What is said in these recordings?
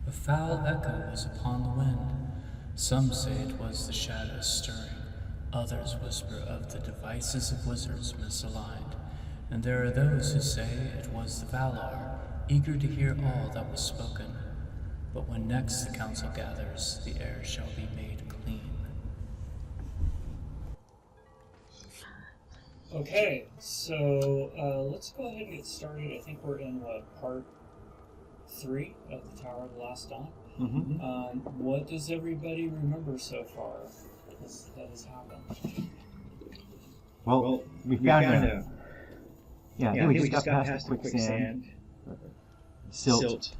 A foul echo was upon the wind. Some say it was the shadows stirring. Others whisper of the devices of wizards misaligned. And there are those who say it was the Valar, eager to hear all that was spoken. But when next the council gathers, the air shall be made clean. Okay, so let's go ahead and get started. I think we're in, part 3 of the Tower of the Last Dawn. What does everybody remember so far that has happened? Well, we found we just got past the quicksand, silt,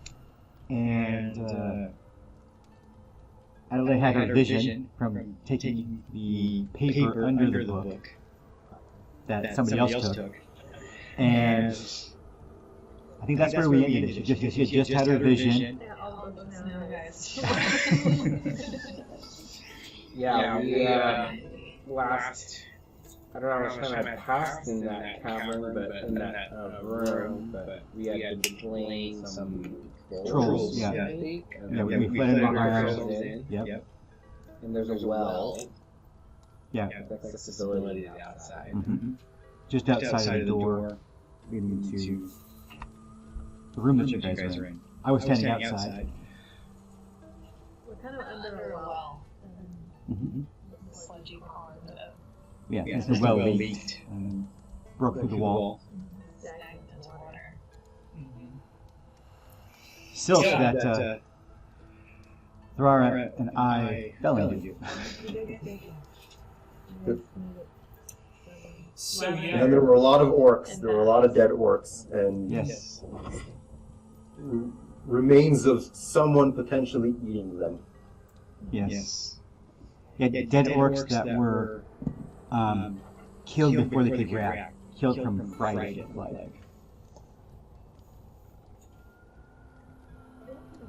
and Aldea had her vision from taking the paper under the book that somebody else took. And I think that's where we ended it. She had just had her vision. Yeah, all the books now, guys. We last, I don't know how much time I passed in that cavern, but in that room, but we had been playing some Trolls, I think. we fled in behind. Yep. And there's a well. Yeah. That's accessibility to the outside. Just outside of the door leading into the room that you guys are in. I was standing outside. We're kind of under a well. Sludgy pond. As the well leaked and broke through the wall. Stagnant water. Silk that Thrara and I fell into. So, And there were a lot of orcs. There were a lot of dead orcs, and remains of someone potentially eating them. Yes. Yeah, dead orcs that were killed before they could react. Killed from fright, like. I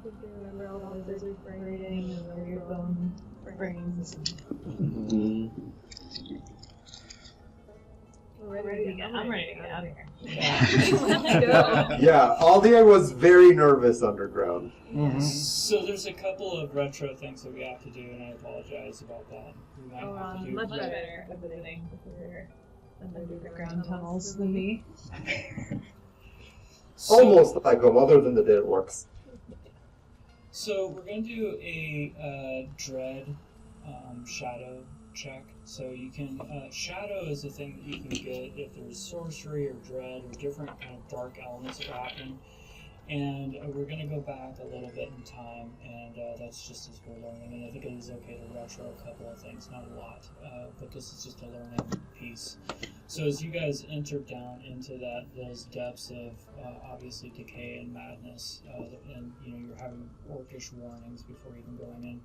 think I remember all the lizard braiding and the weird bone brains. I'm ready to get out of here. Yeah, Aldea was very nervous underground. So there's a couple of retro things that we have to do, and I apologize about that. We might have to do Much better with the thing before underground tunnels than me. Almost like them, other than the dead orcs. So we're going to do a dread shadow check. So you can, shadow is a thing that you can get if there's sorcery or dread or different kind of dark elements that happen. And we're going to go back a little bit in time, and that's just as we're learning. I mean, I think it is okay to retro a couple of things, not a lot, but this is just a learning piece. So as you guys enter down into those depths of obviously decay and madness, and you're having orcish warnings before even going in.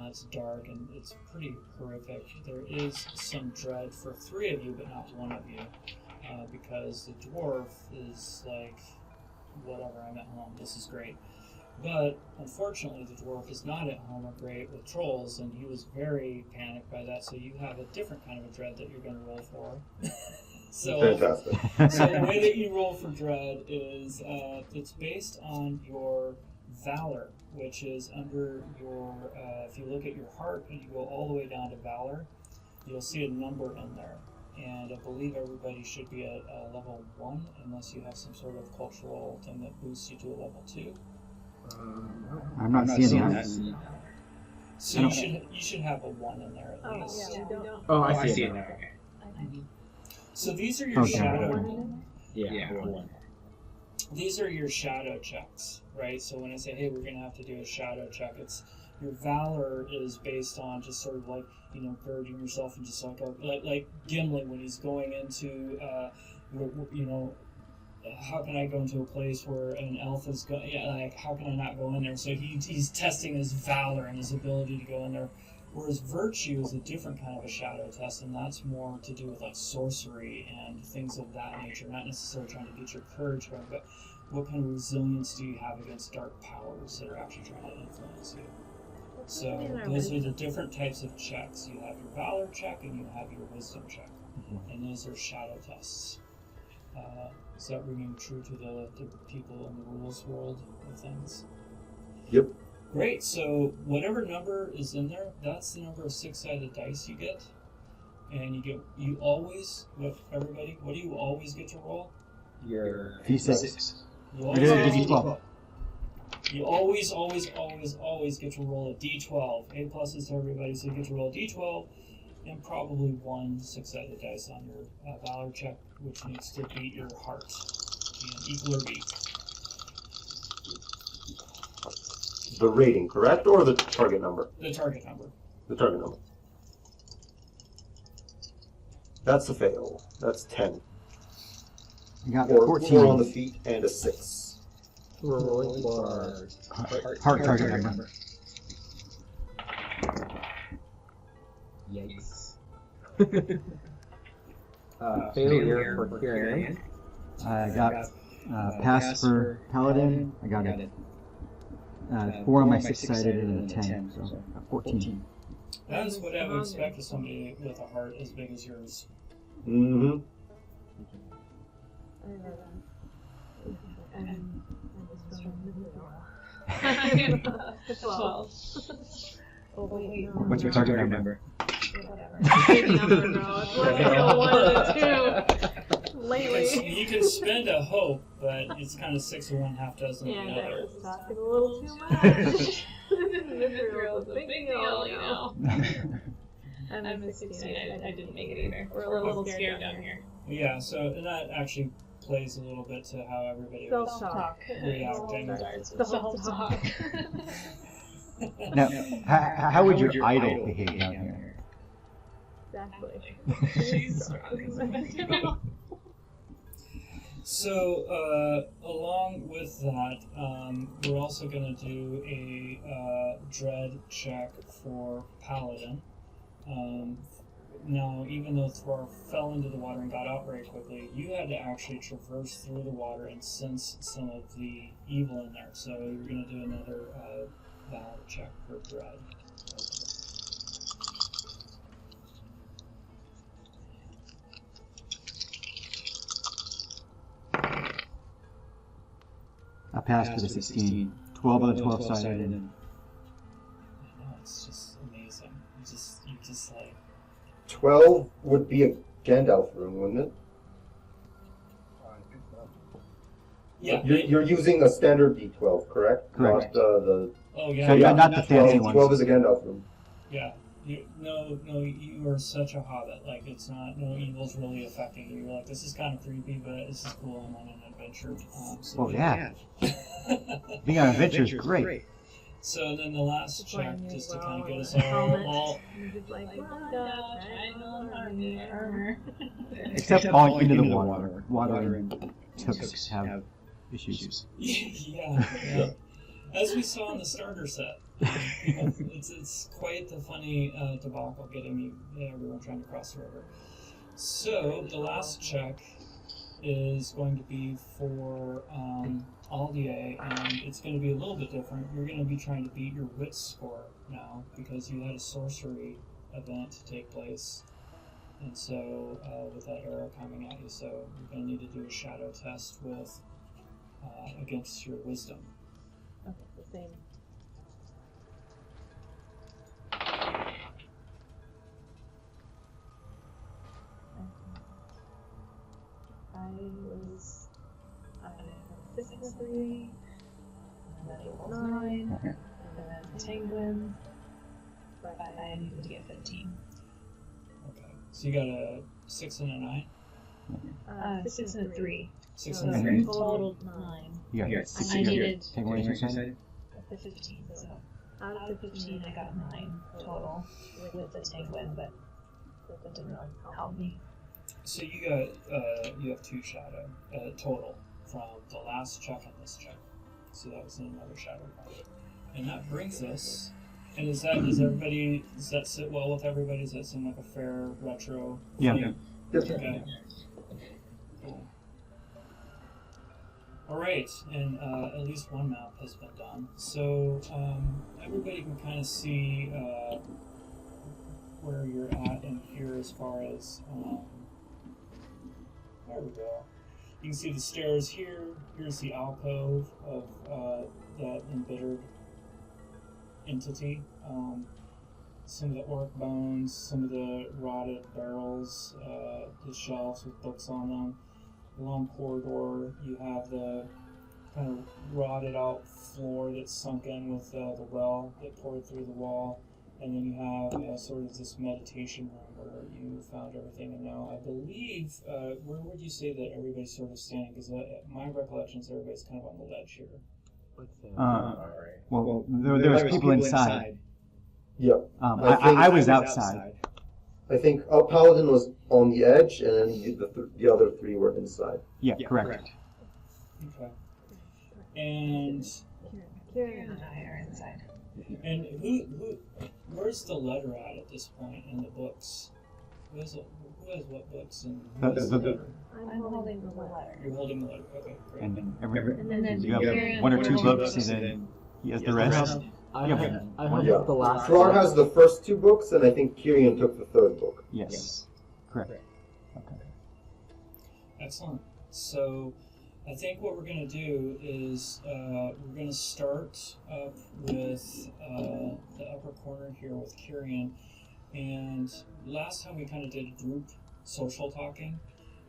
It's dark and it's pretty horrific. There is some dread for 3 of you, but not 1 of you, because the dwarf is like, whatever, I'm at home, this is great. But unfortunately, the dwarf is not at home or great with trolls, and he was very panicked by that. So you have a different kind of a dread that you're going to roll for. Fantastic. So the way that you roll for dread is it's based on your valor, which is under your, if you look at your heart and you go all the way down to valor, you'll see a number in there. And I believe everybody should be at level 1, unless you have some sort of cultural thing that boosts you to a level 2. I'm not seeing that. So you should have a 1 in there at least. Yeah, we don't. Oh, I see it now. Okay. So these are your shadow. Yeah, 1. These are your shadow checks, right? So when I say, hey, we're going to have to do a shadow check, it's your valor is based on just sort of like, girding yourself and just like Gimli when he's going into, how can I go into a place where an elf is going? Yeah, like how can I not go in there? So he's testing his valor and his ability to go in there. Whereas virtue is a different kind of a shadow test, and that's more to do with like sorcery and things of that nature. Not necessarily trying to get your courage going, but what kind of resilience do you have against dark powers that are actually trying to influence you? So those are the different types of checks. You have your valor check and you have your wisdom check, and those are shadow tests. Is that ringing true to the people in the rules world of things? Yep. Great. So whatever number is in there, that's the number of 6-sided dice you get, and you always what do you always get to roll? Your D6. You Or always, D12. you always get to roll a D12. A pluses to everybody, so you get to roll a D12 and probably one 6-sided dice on your valor check, which needs to beat your heart and equal or beat. The rating, correct? Or the target number? The target number. The target number. That's a fail. That's 10. You got Or 14. 4 on the feet and a 6. We're rolling for Heart target number. Yikes. Failure for hearing. I got pass for paladin. I got it. 4 on my 6-sided and a 10, so 14. That is what I would expect of somebody with a heart as big as yours. Mm-hmm. What's your target number? Lately. You can spend a hope, but it's kind of 6 of one, half dozen of Yeah, the that other. was talking a little too much. Mithril is a big deal, you know. I'm a 16. I didn't make it either. We're a little scared down here. Yeah, so and that actually plays a little bit to how everybody was Self-talk. reacting. Self-talk. Now, how would your idol behave down here? Exactly. So, along with that, we're also going to do a dread check for Paladin. Now, even though Thor fell into the water and got out very quickly, you had to actually traverse through the water and sense some of the evil in there. So you're going to do another valor check for dread. I passed for the 16. 12 on the 12-sided and I know, it's just amazing. You just like... 12 would be a Gandalf room, wouldn't it? Yeah. You're using a standard D12, correct? Correct. Not the Oh, yeah. So not the fancy 12 ones. is a Gandalf room. Yeah. No, you are such a hobbit. Like, it's not, no evil's really affecting you. You're like, this is kind of creepy, but this is cool. I'm on an adventure. Oh yeah. Being on an adventure is great. So then the last check, just to kind of get us all Except falling into the water. Water and tooks have issues. yeah. As we saw in the starter set, it's quite the funny debacle getting everyone trying to cross the river. So the last check is going to be for Aldea, and it's going to be a little bit different. You're going to be trying to beat your wit score now because you had a sorcery event take place, and so with that arrow coming at you, so you're going to need to do a shadow test with against your wisdom. Okay, the same. I was 63, and then I was 9, and then Penguin, but I needed to get 15. Okay, so you got a 6 and a 9. 6 and a 3. 6 So and a Okay. 3. total 9. You got I needed Take away your side. the 15, so out of the 15 I got 9 total with the Penguin, but that didn't really help me. So you got you have 2 shadow total from the last check and this check. So that was another shadow point. And that brings us. And does that sit well with everybody? Does that seem like a fair retro? Yeah. thing? Okay. Cool. All right, and at least one map has been done. So everybody can kind of see where you're at and here as far as. There we go. You can see the stairs here. Here's the alcove of that embittered entity. Some of the orc bones, some of the rotted barrels, the shelves with books on them. Along corridor, you have the kind of rotted out floor that's sunk in with the well that poured through the wall. And then you have sort of this meditation room where you found everything. And now I believe, where would you say that everybody's sort of standing? Because my recollection is everybody's kind of on the ledge here. Well, there was people inside. Yeah. I was outside. I think Paladin was on the edge, and then the other three were inside. Yeah, correct. Okay. And Kieran and I are inside. And where's the letter at this point in the books? Who has what books and who has the letter? I'm holding the letter. You're holding the letter. Okay, great. And then you have Kieran, one or two books, and then he has the rest. I have the last. Thrar has the first two books, and I think Kyrian took the third book. Yes, correct. Okay. Excellent. So I think what we're going to do is we're going to start up with the upper corner here with Kyrian. And last time we kind of did group social talking,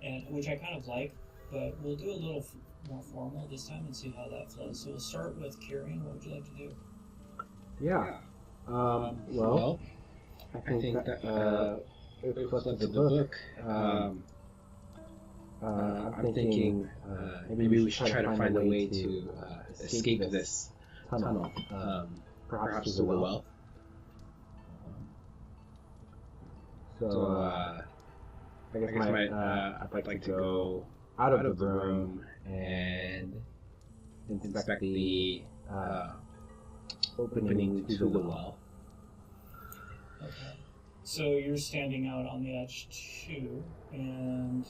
and which I kind of like, but we'll do a little more formal this time and see how that flows. So we'll start with Kyrian. What would you like to do? Yeah. Well, I think that if we flip to the book, I'm thinking maybe we should try to find a way to escape this tunnel, perhaps through the well. So I guess I'd like to go out of the room and inspect the opening to the well. Okay. So you're standing out on the edge too, and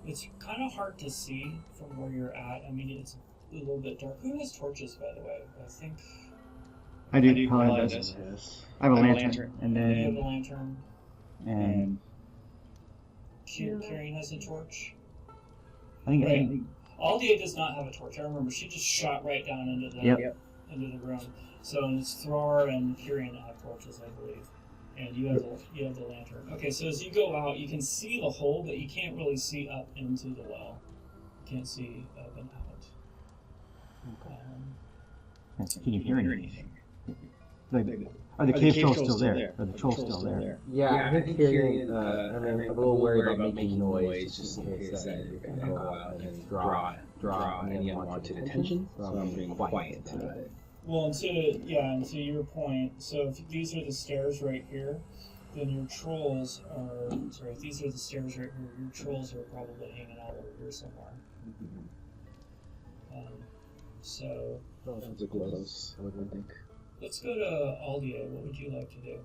it's kind of hard to see from where you're at. I mean, it's a little bit dark. Who has torches, by the way? I think I do. Paladin does. I have a lantern, and you have then a lantern. and Kieran has a torch. I think Right. Aldea does not have a torch. I remember she just shot right down into the into the room. So it's Thrar and Kieran that have torches, I believe. And you have the lantern. Okay, so as you go out, you can see the hole, but you can't really see up into the well. You can't see up and out. Can you hear anything? Are the cave trolls still there? Are the trolls still there? Yeah, I think hearing, I'm a little worried about making noise just in case that you're going to go out and draw any unwanted attention. So I'm being quiet about it. Well, and to your point, so if these are the stairs right here, then your trolls are, sorry, if these are the stairs right here, your trolls are probably hanging out over here somewhere. So, That's a close, I would think. let's go to Aldea. What would you like to do?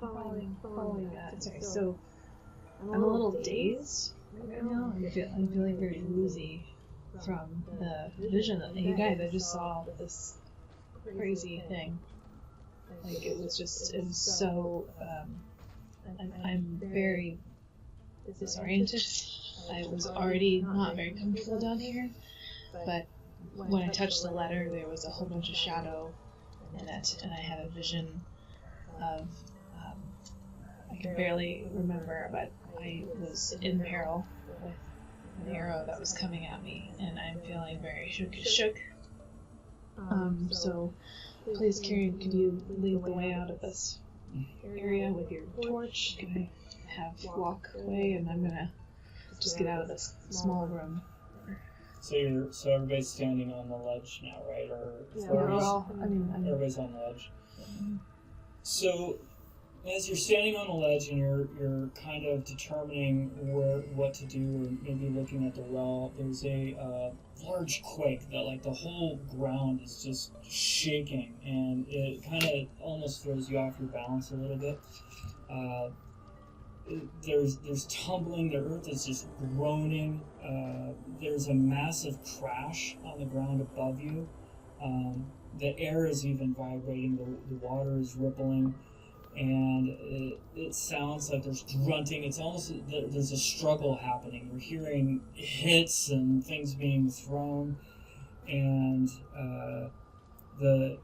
Following that. Sorry, so I'm a little dazed right now. I'm feeling very woozy from the vision that you guys, I just saw this crazy thing. Like it was so, I'm very disoriented. I was already not very comfortable down here, but when I touched the letter, there was a whole bunch of shadow in it, and I had a vision of, I can barely remember, but I was in peril with an arrow that was coming at me, and I'm feeling very shook. So please, Kieran, could you lead the way out of this area with your torch? Can I have walk away, and I'm gonna just get out of this small room. So everybody's standing on the ledge now, right? Everybody's on the ledge. So as you're standing on the ledge and you're kind of determining what to do, or maybe looking at the well, there's a large quake that like the whole ground is just shaking, and it kind of almost throws you off your balance a little bit. There's tumbling, the earth is just groaning. There's a massive crash on the ground above you. The air is even vibrating, the water is rippling. and it sounds like there's grunting. It's almost there's a struggle happening. You're hearing hits and things being thrown, and the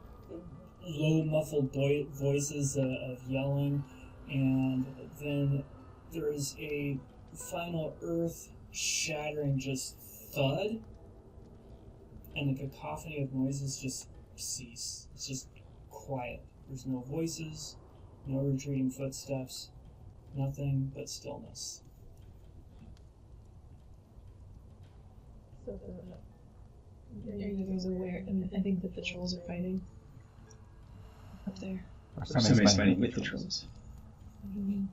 low muffled voices of yelling, and then there is a final earth-shattering just thud, and the cacophony of noises just cease. It's just quiet. There's no voices, no retreating footsteps, nothing but stillness. So are you guys aware? And I think that the trolls are fighting up there. Or Somebody's fighting with the trolls. Mm-hmm.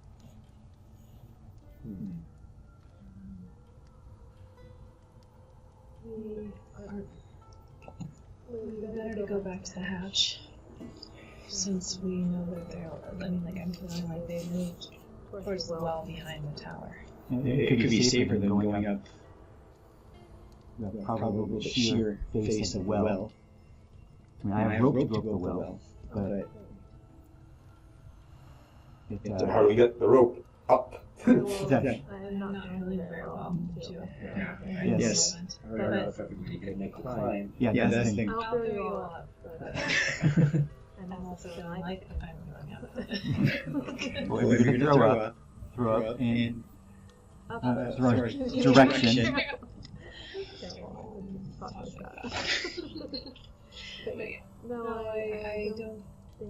We better to go back to the hatch, since we know that they're. I mean, like I'm feeling like they moved towards the well behind the tower. It could be safer than going up the probably the sheer face of the well. I mean, I have rope to go up the well, but So how do we get the rope up? Exactly. I'm not feeling very well, too. Yes. I don't know But if everybody can climb. Yeah, that's the thing. I'll throw you all up, but I'm also feeling like I'm going up. Well, if we throw up in direction. No, I don't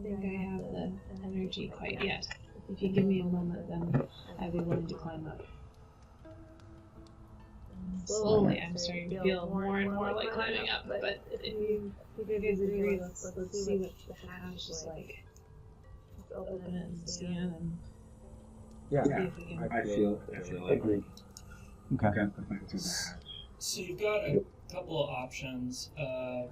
think I have the energy quite yet. If you give me a moment, then I'd be willing to climb up. Slowly, I'm starting to feel more and more like climbing up, but if you guys agree, let's see what the hatch is like. Let's open it and scan and Yeah, see if we can. I feel like Agreed. Okay. So you've got a couple of options.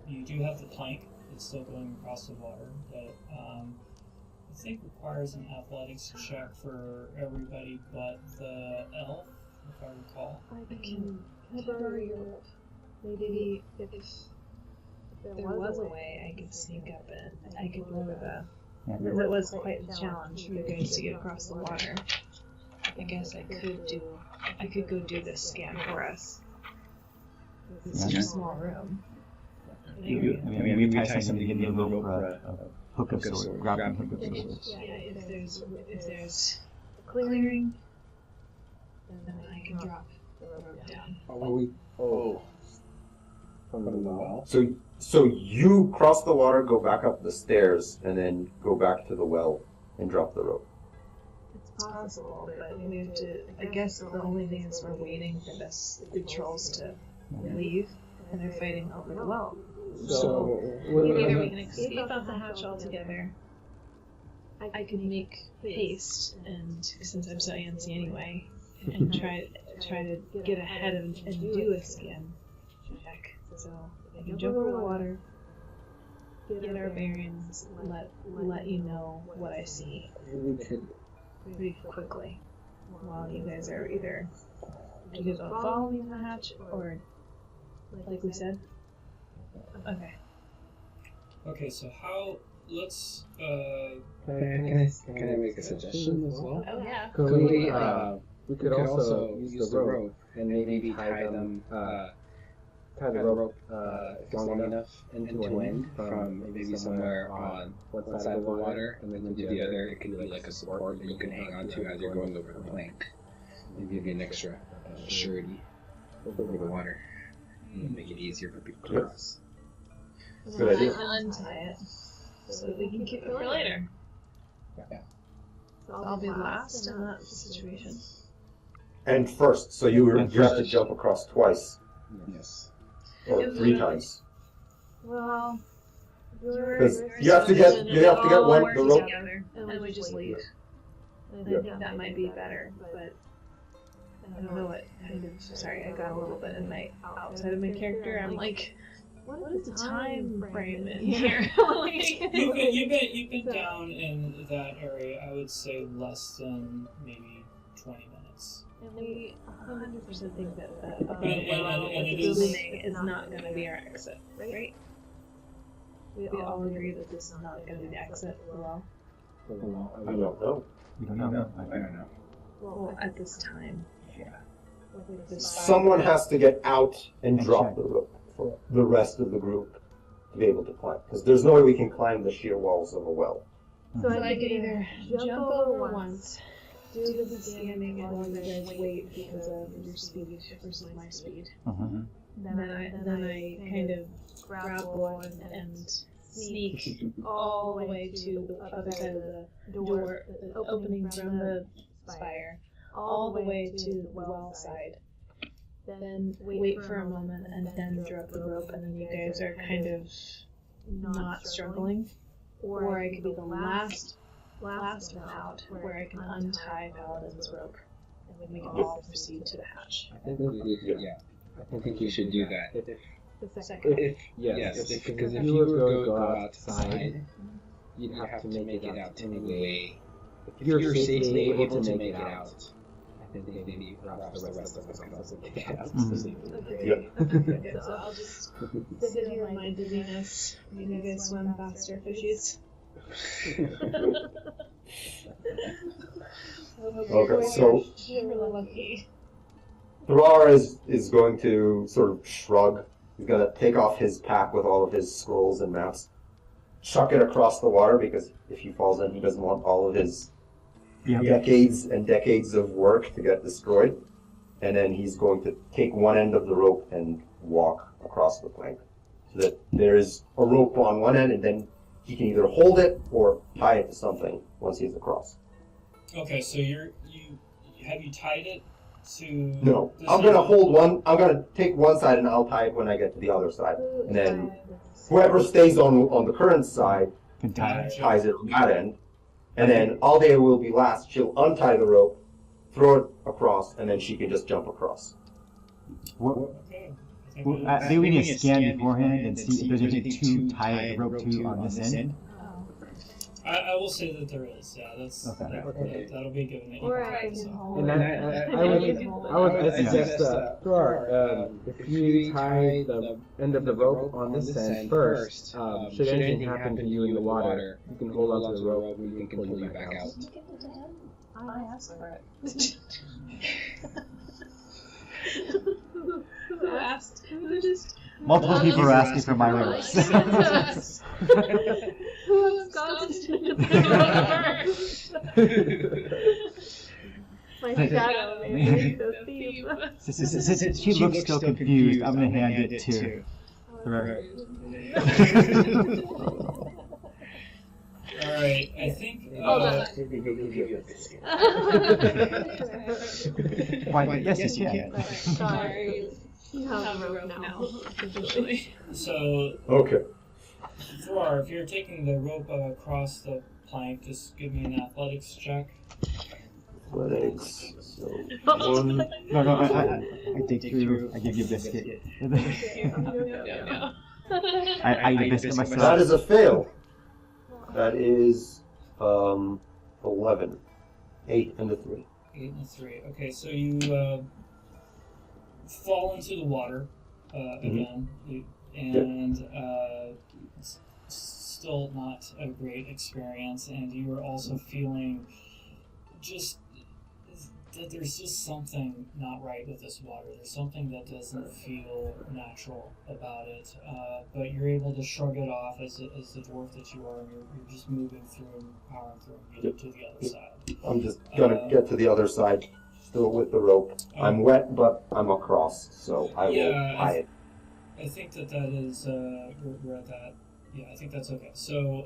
You do have the plank that's still going across the water that I think requires an athletics check for everybody but the elf, if I recall. I can borrow your rope. Maybe if there was a way I could sneak up and I could lower the. It was quite a challenge for you guys to get across the water. I guess I could go do this scan for us. It's such a small room. I mean, we tie something in the rope or a hook of sorts, grappling hook of sorts. Yeah, if there's a clearing, then I can drop the rope down. From the well. So you cross the water, go back up the stairs, and then go back to the well and drop the rope. It's possible, but we have to. I guess the only thing is we're waiting for the trolls to leave, and they're fighting over the well. So Either we can escape out the hatch altogether. I can make haste, and since I'm so antsy anyway, and try to get ahead and do a scan check. So I can jump over the water, get our bearings, let you know what I see we could. pretty quickly. While you guys are either you guys want to follow me in the hatch or like we said. Okay. Okay, so let's Can I make a suggestion as well? Oh yeah. We could also use the rope and maybe tie the rope long enough end to end from maybe somewhere on one side of the water and then to the other. It could be like a support that you can hang on to as you're going over the plank. Maybe give you an extra surety over the water. Make it easier for people to cross. Good idea. Untie it so that we can keep it for later. Yeah. So I'll be last in that situation. And first, so you have to jump across twice Yes. or 3 times. Well, Because you have to get one the rope. together and we just leave. I Yeah. think that might be better, but I don't know what kind of. Sorry, I got a little bit in my outside of my character. I'm like, what is the time frame in here? You've been down in that area, I would say less than maybe 20 minutes. And we 100% think that the And it building is- is not going to be our exit, right? We all agree that this is not going to be the exit below. for the wall? I don't know. We don't know. I don't know. Well, at this time. Yeah. With this Someone has to get out and And drop check. the rope for the rest of the group to be able to climb. Because there's no way we can climb the sheer walls of a well. So I could either jump over once, do the scanning while you guys wait because of your speed versus my speed. Uh-huh. Then I kind of grapple and sneak all the way to the other side of the door, the opening from the spire, all the way to the well side. Then wait for a moment and then drop the rope, and then you guys are kind of not struggling. Or I could be the last one out, where I can untie Paladin's rope, and we can all proceed to the hatch. I think we should do that. The second. Because if you were to go outside, you'd have to make it out anyway. If you're safely able to make it out, I think maybe perhaps the rest of us can also get out. Yep. So I'll just sit here in my dizziness. You guys swim faster, fishies. Okay, so You're lucky. Thrar is going to sort of shrug. He's going to take off his pack with all of his scrolls and maps, chuck it across the water, because if he falls in, he doesn't want all of his decades and decades of work to get destroyed. And then he's going to take one end of the rope and walk across the plank, so that there is a rope on one end, and then he can either hold it or tie it to something once he's across. Okay, so have you tied it to? No, the I'm gonna center? hold one. I'm gonna take one side and I'll tie it when I get to the other side, and then whoever stays on the current side Can tie it. ties it on that end, and then Aldea will be last. She'll untie the rope, throw it across, and then she can just jump across. Okay. I think Well, maybe we need to scan beforehand and see if there's anything to tie the rope to on this end. I will say that there is. Yeah, Okay. that'll be given to you. Or I can hold And it. I would suggest, if you tie the end of the rope on this end first, should anything happen to you in the water, you can hold onto the rope and we can pull you back out. I asked for it. Who asked? Who just... Multiple people are asking for my ropes. Who else got this to the My shadow, maybe. The thief. Since she looks still confused, I'm going to hand it to her. Alright, I think. Why, yes, you can. Sorry. You have a rope now. Officially. So, Okay. Thrar, if you're taking the rope across the plank, just give me an athletics check. Athletics. So one. No, I dig through, I give you a biscuit. I eat a biscuit myself. That is a fail. That is 11. 8 and a 3. 8 and a 3. Okay, so you fall into the water again, and it's still not a great experience, and you are also feeling just that there's just something not right with this water. There's something that doesn't feel natural about it, but you're able to shrug it off as the dwarf that you are, and you're just moving through and powering through and getting to the other side. I'm just gonna get to the other side, still with the rope. I'm wet, but I'm across, so I will tie it. I think that is, we're at that. Yeah, I think that's okay. So,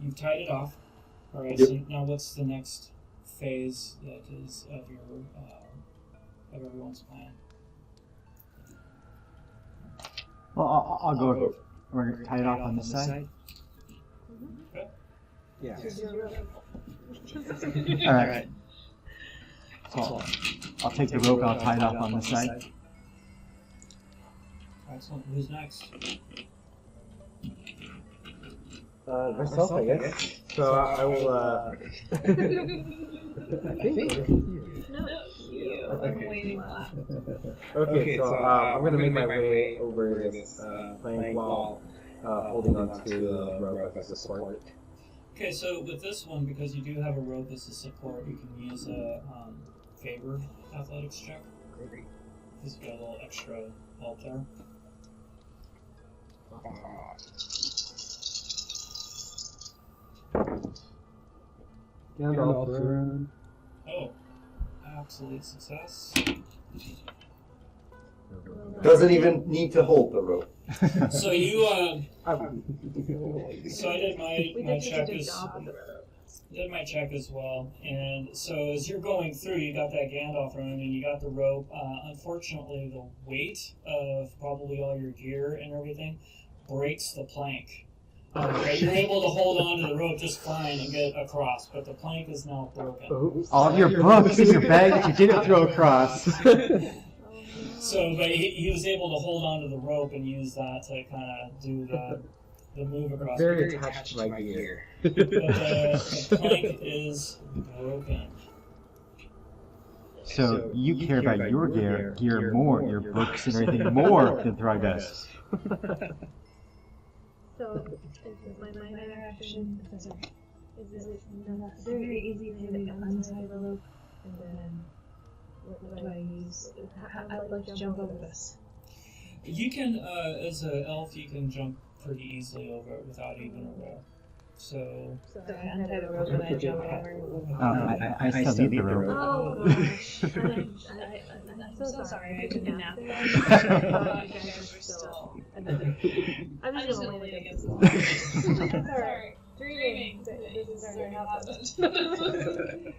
you've tied it off. Alright, Yep. so now what's the next phase that is of your, of everyone's plan? Well, I'll go. We're going to tie it off on this side. Okay. Yeah. Alright. So I'll take the rope and I'll tie it off on this side. Excellent. Who's next? Myself, I guess. So I will, I think. I'm waiting. Okay, so I'm gonna make my way over this plank wall, holding onto the rope as a support. Okay, so with this one, because you do have a rope as a support, you can use a favored athletics check. Great. Because you got a little extra help there. Gandalf. Oh, absolute success. Doesn't even need to hold the rope. So you, so I did We my did such a check good as job with the rope. did my check as well, and so as you're going through, you got that Gandalf rune and you got the rope. Unfortunately, the weight of probably all your gear and everything breaks the plank. But you're able to hold on to the rope just fine and get across, but the plank is now broken. Oops. All of your books in your bag that you didn't throw across. So, but he was able to hold on to the rope and use that to kind of do the move across. Very attached to my gear. But the plank is broken. So you care about your gear more, your books and everything more than Throg does. So, is my minor action, is it very easy to untie the rope, and then what do I use? I'd like to jump over this. You can, as an elf, you can jump pretty easily over it without even a roll. So, So I untie the rope and I jump over. I still need the rope. Oh gosh, I'm so sorry I couldn't nap. You guys are still. I'm just gonna lay against the wall. Sorry, dreaming. This is starting to happen.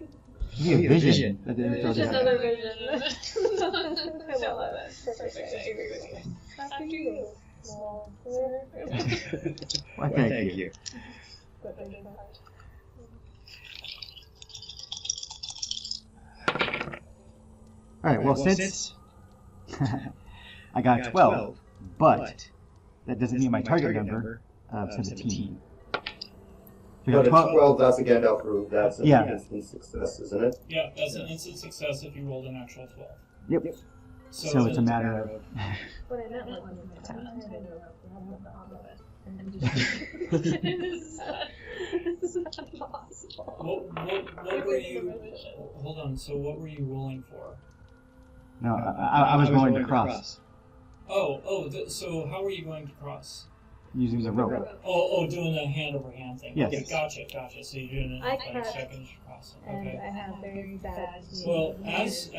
You need a vision. It's just another vision. I love it. Perfect. I agree with you. After you. Well, Why, thank you. Alright, well, since I got 12, but that doesn't mean my target number of 17. We But got a 12. 12, that's a Gandalf rune. That's an Yeah. instant success, isn't it? yeah, that's an instant success if you rolled an actual 12. Yep. So it's a matter of. But I meant like when you untie the rope, the top of it. And just. This is not possible. What were you... Hold on, so what were you rolling for? No, I was going to cross So how were you going to cross? using the rope. Doing the hand over hand thing. Yes. Okay, gotcha. So you're doing it I like cut, second crossing. And Okay. I have very bad. Well, as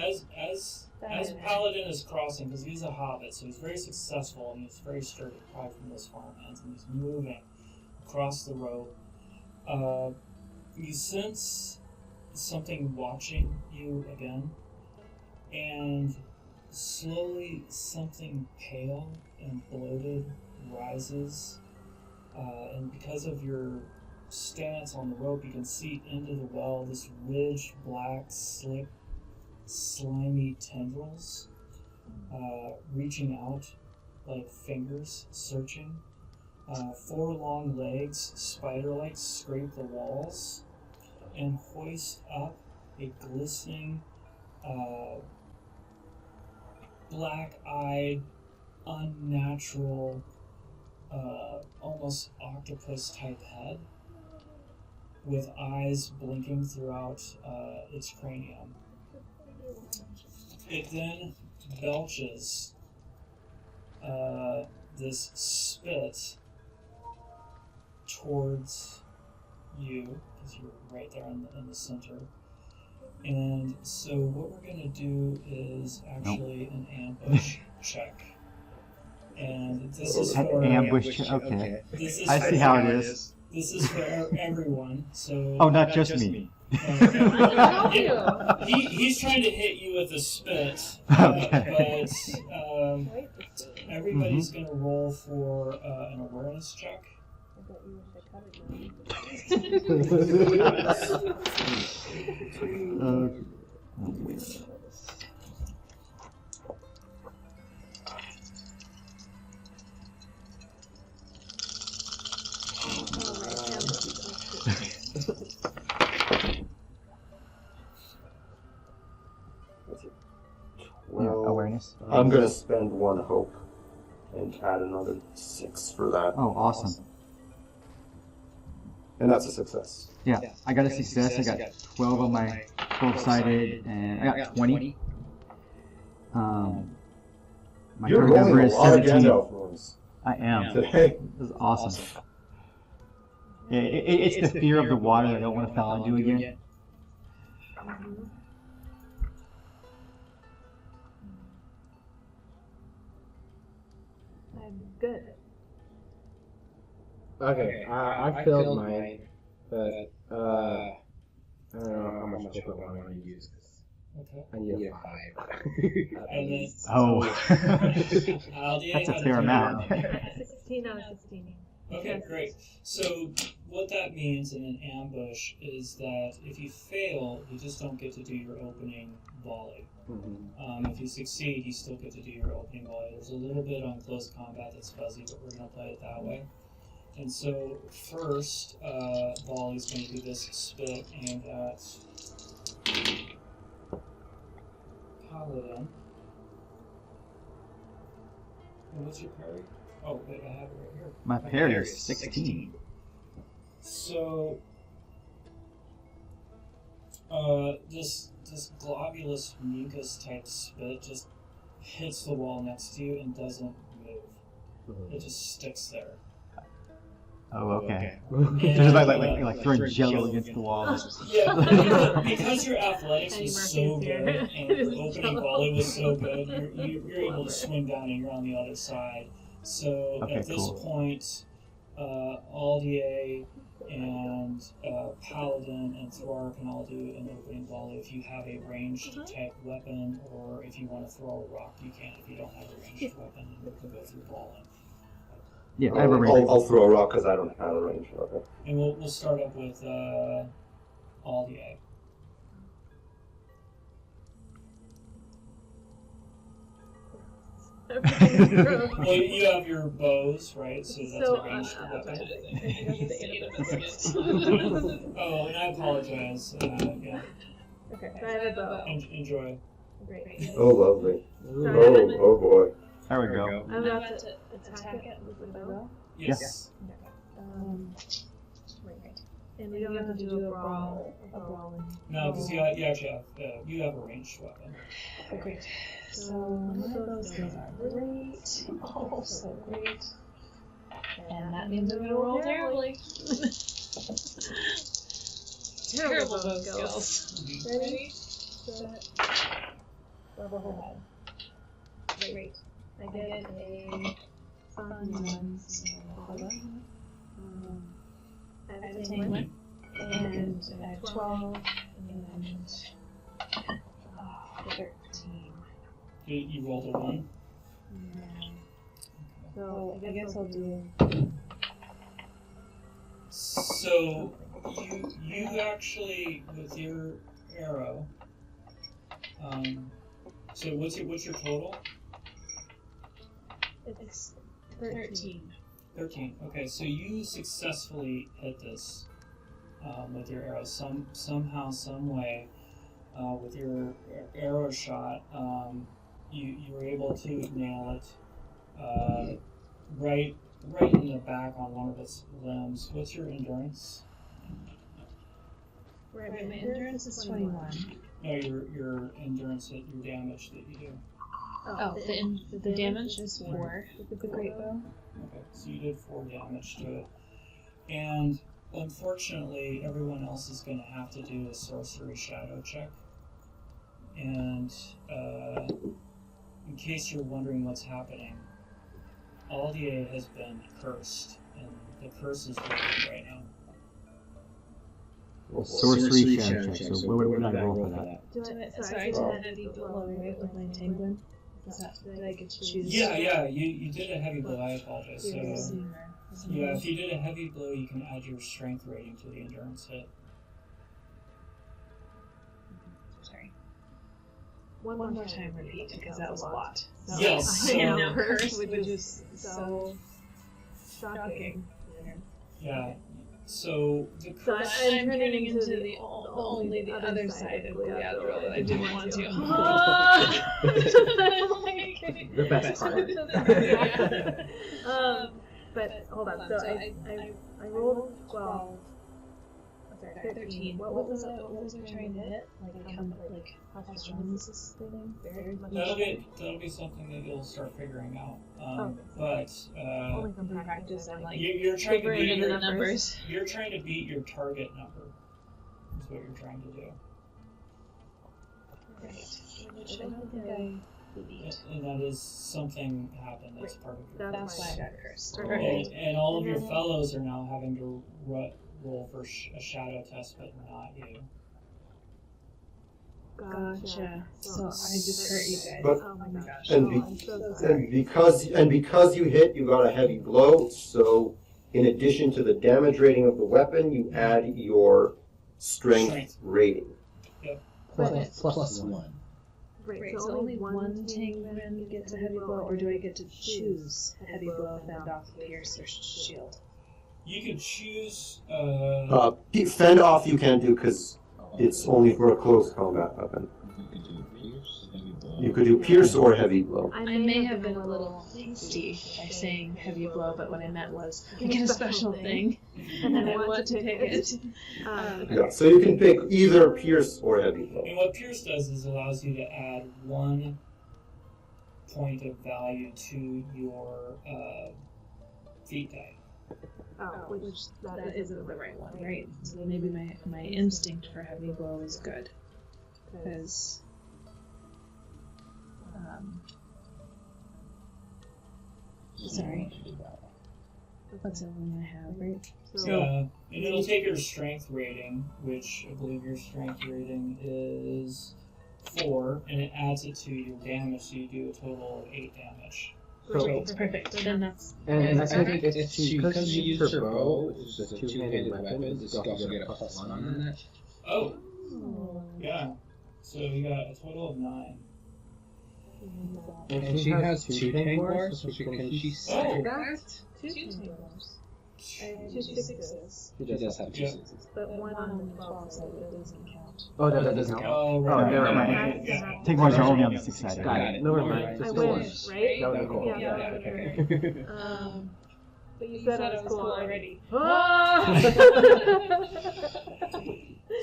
Paladin is crossing, because he's a hobbit, so he's very successful and he's very sturdy, probably from those farmhands, and he's moving across the rope. You sense something watching you again, and slowly something pale and bloated rises, and because of your stance on the rope, you can see into the well this ridged, black, slick, slimy tendrils reaching out like fingers, searching. 4 long legs, spider-like, scrape the walls and hoist up a glistening, black-eyed, unnatural, almost octopus-type head with eyes blinking throughout its cranium. It then belches this spit towards you, because you're right there in the center. And so what we're going to do is actually an ambush check. And this is for Ambush. Okay. This is I see how it is. This is for everyone. So Oh, not just me. He's trying to hit you with a spit, Okay. but everybody's going to roll for an awareness check. Well, Awareness. I'm going to spend 1 hope and add another 6 for that. Oh, awesome. And that's a success. Yeah, I got a success. I got 12 on my 12-sided, and I got 20. My You're current number rolling a is lot of 17. Gandalf rules I am. today. This is awesome. It's the fear of the water that I don't want to fall into again. I'm good. Okay, I failed mine, but I don't know how much hope I want to use. Okay. I need a 5. And then Oh, Aldea, that's a how fair did you amount. 16 out of 16. Okay, great. So what that means in an ambush is that if you fail, you just don't get to do your opening volley. If you succeed, you still get to do your opening volley. There's a little bit on close combat that's fuzzy, but we're going to play it that way. And so first volley is going to be this spit aimed at Paladin. And what's your parry? Oh, wait, I have it right here. My parry is 16. So, this globulous mucus type spit just hits the wall next to you and doesn't move. It just sticks there. Oh, okay. And, So just like throwing jello against the wall. yeah, because your athletics Any was markings so here? good and your opening volley was so good, you're able to swing down and you're on the other side. So Okay, at this cool. point, Aldea and Paladin and Thrower can all do an opening volley. If you have a ranged type weapon, or if you want to throw a rock, you can. If you don't have a ranged weapon, you can go through balling. Yeah, I have a range. I'll throw a rock because I don't have a range. Okay. And we'll start up with Aldea. Well, you have your bows, right? So that's a ranged weapon. Oh, and I apologize. Yeah. Okay, so I have a bow. Enjoy. Great. Oh, lovely. Sorry, Oh boy. There we go. I'm about to attack it with my bow. Yes. And we don't have to do a brawl. No, because you actually have you have a ranged weapon. Oh, great. So my bow skills are great. Oh, so great. And that means I'm gonna roll terribly. Terrible bow skills. Ready? Set. Level head. Great. I get a fun one. I have a 10, and I have 12, and 13. You rolled a 1. Yeah. So I guess I'll do. So you actually with your arrow. So what's your total? It's 13. 13. Okay, so you successfully hit this with your arrow somehow, some way. With your arrow shot, you were able to nail it right in the back on one of its limbs. What's your endurance? Right, my endurance is 21. No, your endurance, your damage that you do. Oh, the damage is 4 with the great bow. Okay, so you did 4 damage to it. And unfortunately, everyone else is going to have to do a sorcery shadow check. And in case you're wondering what's happening, Aldea has been cursed, and the curse is working right now. Sorcery shadow check. So what would I roll for that? Do I, sorry, did I have equal right with my entanglement? Did I get to choose? Yeah, you did a heavy blow, I apologize. So, yeah, if you did a heavy blow, you can add your strength rating to the endurance hit. Sorry. One more time, repeat, because that was a lot. Yes. I know, curse, which is so shocking. Yeah. So the So curse. I'm turning into the other side of Goliath that I didn't want to. The best part. But hold on. So I rolled 12 Sorry, 13. What was it? What was I trying to hit? How strong is this thing? Very much. That'll be something that you'll start figuring out. But Only from practice, I'm like you're trying to beat into the numbers. You're trying to beat your target number. That's what you're trying to do. Which I don't think I beat. And that is something happened. That's part of your That's curse. why I got cursed. And all of your fellows are now having to roll for a shadow test, but not you. Gotcha. So I just hurt you guys. But- oh my gosh. And because you hit, you got a heavy blow. So in addition to the damage rating of the weapon, you add your strength rating. Plus 1. Right, so only one penguin gets a heavy blow, or do I get to choose a heavy blow fend off pierce or shield? You can choose. Fend off you can't do because it's only for a close combat weapon. You could do pierce or heavy blow. I may have been a little hasty by saying heavy blow, but what I meant was I get a special thing, and I want to take it. Yeah, so you can pick either pierce or heavy blow. And what pierce does is allows you to add 1 point of value to your feat die. Which that isn't the right one, right? So maybe my instinct for heavy blow is good, because sorry, that's the only I have, right? And it'll take your strength rating, which I believe your strength rating is 4, and it adds it to your damage, so you do a total of 8 damage. It's perfect. Then that's And I think it's because you use her bow, which is a two-handed weapon, you also get a +1 on that. Oh! Yeah. So you got a total of 9. And she has 2 tanglers, so can she stack that? 2 tanglers. I have 2 6s. She does have 2 6s. But one on the 12 side that doesn't count. Oh, that doesn't count. Oh, Oh, never mind. Tanglers are only on the 6 side. Got it. Never mind. I Just wish, right? That would be cool. Yeah. Okay. But you said I was cool already.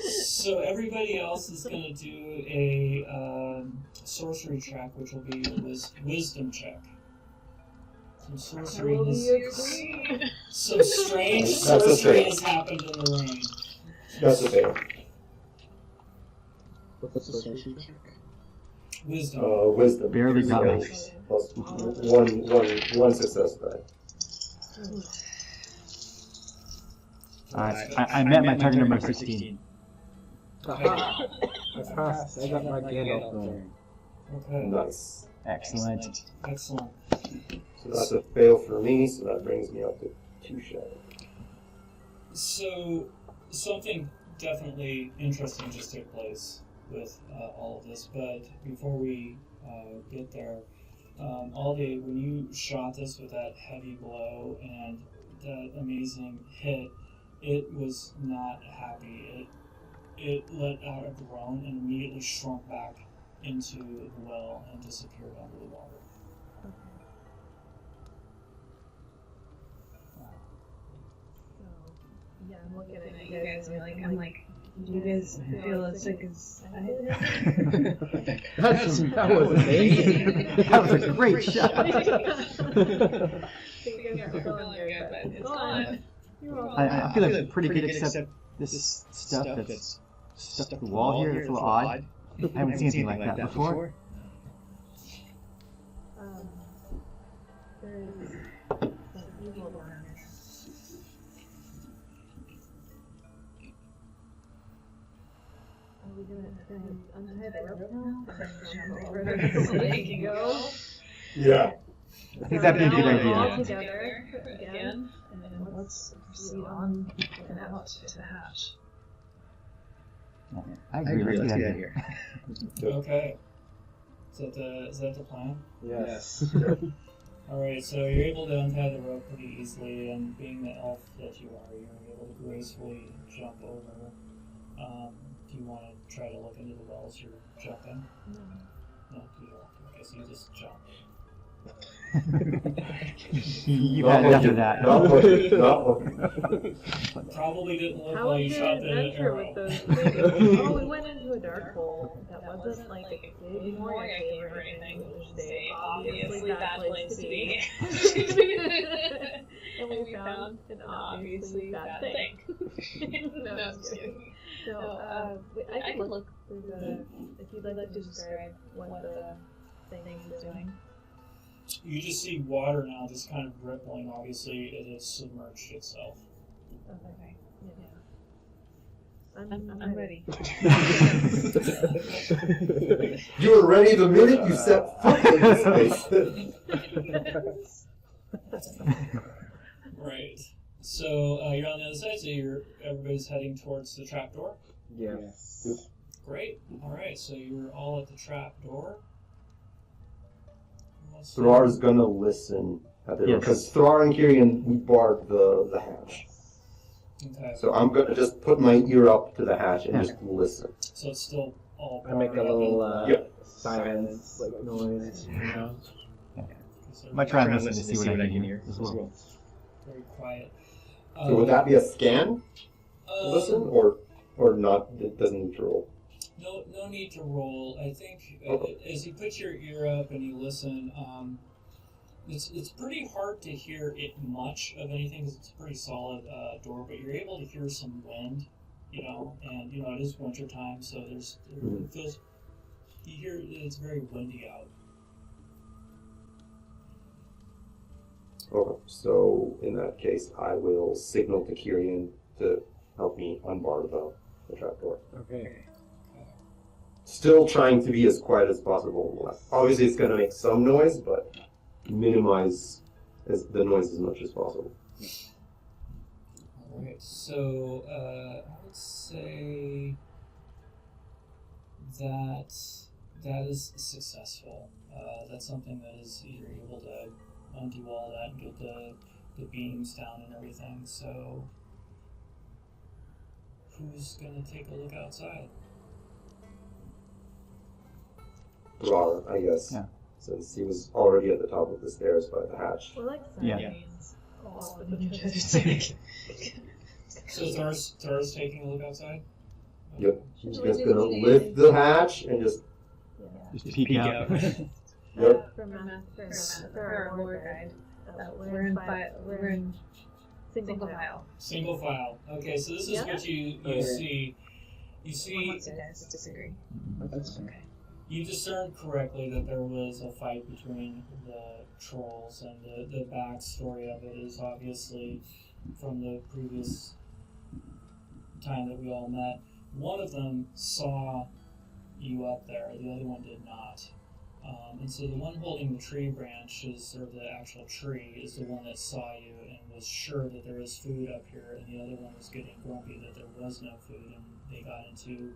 So everybody else is going to do a sorcery check, which will be a wisdom check. Some sorcery some strange That's a sorcery fail. has happened in the rain. That's a fail. What's the sorcery check? Wisdom. Wisdom. Barely got my. Plus one success die. I met my target number 16. Aha! I passed. I got my Gandalf going. Okay. Nice. Excellent. Excellent. So that's a fail for me, so that brings me up to 2 shadow. So something definitely interesting just took place with all of this, but before we get there, Aldea, when you shot this with that heavy blow and that amazing hit, it was not happy. It let out a groan and immediately shrunk back into the well and disappeared under the water. Yeah, I'm looking at you guys and I'm like, do you guys feel as sick as I did? That was amazing. That was a great shot. I feel like pretty good, except this stuff that's stuck to the wall here. It's a little odd. I haven't seen anything like that before. There is some evil down there. Are we gonna untie the rope now? Jump over the lake and go? Yeah. I think that'd be a good All idea. together again, and then let's proceed on and out to the hatch. I agree. Let's get out of here. Okay. Is that the plan? Yes. Alright, so you're able to untie the rope pretty easily, and being the elf that you are, you're able to gracefully jump over. Do you want to try to look into the well as you're jumping? No. No, you don't. Okay, so you just jump. You've had enough of that. Not looking. Not looking. Probably didn't look How like you was shot your the adventure arrow. with those things? Oh, we went into a dark hole that wasn't like a big Moria cave or anything. It was just a obviously bad place to be. And we found an obviously bad thing. No, I'm just kidding. So, I can look through the, if you'd like to describe what the thing is doing. You just see water now just kind of rippling. Obviously, it has submerged itself. Okay. Yeah. I'm ready. You were ready the minute you set foot in this space. Right. So you're on the other side. So everybody's heading towards the trapdoor. Yes. Great. All right. So you're all at the trapdoor. Thrar's gonna listen at the door Yes. because Thrar and Kyrian we barred the hatch. Okay. So I'm gonna just put my ear up to the hatch and just listen. So it's still all. I make a barred up little and- silence, like noise. so I'm gonna try and listen to see what I can hear as well. Very quiet. So would that be a scan? Um, Listen or not? It doesn't need to roll. No need to roll. I think Okay. as you put your ear up and you listen, it's pretty hard to hear it much of anything because it's a pretty solid door, but you're able to hear some wind, and it is winter time, so it feels you hear it's very windy out. Okay. So in that case, I will signal to Kyrian to help me unbar the trapdoor. Okay. Still trying to be as quiet as possible. Obviously, it's going to make some noise, but minimize the noise as much as possible. All right. So I would say that is successful. That's something that is you're able to undo all that and get the beams down and everything. So who's gonna take a look outside? Thrar, I guess. Yeah. Since he was already at the top of the stairs by the hatch. We're like Yeah. sardines. All in each other's stomach. So Thor's taking a look outside? Yep. He's just going to lift the hatch and just. Just peek out. Yep. For our lore guide, we're in single file. Single file. Okay, so this is Yeah. what you Okay. see. You see, Unless you guys disagree. That's Okay. you discerned correctly that there was a fight between the trolls, and the backstory of it is obviously from the previous time that we all met. One of them saw you up there, the other one did not. And so the one holding the tree branches, or the actual tree, is the one that saw you and was sure that there was food up here, and the other one was getting grumpy that there was no food, and they got into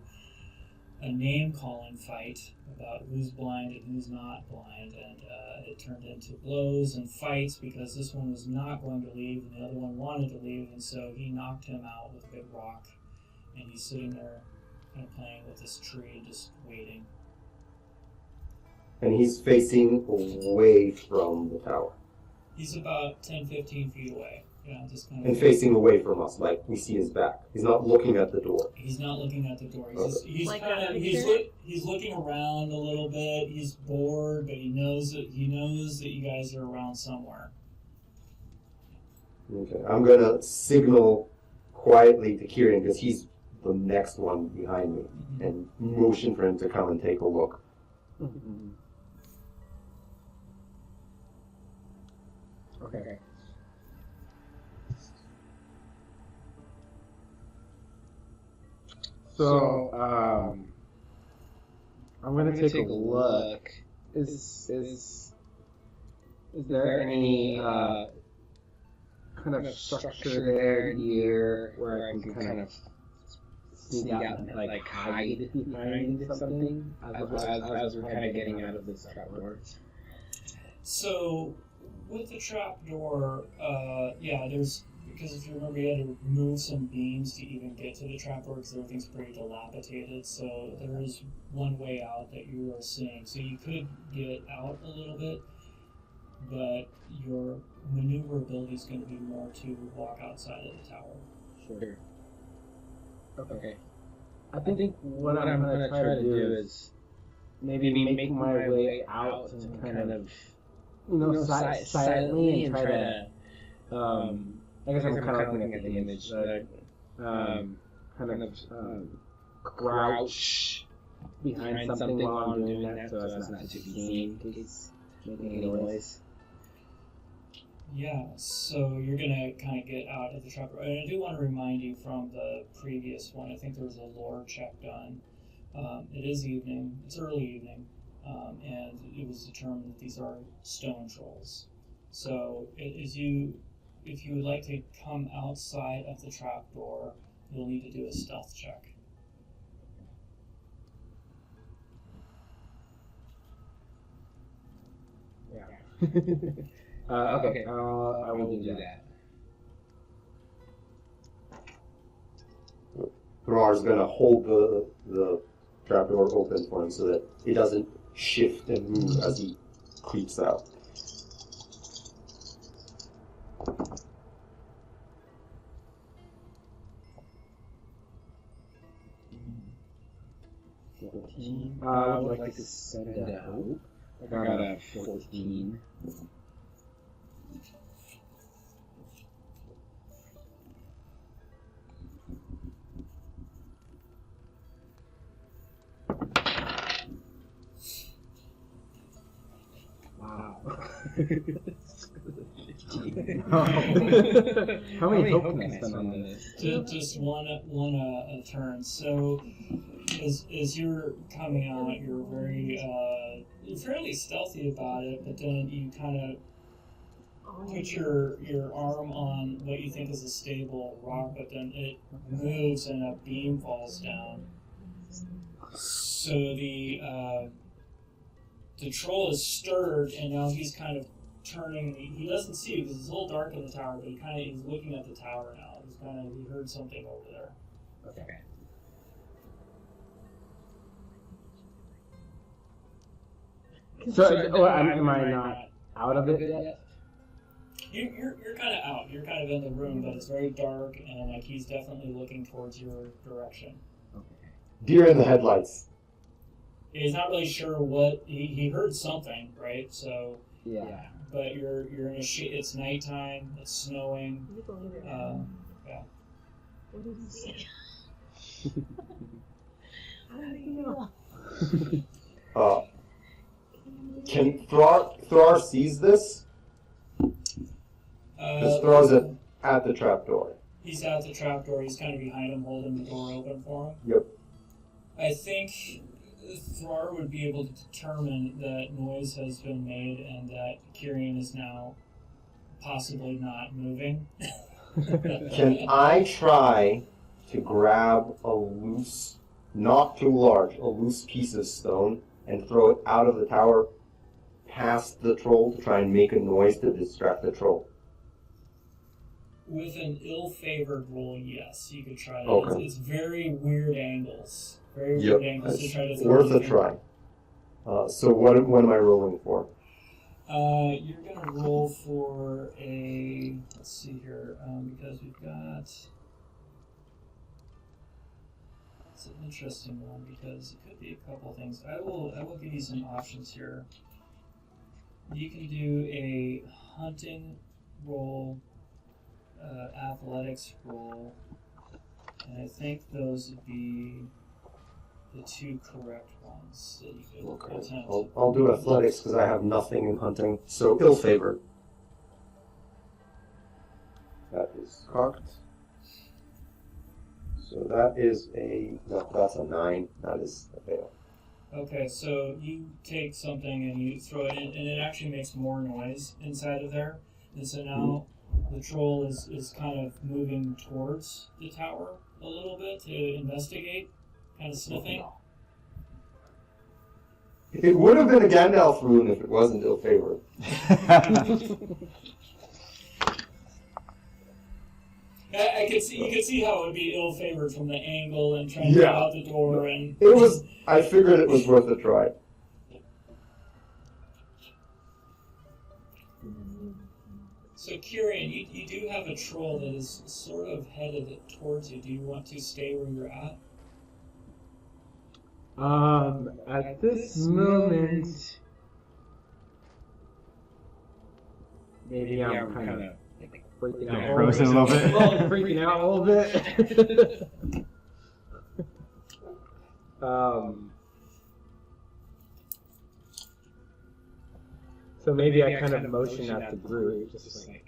a name-calling fight about who's blind and who's not blind, and it turned into blows and fights because this one was not going to leave and the other one wanted to leave, and so he knocked him out with a big rock, and he's sitting there kind of playing with this tree and just waiting. And he's facing away from the tower. He's about 10-15 feet away. Just kind of. And facing away from us, like we see his back. He's not looking at the door. He's not looking at the door. He's Like kind of a he's looking around a little bit. He's bored, but he knows that you guys are around somewhere. Okay. I'm going to signal quietly to Kyrian because he's the next one behind me and motion for him to come and take a look. Okay. So, I'm gonna take a look. Is there any kind of structure there here where I can kind of sneak out and like hide behind something as we're kind of getting out of this trapdoor? So, with the trapdoor, there's, because if you remember, you had to remove some beams to even get to the trapdoor because everything's pretty dilapidated. So there is one way out that you are seeing. So you could get out a little bit. but your maneuverability is going to be more to walk outside of the tower. Sure. Okay. I think what I'm going to try to do is maybe make my way out and kind of, silently and try to, I guess I'm kind of looking at the image, crouch behind something while I'm doing that so as not to be seen in case making any noise. Yeah, so you're going to kind of get out of the trapdoor. And I do want to remind you from the previous one, I think there was a lore check done. It is evening, it's early evening, and it was determined that these are stone trolls. So if you would like to come outside of the trapdoor, you'll need to do a stealth check. Yeah. Okay, I will do that. Thrar's going to hold the trapdoor open for him so that he doesn't shift and move as he creeps out. I would like to send a hope. I got a 14. Wow. How many hope can I spend on this? Just one a turn. So as you're coming out, you're you're fairly stealthy about it, but then you kind of put your arm on what you think is a stable rock, but then it moves and a beam falls down. So the troll is stirred, and now he's kind of turning. He doesn't see you because it's a little dark in the tower, but he's looking at the tower now. He heard something over there. Okay. So, am I not out of it yet? You're kind of out. You're kind of in the room, but it's very dark, and he's definitely looking towards your direction. Okay. Deer in the headlights. He's not really sure what he heard something, right? So yeah. But you're in a it's nighttime. It's snowing. Yeah. What did he say? How do you know? Can Thrar sees this? Because Thrar's at the trapdoor. He's at the trapdoor. He's kind of behind him, holding the door open for him. Yep. I think Thrar would be able to determine that noise has been made and that Kyrian is now possibly not moving. Can I try to grab a loose, not too large, a loose piece of stone and throw it out of the tower past the troll to try and make a noise to distract the troll? With an ill-favored roll, yes, you could try that. Okay. It's very weird angles. Very weird angles to try to It's throw worth a anything. try. So what am I rolling for? You're going to roll for a... Let's see here, because we've got... It's an interesting one because it could be a couple things. I will give you some options here. You can do a hunting roll, athletics roll, and I think those would be the two correct ones that you could attempt. I'll do athletics because I have nothing in hunting. So ill-favored. That is cocked. So that is that's a 9. That is a fail. Okay, so you take something and you throw it in, and it actually makes more noise inside of there. And so now the troll is kind of moving towards the tower a little bit to investigate, kind of sniffing. It would have been a Gandalf rune if it wasn't ill-favored. I could see, you could see how it would be ill-favored from the angle and trying to get out the door. And It was. I figured it was worth a try. So, Kyrian, you do have a troll that is sort of headed towards you. Do you want to stay where you're at? At this moment, maybe I'm kind of freaking out. Frozen a little bit. Well, freaking out a little bit. So maybe I kind of motion at the group, just like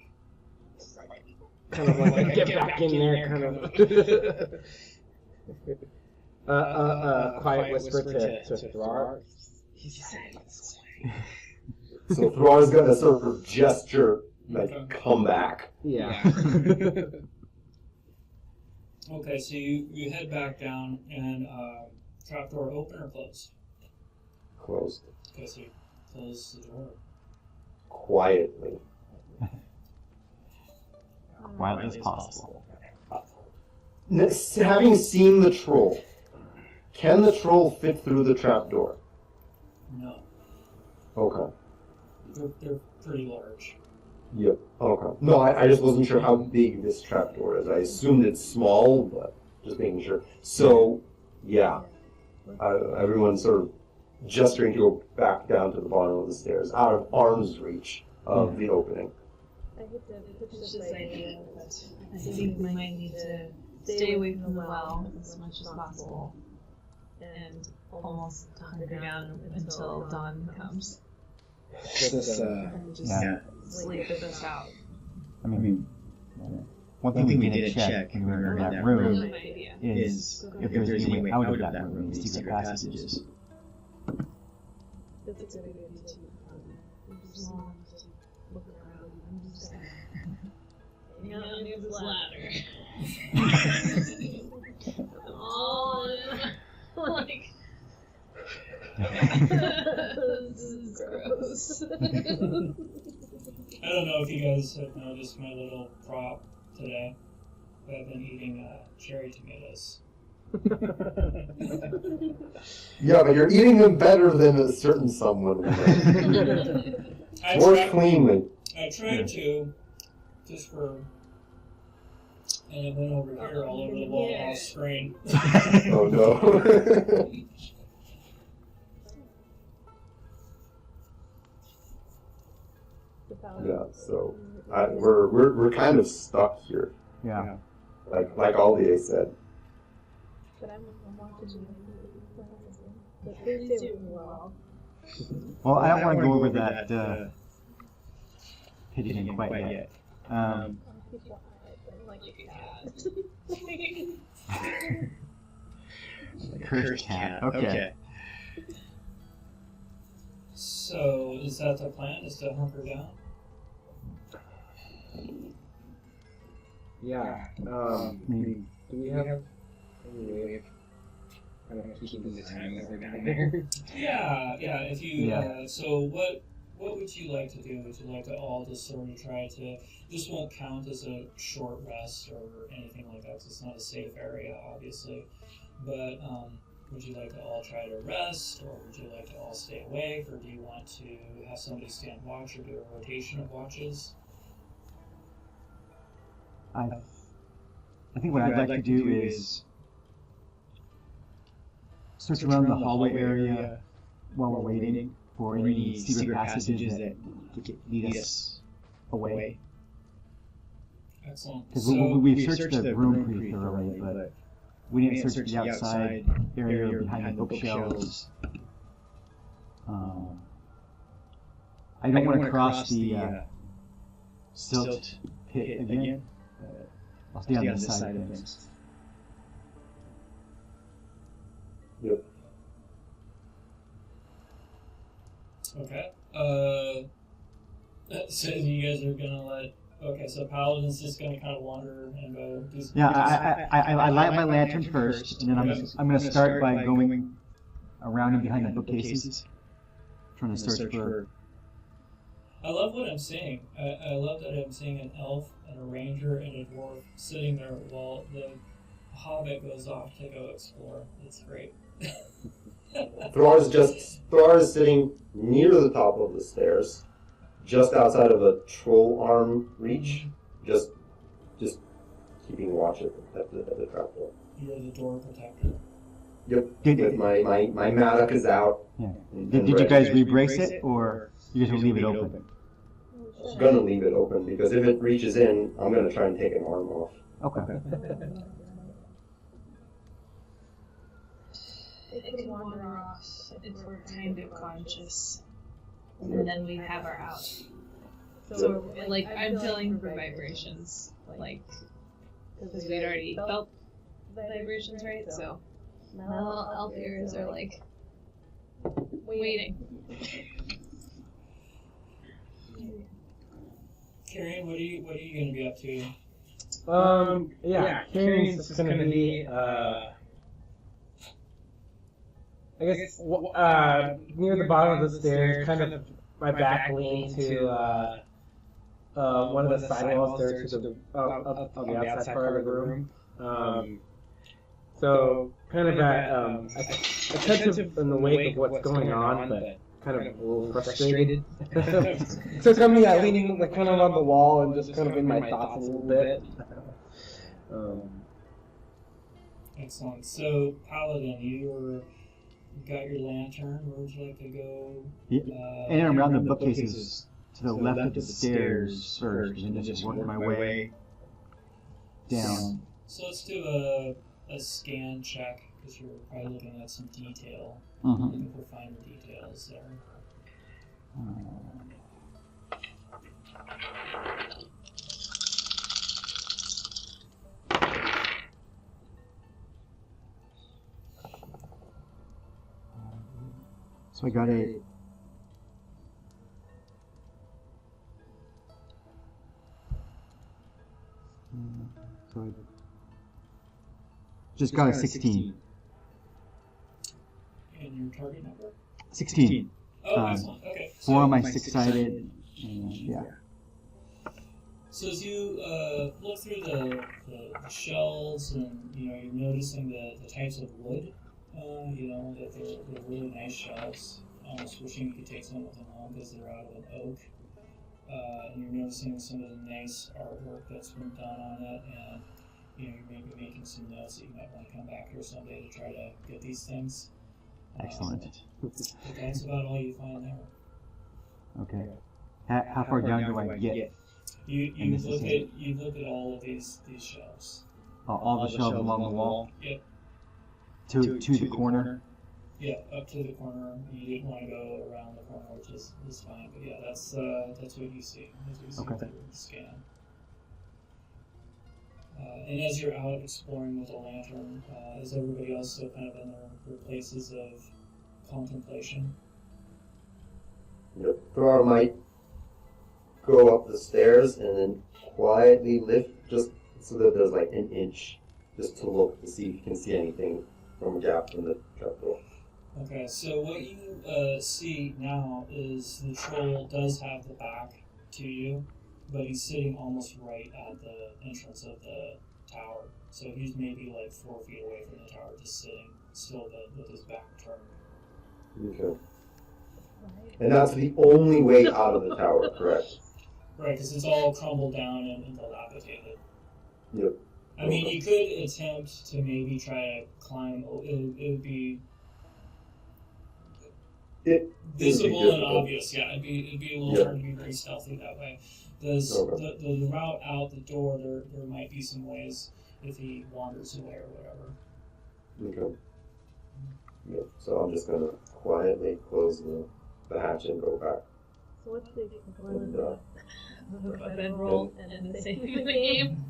kind of like get back in there, kind of. Quiet whisper to Thrar. He's saying this way. So Thrar's gonna sort of gesture, like, come back. Yeah. Okay, so you head back down, and trapdoor open or closed? Closed. Okay, so you close the door. Quietly. Quietly as possible. Having seen the troll, can the troll fit through the trapdoor? No. Okay. They're pretty large. Yep. Okay. No, I just wasn't sure how big this trapdoor is. I assumed it's small, but just making sure. So, yeah. Everyone's sort of gesturing to go back down to the bottom of the stairs, out of arm's reach of the opening. I hate to pitch It's this just idea, but I think we might need to stay away from the well as much as possible and almost hunker down until dawn comes. This, And just sleep this out. I mean, one thing we didn't check when we were in that room Good idea. is if there's any way out of that room, these secret passages. That's a good idea too. Just want to look around and just hang out on this ladder. All like. This is gross. I don't know if you guys have noticed my little prop today. I've been eating cherry tomatoes. Yeah, but you're eating them better than a certain someone would. More cleanly. I tried to, just for, and it went over here all over the wall off screen. Oh no. Yeah, so we're kind of stuck here, Yeah. like Aldea said. But I'm watching but please do well. Well, I don't want to go over that pigeon quite yet. Like a cat. Cursed cat. Okay. So, is that the plan? Is to hunker down? yeah. Do we have any way of kind of keeping the time that we're down there? Yeah. If you, Yeah. So what would you like to do? Would you like to all just sort of try to? This won't count as a short rest or anything like that. 'Cause it's not a safe area, obviously. But would you like to all try to rest, or would you like to all stay awake, or do you want to have somebody stand watch or do a rotation of watches? I think what I'd like to do is search around the hallway area while we're waiting for any secret passages that lead us away. Excellent. Because So, we've searched the room pretty thoroughly, but we didn't search the outside area behind the bookshelves. I don't want to cross the silt pit again. I'll stay on this side of things. Yep. okay. So you guys are gonna let. Okay, so Paladin's just gonna kind of wander and go. Yeah, I light my lantern first, and then I'm going to start by going around and behind the bookcases, trying to search for. I love what I'm seeing. I love that I'm seeing an elf and a ranger and a dwarf sitting there while the hobbit goes off to go explore. It's great. Thrar is sitting near the top of the stairs, just outside of a troll arm reach, just keeping watch at the trapdoor. You're the door protector. Yep. With my Madoc is out. Yeah. and Did you ready. guys re-brace it, or you just leave it open? I'm gonna leave it open because if it reaches in, I'm gonna try and take an arm off. Okay. It could wander off if we're kind of conscious. And then we have our out. So, like, I'm feeling for vibrations, like, because we'd already felt vibrations, right? So, my little elf ears are like, waiting. Karen, what are you gonna be up to? Karen's just gonna be, I guess, near the bottom of the stairs, kind of my back leaned to, one of the side walls there to the, up on the outside part of the room. So, kind of attentive in the wake of what's going on, but kind of a little frustrated. So coming out leaning like kind of on the wall and just kind of in my thoughts a little bit. Excellent. So, Paladin, you got your lantern. Where would you like to go? Yeah. And around the bookcases to the left of the stairs first, and then just work my way down. So let's do a scan check, because you're probably looking at some detail. Mm-hmm. Looking for finer details there. So I got a... So I just got a 16. And your target number? 16. Oh, excellent. Okay. 4 on my 6-sided, and yeah. So as you look through the shelves, and you're noticing the types of wood, that they're really nice shelves. Almost wishing you could take some of them home because they're out of an oak. And you're noticing some of the nice artwork that's been done on it, and you're maybe making some notes that you might want to come back here someday to try to get these things. Excellent. But that's about all you find there. Okay. How far down do I get? You've looked at all of these shelves. All the shelves along the wall? Yep. To the corner? Yeah, up to the corner. You didn't want to go around the corner, which is fine. But yeah, that's what you see. That's what you see Okay. through the scan. And as you're out exploring with a lantern, is everybody else still kind of in their places of contemplation? Yep. Thrower might go up the stairs and then quietly lift just so that there's like an inch, just to look to see if you can see anything from a gap in the trapdoor. Okay, so what you see now is the troll does have the back to you, but he's sitting almost right at the entrance of the tower. So he's maybe like 4 feet away from the tower, just sitting still with his back turned. Okay. And that's the only way out of the tower, correct? Right, because it's all crumbled down and dilapidated. Yep. I mean, you could attempt to maybe try to climb. It would be visible and obvious. Yeah, it'd be a little hard to be very stealthy that way. The route out the door, there might be some ways if he wanders away or whatever. Okay. Yep. So I'm just gonna quietly close the hatch and go back. So what's the And, weapon roll and the saving the game?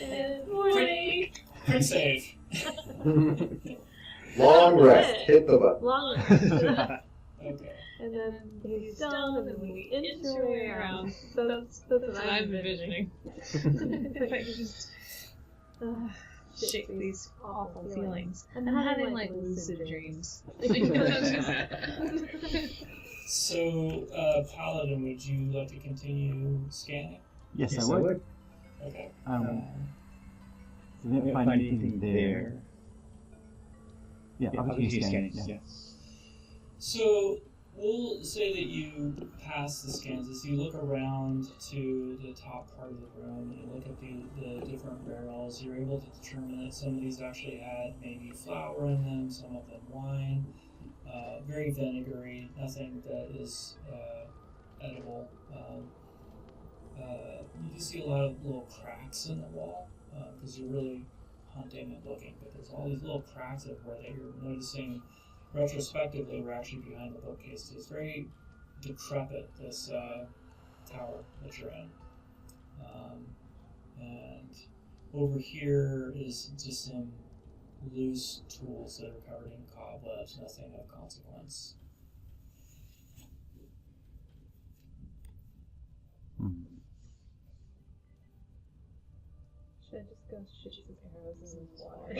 And morning. Quick save. long rest. Hit the button. Long. Okay. And then he's down, and then we inch our way around. That's what I'm envisioning. If I could just shake these awful feelings. I'm having like lucid dreams. So, Paladin, would you like to continue scanning? Yes, I would. Okay. I didn't find anything there. Yeah, I'll continue scanning. Yeah. So, We'll say that you pass the scans as you look around to the top part of the room and you look at the different barrels. You're able to determine that some of these actually had maybe flour in them, some of them wine, very vinegary, nothing that is edible. You do see a lot of little cracks in the wall because you're really hunting and looking, but there's all these little cracks everywhere that you're noticing retrospectively were actually behind the bookcase. It's very decrepit, this tower that you're in. And over here is just some loose tools that are covered in cobwebs, nothing of consequence. Should I just go shoot some arrows in the water?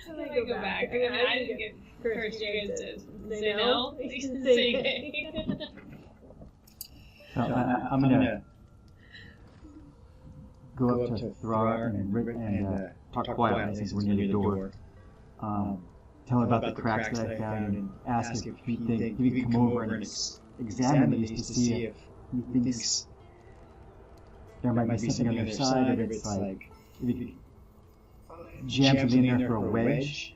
I go back. I mean, I didn't get first. You guys did. Say no? You can say okay. So I'm gonna go up to Thrar and talk quietly since we're near the door. Tell him about the cracks that I found and ask if he can come over and examine these to see if he thinks there might be something on the other side, or if it's like if he jam something in there for a wedge.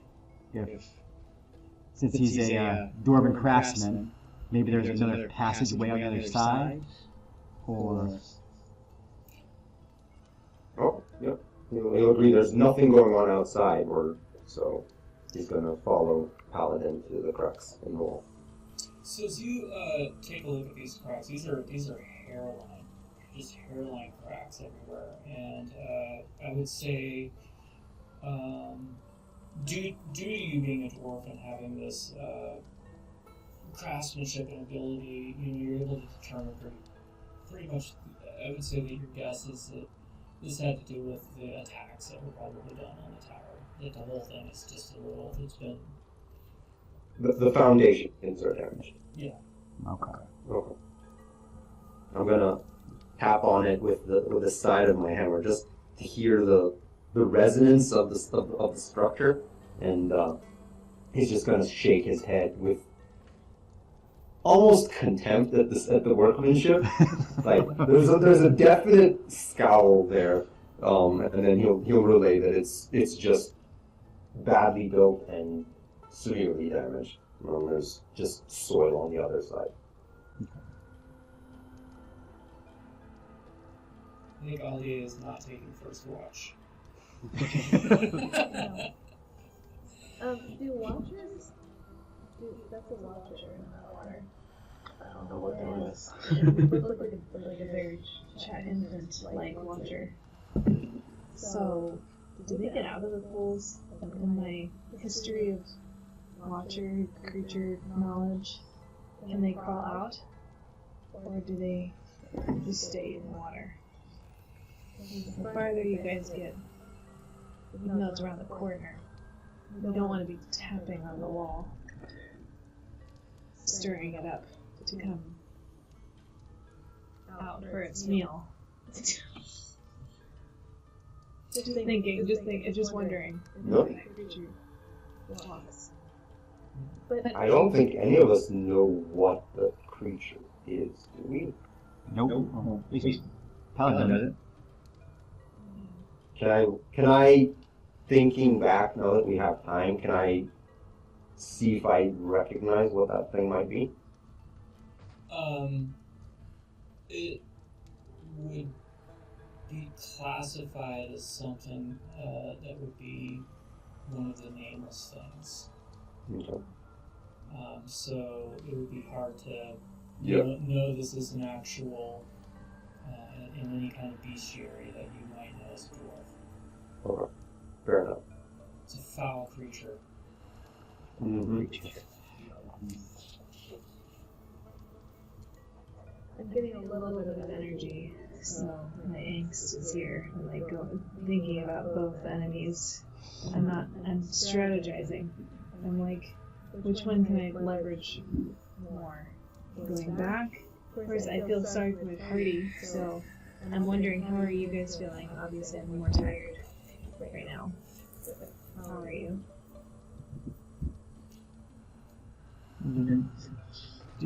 Since he's a dwarven craftsman, maybe there's another passageway on the other side, or... Oh, yep. He'll agree there's nothing going on outside, so he's going to follow Paladin to the cracks in the wall. So as you take a look at these cracks, these are hairline, just hairline cracks everywhere, and I would say, due to you being a dwarf and having this craftsmanship and ability, you're able to determine pretty much. I would say that your guess is that this had to do with the attacks that were probably done on the tower. That the whole thing is just a little. It's been. The foundations are damaged. Yeah. Okay. I'm gonna tap on it with the side of my hammer just to hear the resonance of the structure, and he's just gonna shake his head with almost contempt at the workmanship. Like there's a definite scowl there, and then he'll relay that it's just badly built and severely damaged. There's just soil on the other side. I think Aldea is not taking first watch. Do watchers? That's a watcher in that water. I don't know what that is. It looked like a very infant-like watcher. So, did they get out of the pools? In my history of watcher creature knowledge, can they crawl out? Or do they just stay in the water? The farther you guys get, even though it's around the corner, you don't want to be tapping on the wall, stirring it up to come out for its meal. Just wondering. Nope. But I don't think any of us know what the creature is, do we? Nope. At least Paladin does it. Can I, thinking back now that we have time, can I see if I recognize what that thing might be? It would be classified as something that would be one of the nameless things. Okay. So it would be hard to know this is an actual in any kind of bestiary that you might know as a dwarf. Okay. Fair enough. It's a foul creature. Mm-hmm. I'm getting a little bit of energy, so my angst is here. I'm like thinking about both enemies. I'm strategizing. I'm like, which one can I leverage more? Going back? Of course, I feel sorry for my party, so I'm wondering, how are you guys feeling? Obviously, I'm more tired right now. How are you?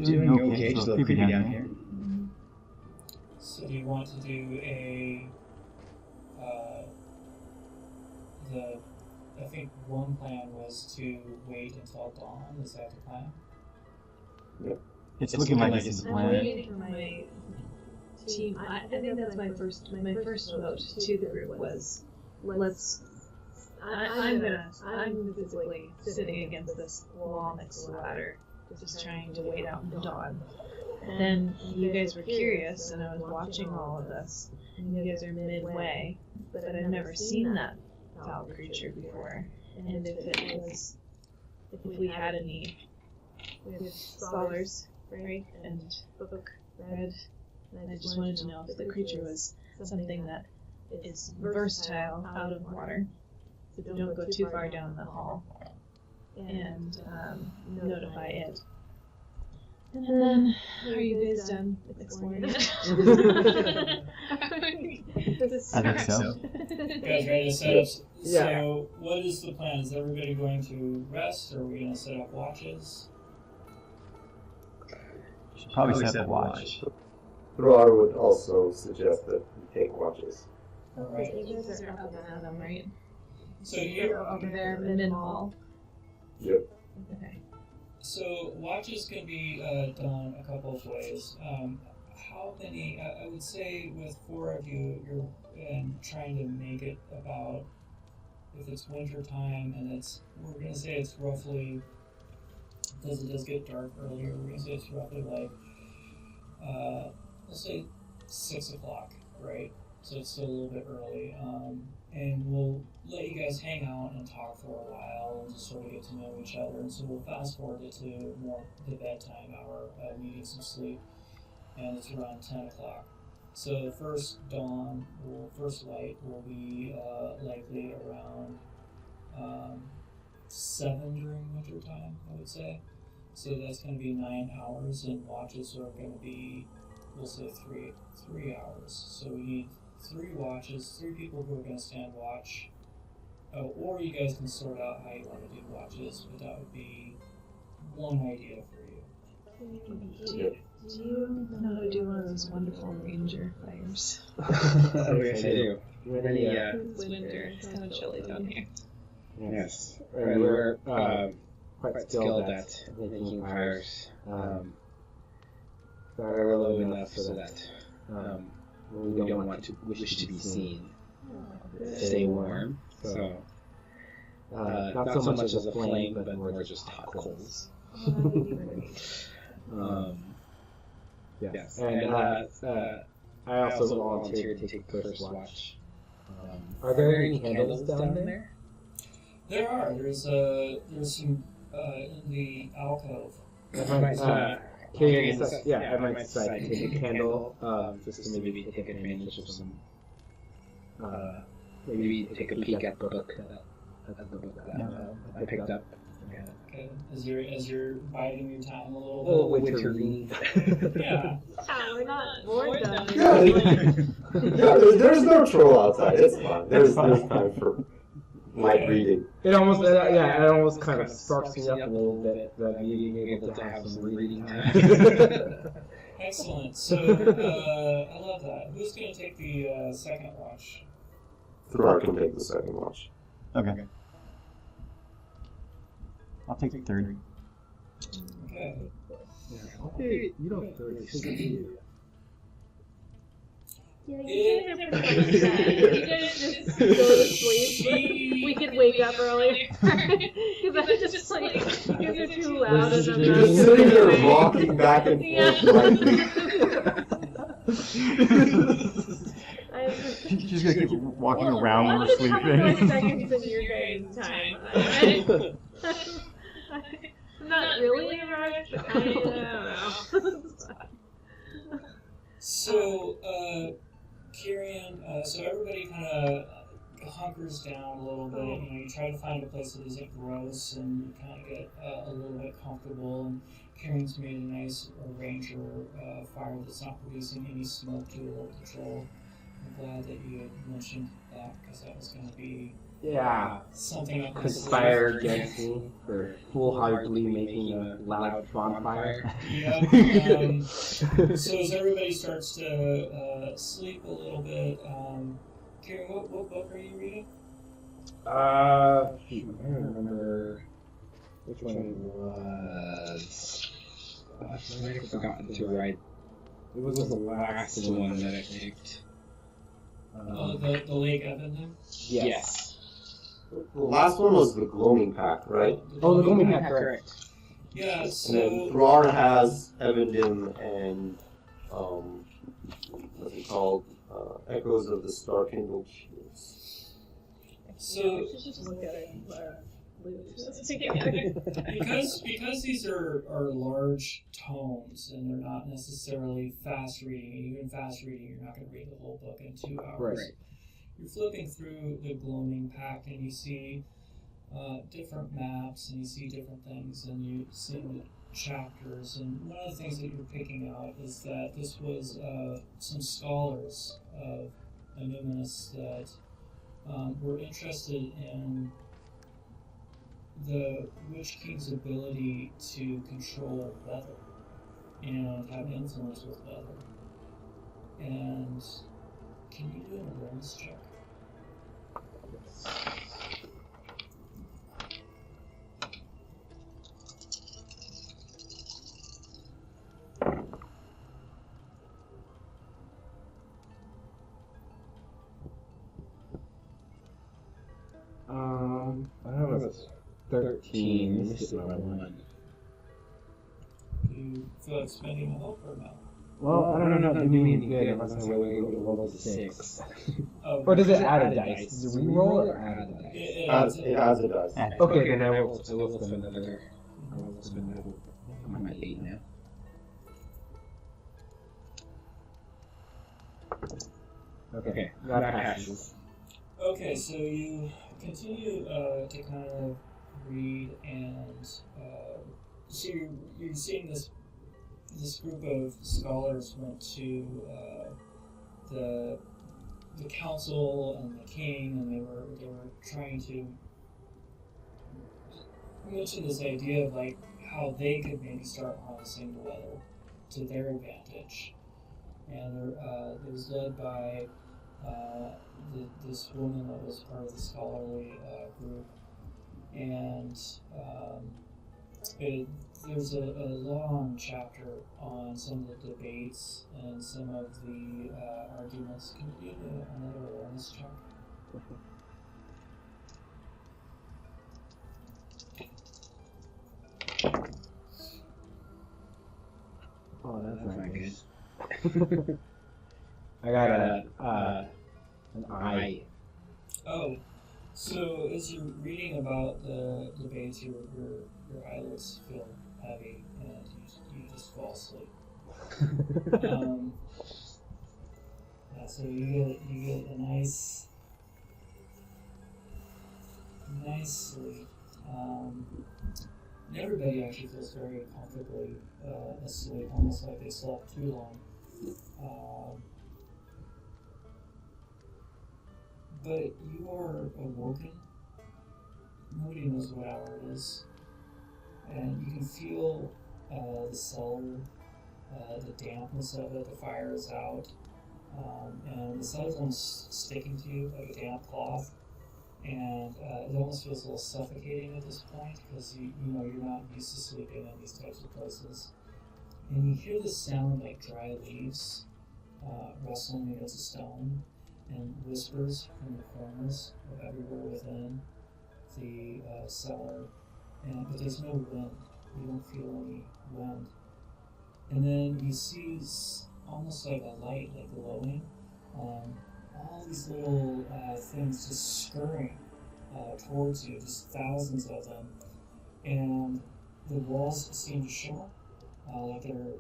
doing okay. It's a little creepy down here. So do you want to do a I think one plan was to wait until dawn. Is that the plan? It's looking like it's the I'm plan. waiting for my team. I think that's my first vote to the group was I'm physically sitting against this wall next to the ladder, just trying to wait out the dawn. Then you guys were curious, and I was watching all of this, and you guys are midway, but I've never seen that foul creature before. And if we had any, we have scholars, right, and book read, and I just wanted to know if the creature was something that is versatile out of water, so don't go too far down the hall, and notify it. And then, are you guys done exploring it? I think so. You guys ready to set up? Yeah. So, what is the plan? Is everybody going to rest, or are we going to set up watches? Should probably set up a watch. Throar would also suggest that you take watches. Alright. You guys are up and at them, right? So You're over there in hall. Yep. Okay. So watches can be done a couple of ways. How many? I would say with 4 of you, you're trying to make it about, if it's winter time and we're gonna say it's roughly, because it does get dark earlier. We're gonna say it's roughly like, let's say 6 o'clock, right? So it's still a little bit early. And we'll let you guys hang out and talk for a while and just sort of get to know each other. And so we'll fast forward it to more the bedtime hour, needing some sleep, and it's around 10 o'clock. So the first light will be likely around 7 during winter time, I would say. So that's going to be 9 hours, and watches are going to be, we'll say 3 hours. So we need 3 watches, 3 people who are going to stand watch. Or you guys can sort out how you want to do watches, but that would be one idea for you. Do you know how to do one of those wonderful ranger fires? Okay, I do. It's winter. It's kind of chilly down here. Yes. And we're quite skilled at making fires. Fire low enough so that we don't want to wish to be seen. Stay warm. So, not so much as a flame, but more just hot coals. Yes. And I also volunteered to take first watch. Are there any candles down there? There are. There's some in the alcove. I might decide to take a candle, just to maybe take advantage of some, maybe take a peek at the book that I picked up. Okay. As you're biding your time a little bit. Oh, winter reading. Yeah. We're not bored though. Yeah, there's no troll outside. It's fine. There's time for light reading. It almost kind of sparks me up a little bit that being able to have some reading time. Excellent. So I love that. Who's going to take the second watch? Throar can take the second watch. Okay. I'll take the third. Okay. Okay, you don't really Yeah, you guys are pretty sad. You guys just go to sleep. We could wake up earlier. Because I'm just like, you guys are too loud and I'm You're just sitting there rocking back and forth. She's gonna keep walking around when we're sleeping. I'm seconds in your guys' time. I'm not really in a rush, but I don't know. So, Kyrian, so everybody kind of hunkers down a little bit. You know, you try to find a place that isn't gross, and you kind of get a little bit comfortable. And Kyrian's made a nice ranger fire that's not producing any smoke to alert the troll. I'm glad that you had mentioned that, because that was going to be Yeah. something up Conspire against me for foolhardily making a loud bonfire. Yeah. So as everybody starts to sleep a little bit, Kieran, what book are you reading? Shoot, I don't remember which one it was. I might have forgotten to write. It was the last one that I picked. The Lake Evan? Yes. The last one was the Gloaming Pact, right? Oh, the Gloaming Pact, correct. Yeah, And then so Thrar has Evandim and what's it called? Echoes of the Star Kindled Shields. so Just look at it. because these are large tomes and they're not necessarily fast reading, and even fast reading, you're not going to read the whole book in 2 hours. Right. You're flipping through the Gloaming Pact and you see different maps and you see different things and you see the chapters. And one of the things that you're picking out is that this was some scholars of Annúminas that were interested in the Witch King's ability to control weather and have influence with weather. And can you do an awareness check? That was 13. This is my one. Do you feel like spending a hope or no? Well, I don't know if it do me any good unless I really go to level 6. Oh, Or does it add a dice? Does it reroll or add a dice? It It adds a dice. Okay, then I will spend another. I'm at 8 now. Okay, that passes. Okay, so you continue to kind of read, and so you're seeing this group of scholars went to the council and the king, and they were trying to mention this idea of like how they could maybe start harnessing the weather to their advantage, and it was led by this woman that was part of the scholarly group, and there's a long chapter on some of the debates and some of the arguments. Can you do another awareness check? Oh, that's not good. I got an I. Oh, so as you're reading about the debates, your eyelids feel heavy and you just fall asleep. Yeah, so you get a nice sleep. Everybody actually feels very comfortably asleep, almost like they slept too long. But you are awoken. Nobody knows what hour it is. And you can feel the cellar, the dampness of it, the fire is out. And the cellar's almost sticking to you like a damp cloth. And it almost feels a little suffocating at this point because you know you're not used to sleeping in these types of places. And you hear the sound like dry leaves rustling against a stone, and whispers from the corners of everywhere within the cellar. But there's no wind. You don't feel any wind. And then you see almost like a light, like glowing. All these little things just scurrying towards you, just thousands of them. And the walls seem to shimmer, like they're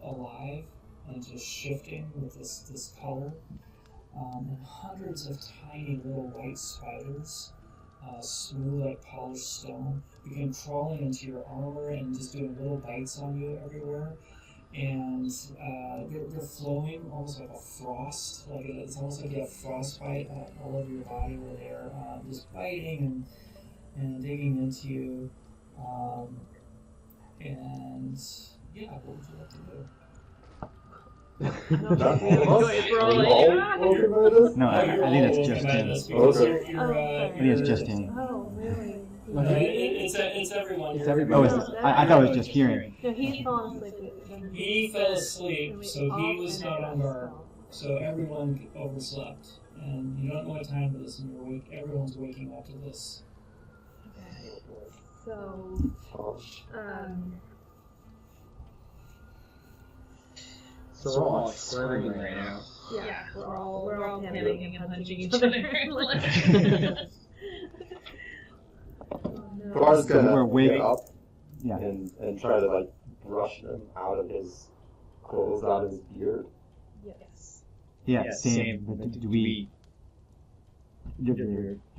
alive and just shifting with this color. And hundreds of tiny little white spiders, smooth like polished stone, begin crawling into your armor and just doing little bites on you everywhere. and they're flowing almost like a frost. Like it's almost like you have frostbite all over your body, where they're just biting and digging into you. And yeah, what would you like to do? No, I think that's just him. Okay. I think it's just him. Oh, really? It's everyone. Oh, I thought it was just hearing. No, he's fallen asleep. He fell asleep, so he was not on guard. So everyone overslept, and you don't know what time it is, and everyone's waking up to this. Okay. So, So we're all screaming right now. yeah, we're all panicking and punching each other. Clark's gonna We're waiting. get up Yeah. and try to like brush them out of his clothes, out of his beard. Yes. Yeah, same. But do we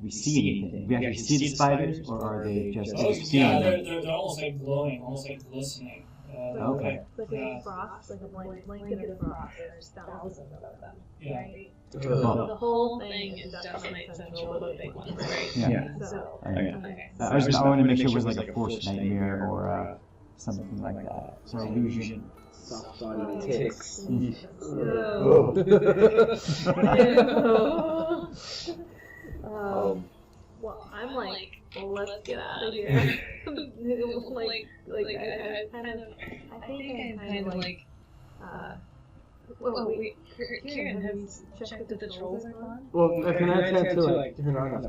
see anything? Do we actually see the spiders, or are they just Oh, feeling yeah, them? they're almost like glowing, almost like glistening. Okay. Like Yeah. a frost, like a blanket of frost. There's thousands of them. Yeah. Right? Oh. The whole thing is Dynamite Central, the big one, right? Yeah. So, Okay. okay. I wanted to make sure it was like a forced nightmare or something like that. So illusion. Soft on ticks. So, well, I'm like, well, let's get out of here. I think I'm kind of like, well, wait, Kieran, have you checked if the trolls are gone? Well, can I attempt to like turn on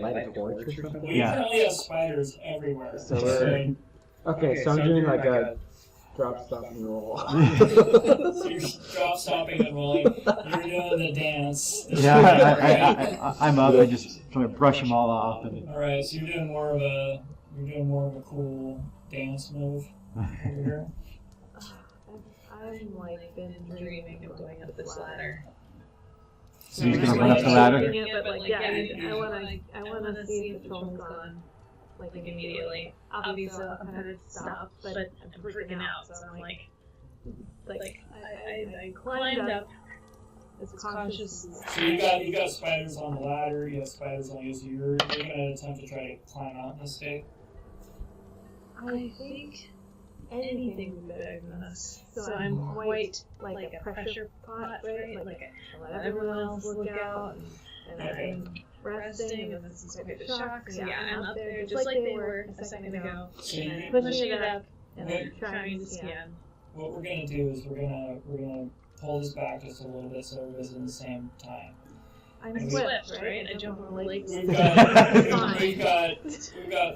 light a torch or something? We Yeah. currently have spiders everywhere. So we're- Okay, so I'm doing like a drop, stop, and roll. So you're drop stopping and rolling. You're doing the dance. Yeah, I'm up and just trying to brush them all off. And All right, so you're doing more of a cool dance move over here. I've like been dreaming of going up this ladder. So you're just gonna run up the ladder? But like, yeah, I wanna see if the troll's gone. Like immediately. Obviously, I'm kind of stopped, but I'm freaking out. So I'm like I climbed up as cautious. So you got spiders on the ladder. You have spiders on you. So you're gonna attempt to try to climb out in this state. I think anything would be better than this. So I'm quite like a pressure pot, right? Like I let everyone else look out, and I'm resting, and this is quite a shock. So yeah, I'm up there just like they were a second ago, So and you, I'm pushing it up, and I'm trying to scan. what we're gonna do is we're gonna pull this back just a little bit so everybody's in the same time. I'm swift, right? I jump on legs. We've got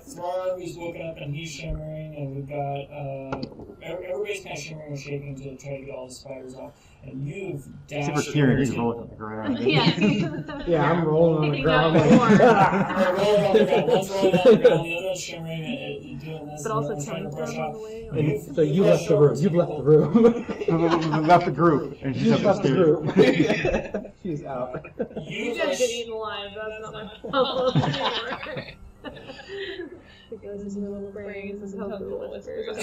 Thrar who's woken up and he's shimmering, and we've got everybody's kind of shimmering and shaking to try to get all the spiders off. And you've dashed. except for Kieran, he's rolling on the ground. Yeah, I'm rolling on the ground. Rolling on the ground. One's rolling on the ground, the other one's shimmering and doing this. But and also the other's trying to telling brush them off. on the way. And you've So you left the room. You've left the room. We left the group, and she's She's up the left the stairs. room. She's out. You You've guys get eaten alive. That's not my fault anymore. It goes into little brains and tells little whispers.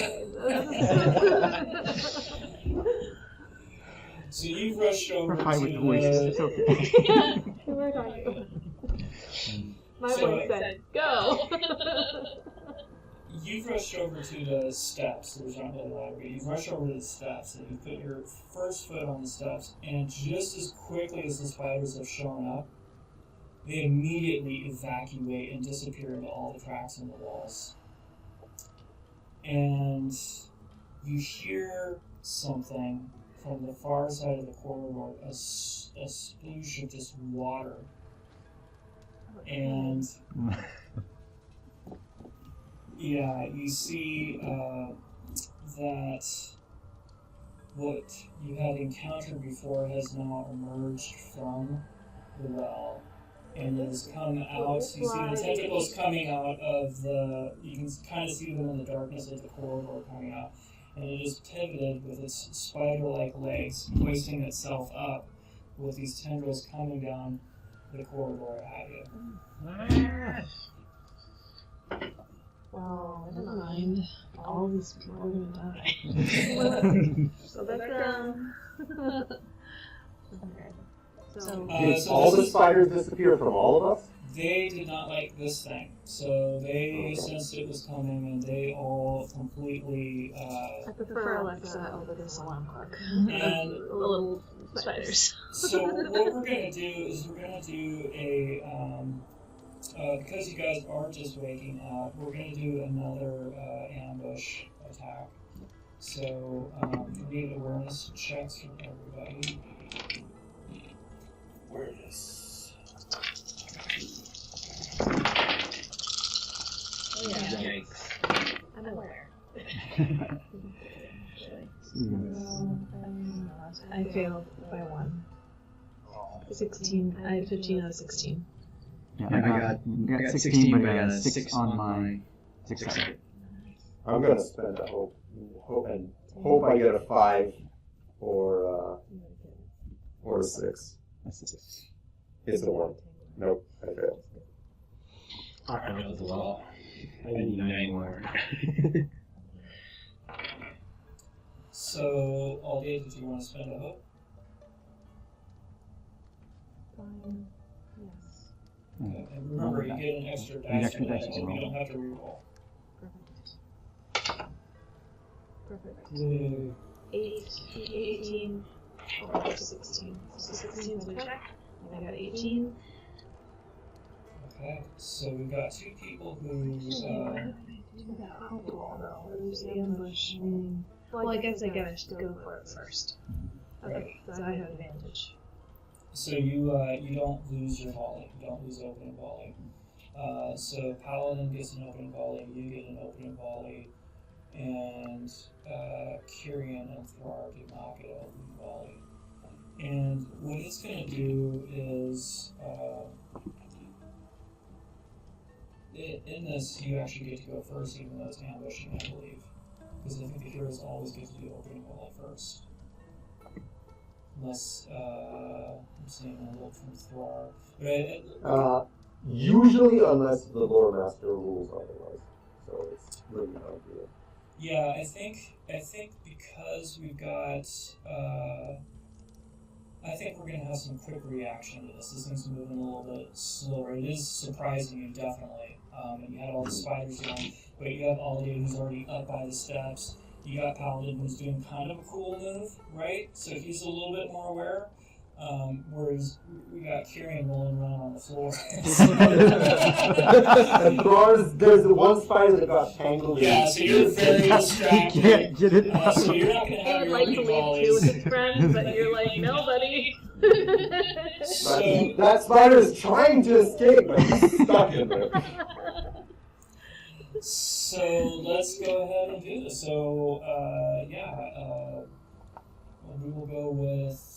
So you've rushed over We're fine with to voices. the, It's okay. We're talking. My So- voice said, go! You've rushed over to the steps. There's not really a ladder, but you've rushed over to the steps, and you put your first foot on the steps, and just as quickly as the spiders have shown up, they immediately evacuate and disappear into all the cracks in the walls. And you hear something from the far side of the corridor, a sploosh of just water. And yeah, you see that what you had encountered before has now emerged from the well and has come out. You see the tentacles coming out of the. You can kind of see them in the darkness of the corridor coming out. And it is pivoted with its spider-like legs, hoisting itself up with these tendrils coming down the corridor at you. Well, never mind. all these people are gonna die. Go back down. Okay. So, Did so all this the is- spiders disappear from all of us? They did not like this thing, so they sensed it was coming, and they all completely. I prefer Alexa over this alarm clock. And Little spiders. so what we're gonna do is we're gonna do a because you guys are just waking up, we're gonna do another ambush attack. So we need awareness checks from everybody. Awareness. Oh, yeah. Yikes. I'm aware. I failed by 1. 16. I had 15 out of 16. Yeah, I got 16, but I got a 6 on my 6 sided. I'm gonna spend a hope I get a 5 or a 6. That's 6. It's a 1. Nope, I failed. I failed as well. I need 9 more. So, Aldea, did you want to spend a hope? Yes. Okay, and remember, you get an extra An dice extra for that, dice you so can you roll. don't have to reroll. Perfect. 8, 18, 16. So 16 is my check. And I got 18. Okay, so we've got 2 people who. There's the ambush. Well, I guess I gotta go for it first. Okay, So I have advantage. So you don't lose your volley. You don't lose opening volley. So Paladin gets an opening volley. You get an opening volley, and Kyrian and Thrar do not get an opening volley. And what it's going to do is, in this, you actually get to go first, even though it's ambushing, I believe, because I think the heroes always get to do opening volley first. Unless, I'm seeing a look from Thrar. Usually, unless the lore master rules otherwise. So it's really not good. Yeah, I think because we've got, I think we're gonna have some quick reaction to this. This thing's moving a little bit slower. It is surprising you, definitely. And you had all the spiders going, but you have Aldea who's already up by the steps. You got Paladin who's doing kind of a cool move, right? So he's a little bit more aware. Whereas we got Kyrian rolling around on the floor. And there's the one spider that got tangled in. Yeah, so you're very distracted. Can't get it So you're not going to He have would your like to opening leave volleys. too with his friends, but you're like, no, buddy. So, That spider is trying to escape, but he's stuck in there. so let's go ahead and do this. So, we will go with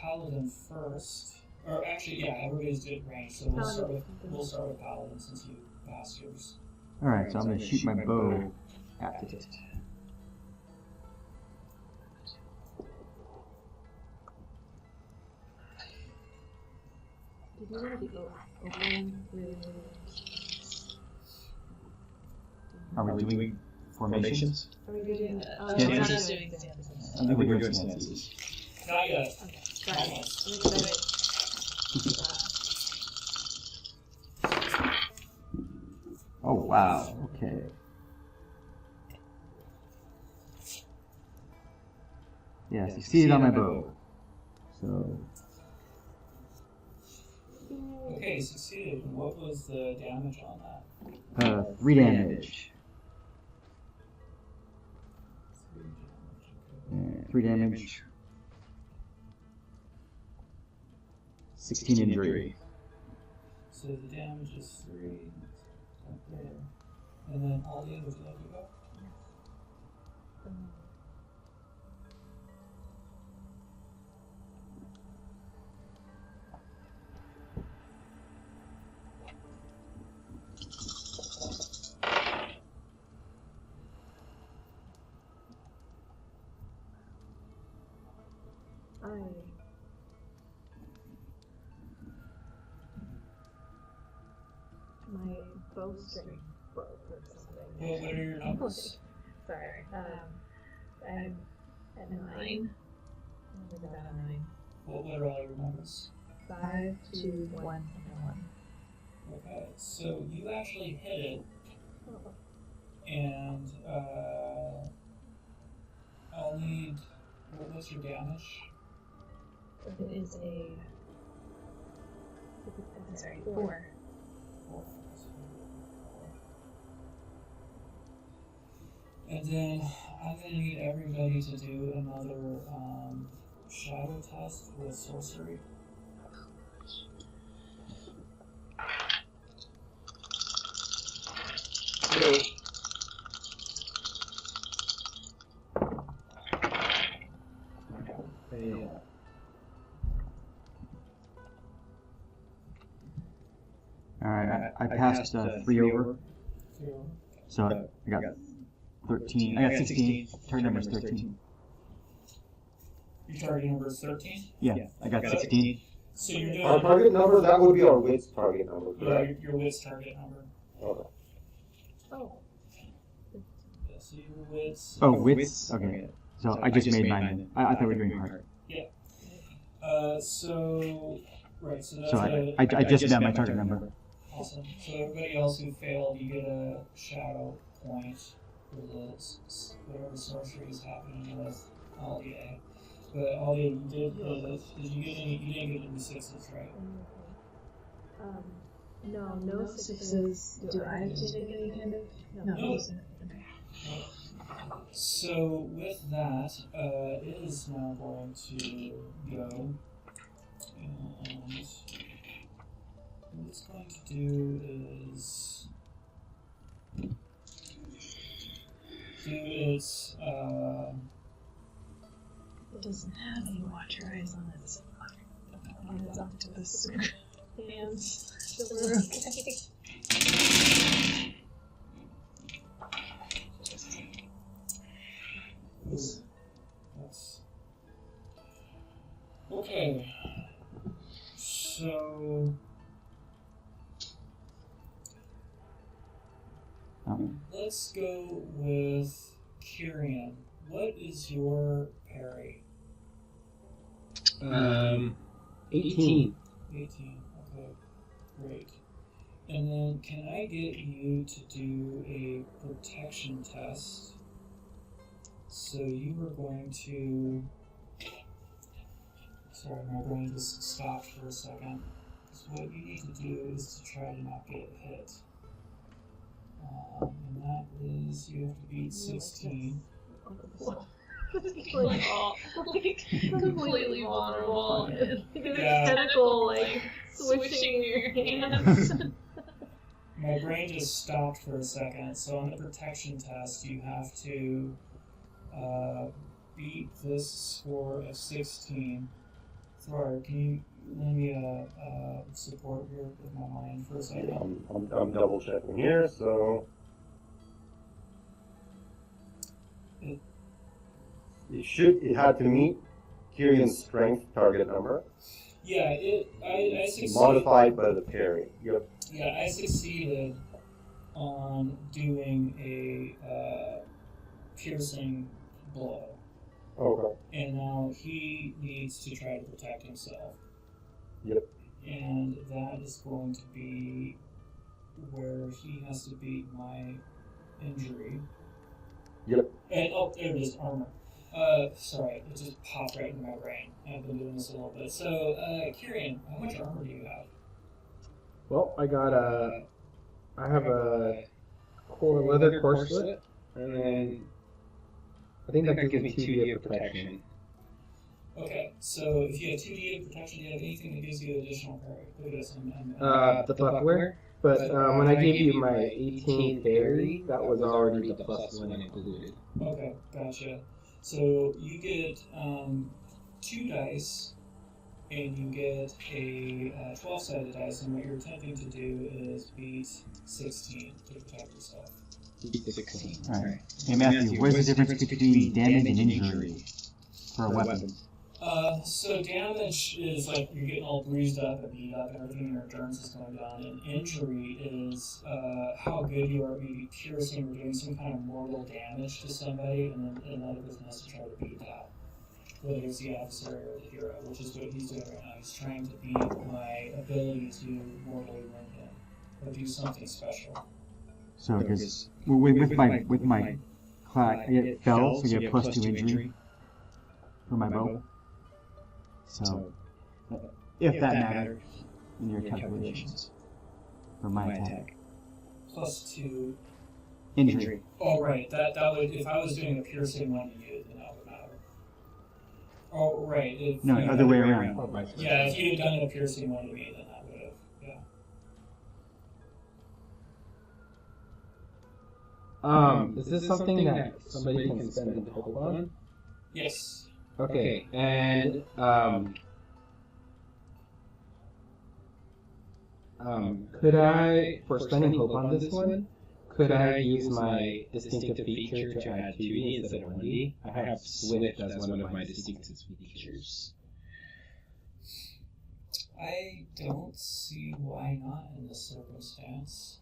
Paladin first. Or actually, yeah, everybody's good range. So we'll start with Paladin since you passed yours. Alright, so I'm going to shoot my bow at it. Did you want to be open? Really? Are we doing formations? Are we doing that? Yeah, we're yeah. not doing stances. I think we're doing stances. Not yet. Okay, got it. Almost. I'm excited. Oh, wow. Okay. Yeah, succeeded on my bow. So, Okay, succeeded. And what was the damage on that? 3 damage. 3 damage. 16 injury. So the damage is 3. Up there. And then all the others let you go. My bowstring broke or something. What are your numbers? Sorry. I'm at 9. I'm about a 9. What are all your numbers? 5, 2, 1, 1. Okay, so you actually hit it, Oh. and I'll need. What's your damage? It is a. Sorry, 4. And then I'm gonna need everybody to do another shadow test with sorcery. Alright, I passed 3 over, so I got 13. I got 16. Target number is 13. Your target number is 13? Yeah, I got 16. So you're doing. Our target number, that would be our wit's target number, correct? Your wit's target number. Okay. Oh. Yeah, so your wit's. Oh, wits? Okay. So I just made mine. I thought we were doing hard. So. Right, so that's So I just got my target number. Awesome. So everybody else who failed, you get a shadow point for the whatever sorcery is happening with Aldea. But Aldea, you did hit it. Did you get any? You didn't get any 6s, right? No 6s. Do I have to take any kind of? No. No. Okay. So with that, it is now going to go, and what it's going to do is do its It doesn't have any water eyes on its octopus hands, so we're okay. That's okay. So let's go with Kyrian. What is your parry? 18. 18. Okay, great. And then can I get you to do a protection test? So you were going to. Sorry, my brain just stopped for a second. So what you need to do is to try to not get hit. And that is, you have to beat 16. Completely vulnerable. There's Yeah. tentacle like swishing your hands. My brain just stopped for a second. So on the protection test, you have to beat this score of 16. Sorry, can you lend me a support here with my mind for a second? I'm double checking here, so it had to meet Kyrian's strength target number. Yeah, I succeeded. Modified by the parry. Yep. Yeah, I succeeded on doing a piercing blow. Okay. And now he needs to try to protect himself. Yep. And that is going to be where he has to beat my injury. Yep. And there it is, armor. Sorry, it just popped right in my brain. I've been doing this a little bit. So, Kyrian, how much armor do you have? Well, I have a leather corselet, and then I think that gives me 2D of protection. Okay, so if you have 2D of protection, do you have anything that gives you additional parry? Look at this. The buckler, but when I gave you my 18 berry, that was already the +1 included. Okay, gotcha. So you get 2 dice, and you get a 12-sided dice, and what you're attempting to do is beat 16 to protect yourself. 16. Alright. Hey Matthew, where's the difference between damage and injury for a weapon? So damage is like you're getting all bruised up and beat up and everything, your endurance is going down. And injury is how good you are at maybe piercing or doing some kind of mortal damage to somebody, and then another person has to try to beat that. Whether it's the adversary or the hero, which is what he's doing right now. He's trying to beat my ability to mortally wound him or do something special. So because with my clack, I get fell, so I get +2 injury for my bow. So if that mattered in your calculations for my attack. +2 Injury. Oh right, that would, if I was doing a piercing one to you, then that would matter. Oh right. If No, other way around. Yeah, if you had done a piercing one to me, then that would have. Yeah. Is this something that somebody can spend a hope on? Yes. Okay, and could I, for spending hope on this one, could I use my distinctive feature to add 2D instead of 1D? I have Swift as one of my distinctive features. I don't see why not in this circumstance.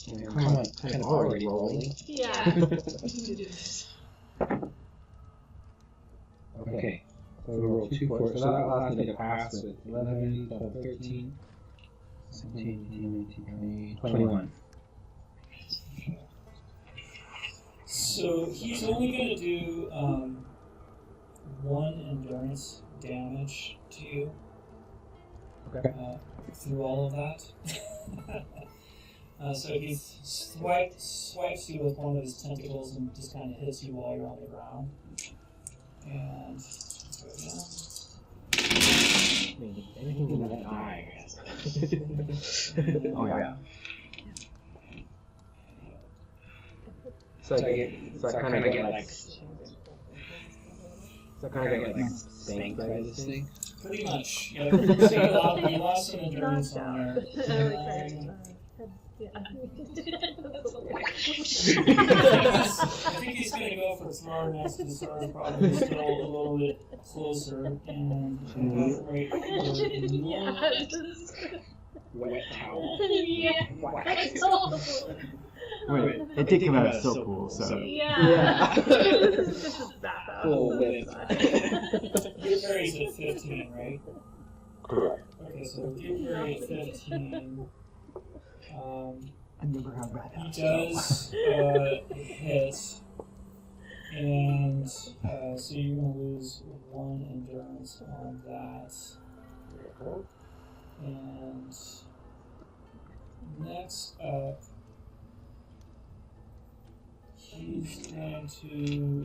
Kind of already rolling. Yeah. Okay, so we roll 2 for it. So that allows me to pass with 11, 12, 13, 17, 18, 19, 20, 21. So he's only going to do 1 endurance damage to you. Okay. Through all of that. So he swipes you with one of his tentacles and just kind of hits you while you're on the ground. And let's go again. Anything in that eye, I guess. Oh yeah. So I kind of get like spanked by this thing. Pretty much. Yeah, so you lost some endurance on there. Yeah. I think he's going to go for Thrar next to Thrar, probably still a little bit closer, and right Wet towel. Yeah. Wait, it did come out of soap pool, so. Yeah. This is just a bath out. Full whip. Your parry's at 15, right? Correct. Okay, so your parry at 15. I never have that. He does hit, and so you're going to lose 1 endurance on that. And next up, he's going to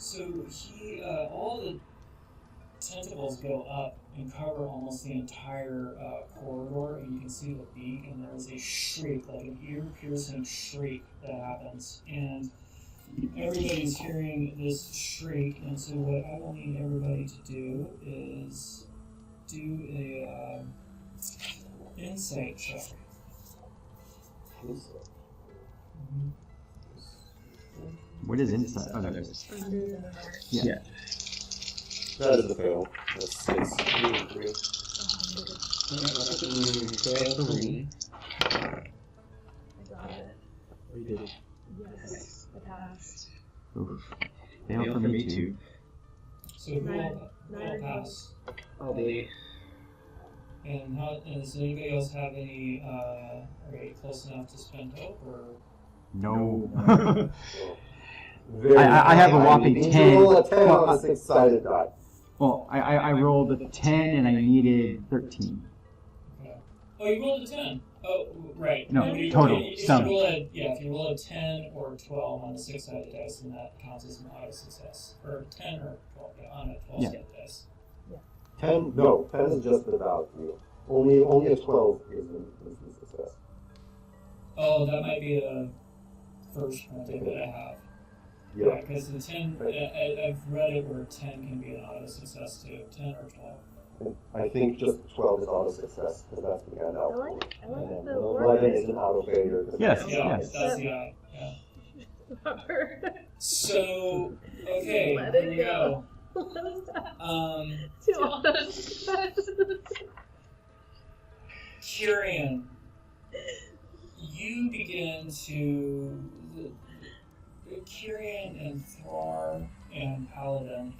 so he all the tentacles go up and cover almost the entire corridor, and you can see the beak, and there's a shriek, like an ear-piercing shriek that happens, and everybody's hearing this shriek, and so what I will need everybody to do is do a insight check. What is inside? Oh, there it is. Yeah. That is a fail. That's 6. 3. I got it. We did it. Yes. I passed. Oof. Fail for me too. So who will pass? Aldea. And does anybody else have any, are you close enough to spend hope, or? No. Very I have a whopping Did 10. you roll a 10 on a 6-sided die? Well, I rolled a 10 and I needed 13. Okay. Oh, you rolled a 10. Oh, right. No, you total, If sum. if you roll a 10 or 12 on a 6-sided dice, then that counts as an auto success. Or 10 or 12, on a 12-sided dice. 10? No, 10 is just about you. Only a 12 is the success. Oh, that might be the first method that I have. Yeah. Because the 10, I've read it where 10 can be an auto success too. 10 or 12. I think just 12 is auto success because that's the kind I of like and then the 11 is an auto failure. 'cause Yes, it's Yeah, yes. that's the eye. Yeah. Rubber. So, okay, Let here it we go. go. Two auto successes. Kyrian, you begin to. Kyrian and Thrar and Paladin.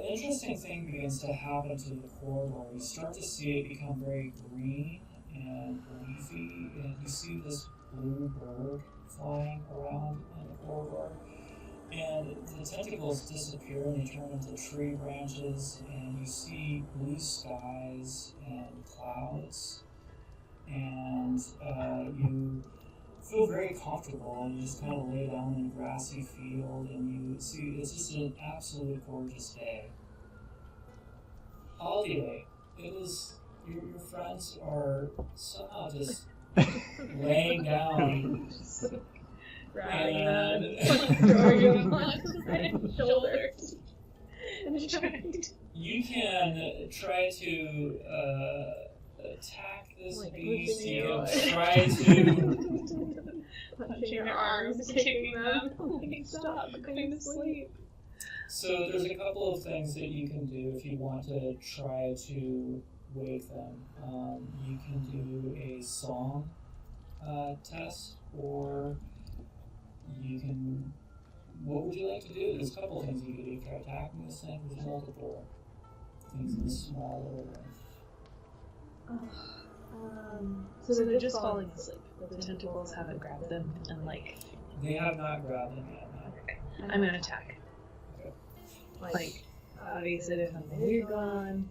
Interesting thing begins to happen to the corridor. You start to see it become very green and leafy, and you see this blue bird flying around in the corridor. And the tentacles disappear and they turn into tree branches, and you see blue skies and clouds. And you feel very comfortable, and you just kind of lay down in a grassy field, and you see it's just an absolute gorgeous day. Aldea, it is your friends are somehow just laying down. Grabbing And them, throwing them on his shoulders, and trying to you can try to attack this Like, beast. pushing You you can away. try to. punching their arms, kicking them. Like, stop, I'm going to sleep. So there's a couple of things that you can do if you want to try to wake them. You can do a song test, or you can. What would you like to do? There's a couple of things you can do. If you're attacking this thing, there's multiple things in smaller. So they're just falling asleep. The tentacles haven't grabbed them, and like They have not grabbed them yet. No. I'm gonna attack. Like obviously there's something weird going on.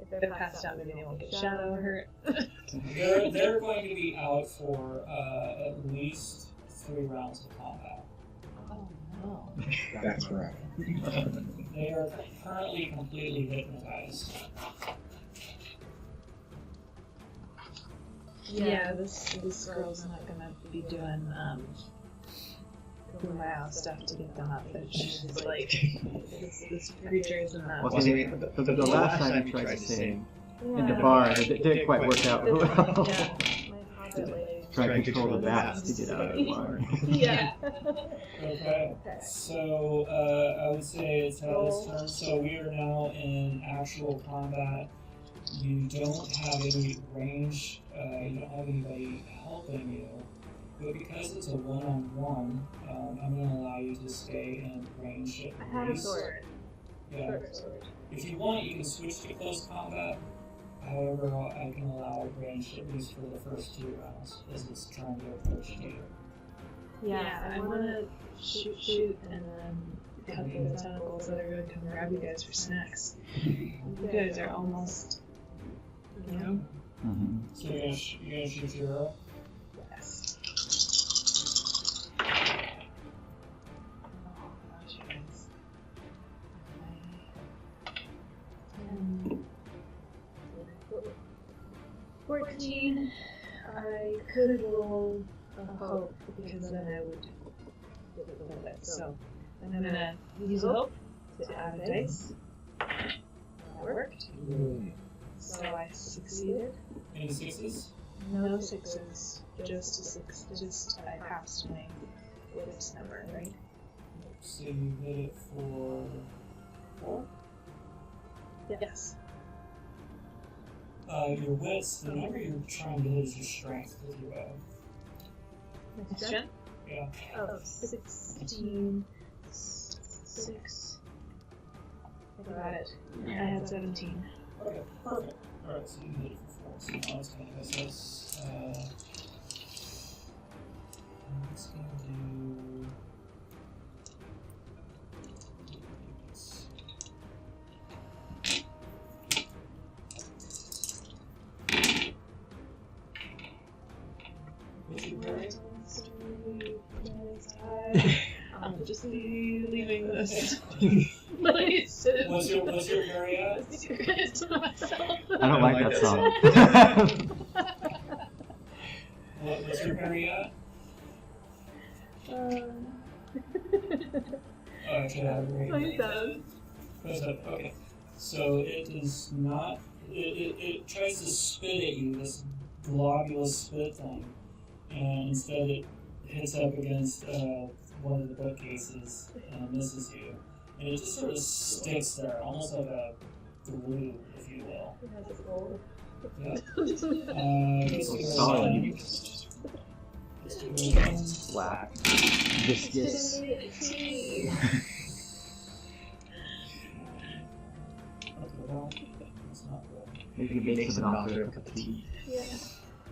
If they're passed out, maybe they won't get shadow hurt. They're going to be out for at least 3 rounds of combat. Oh no. That's right. They are currently completely hypnotized. Yeah, this girl's not gonna be doing Kumbaya stuff to get them up. But she's like this creature isn't that. Well, see, the last time you tried to sing in the bar, it didn't quite work out well. Yeah, my hobbit lady. Trying to control the bats to get out of the bar. Yeah. Okay. So I would say it's Hell's turn. So we are now in actual combat. You don't have any range. You don't have anybody helping you. But because it's a one-on-one, I'm going to allow you to stay in range at I had a least. sword. Yeah. Sword. If you want, you can switch to close combat. However, I can allow range at least for the first 2 rounds, as it's trying to approach you. Yeah, I wanna shoot and then cut through the tentacles that are gonna come grab you guys for snacks. You guys are almost, you know? Mm-hmm. So you're gonna shoot your arrow? Yes. Oh gosh, you guys. 14. I could roll a hope because then I would get a little bit. So I'm gonna use a hope to add a dice. That worked. So I succeeded. Any 6s? No 6s. Just a 6. Just I passed my wits number, right? So you hit it for 4? Yes. Your wits, the number you're trying to hit is your strength with your bow. My strength? Yeah. Oh, 16. 6. I got it. I had 17. Okay, perfect. Alright, so you hit it for 4. So now it's going to miss us. It's going to do. What's your parry? I'm just leaving this place. What's your parry at? Secret to myself. I don't like that song. What's your parry at? Actually, I have a great. 27. Okay. So it does not. It tries to spit at you, this globulous spit thing, and instead it hits up against one of the bookcases and misses you. And it just sort of sticks there, almost like a glue, if you will. It has its gold. Yeah. Solid. Just Black. Viscous. Maybe you can make some after a cup of tea. Yeah.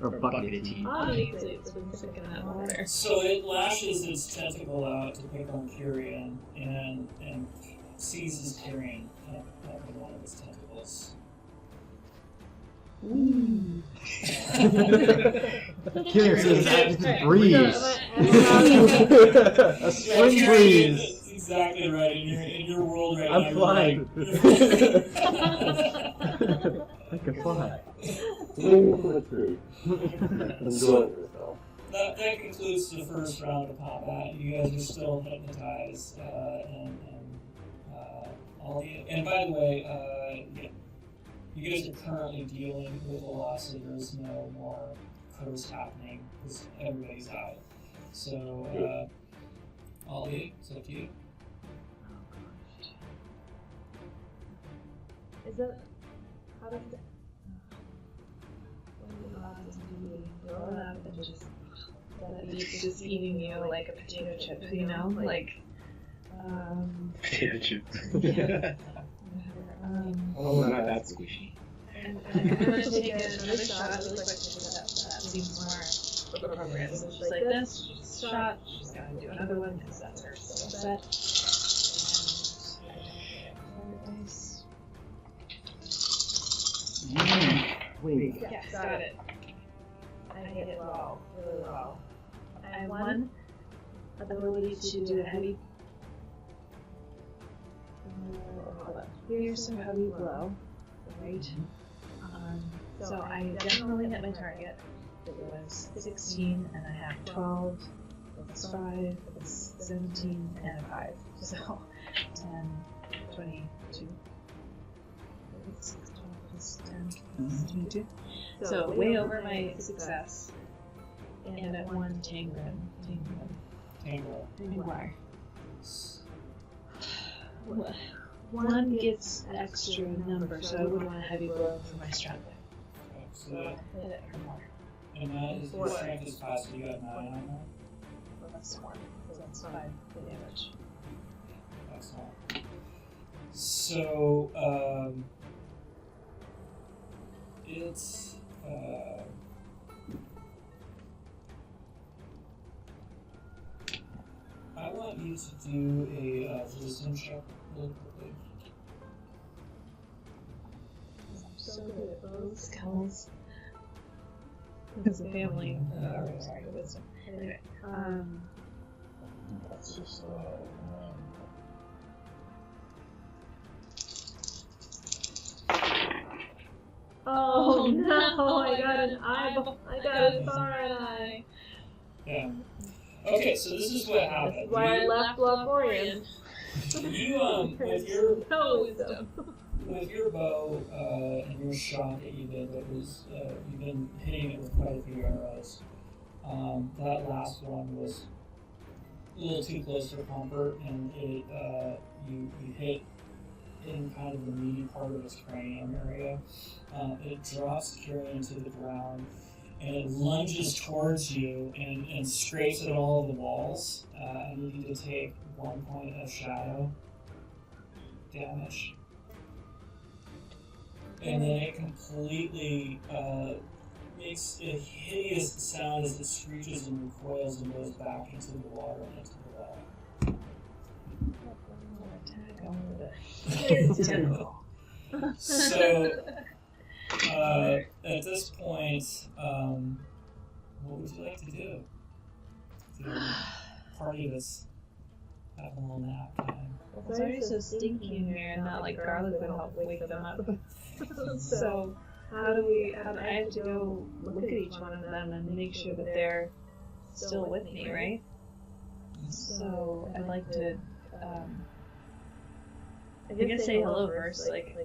Or a bucket of tea. Obviously, it's been sick in that water. So it lashes its tentacle out to pick on Kyrian and seizes Kyrian up in one of its tentacles. Kyrian says, "It's a breeze." A spring breeze. That's exactly right. In your world right now, I'm flying. I can fly. Swing from a tree. Enjoy yourself. That concludes the first round of combat. You guys are still hypnotized, and by the way, yeah, you guys are currently dealing with a loss, so there is no more curse happening because everybody's out. So, Aldea, it's up to you. Is that. How does it. When the last is grown up and just. That beef's just eating you like a potato chip, you know? Like. Potato chips. Yeah. Oh, not that squishy. And I'm going to take another shot really quick because that seems more appropriate. So she's like this, she's shot, she's going to do another one because that's her skill set. Wait. Yeah, got it. I hit it well, really well. I have one ability to do a heavy. Hold on. Here's some heavy blow, right? So I definitely hit my target. It was 16, and I have 12, plus 5, plus 17, and a 5. So 10, 22. 6, 12 plus 10 plus 22. So way over my success. And at one Tangren. Tangle. One gets extra number, so I would want a heavy blow for my strength. Okay, so, Hit it for more. and that is your strength is 5, so you got 9 on that. Well, that's 4. So that's 5 for damage. Excellent. So, it's, I want you to do a wisdom check really quickly. I'm so good at those. Skulls. It's a family. Sorry, wisdom. Anyway, That's just, oh no! I got an eyeball. I got a star eye. Yeah. Okay, so this is what That's happened. why I left Lampwater. You, with your No wisdom. with your bow and your shot that you did, that was you've been hitting it with quite a few arrows. That last one was a little too close for comfort, and it you hit in kind of the meaty part of its cranium area. It drops Kyrian to the ground, and it lunges towards you and scrapes at all of the walls. I need you to take 1 point of shadow damage. And then it completely makes a hideous sound as it screeches and recoils and goes back into the water and into the wall. So, at this point, what would you like to do? To party this, have a little nap time. It's already so stinky in here, and not like garlic would help wake them up. So, how do I have to go look at each one of them and make sure that they're still with me, right? So, I'd like to I guess say hello first, like,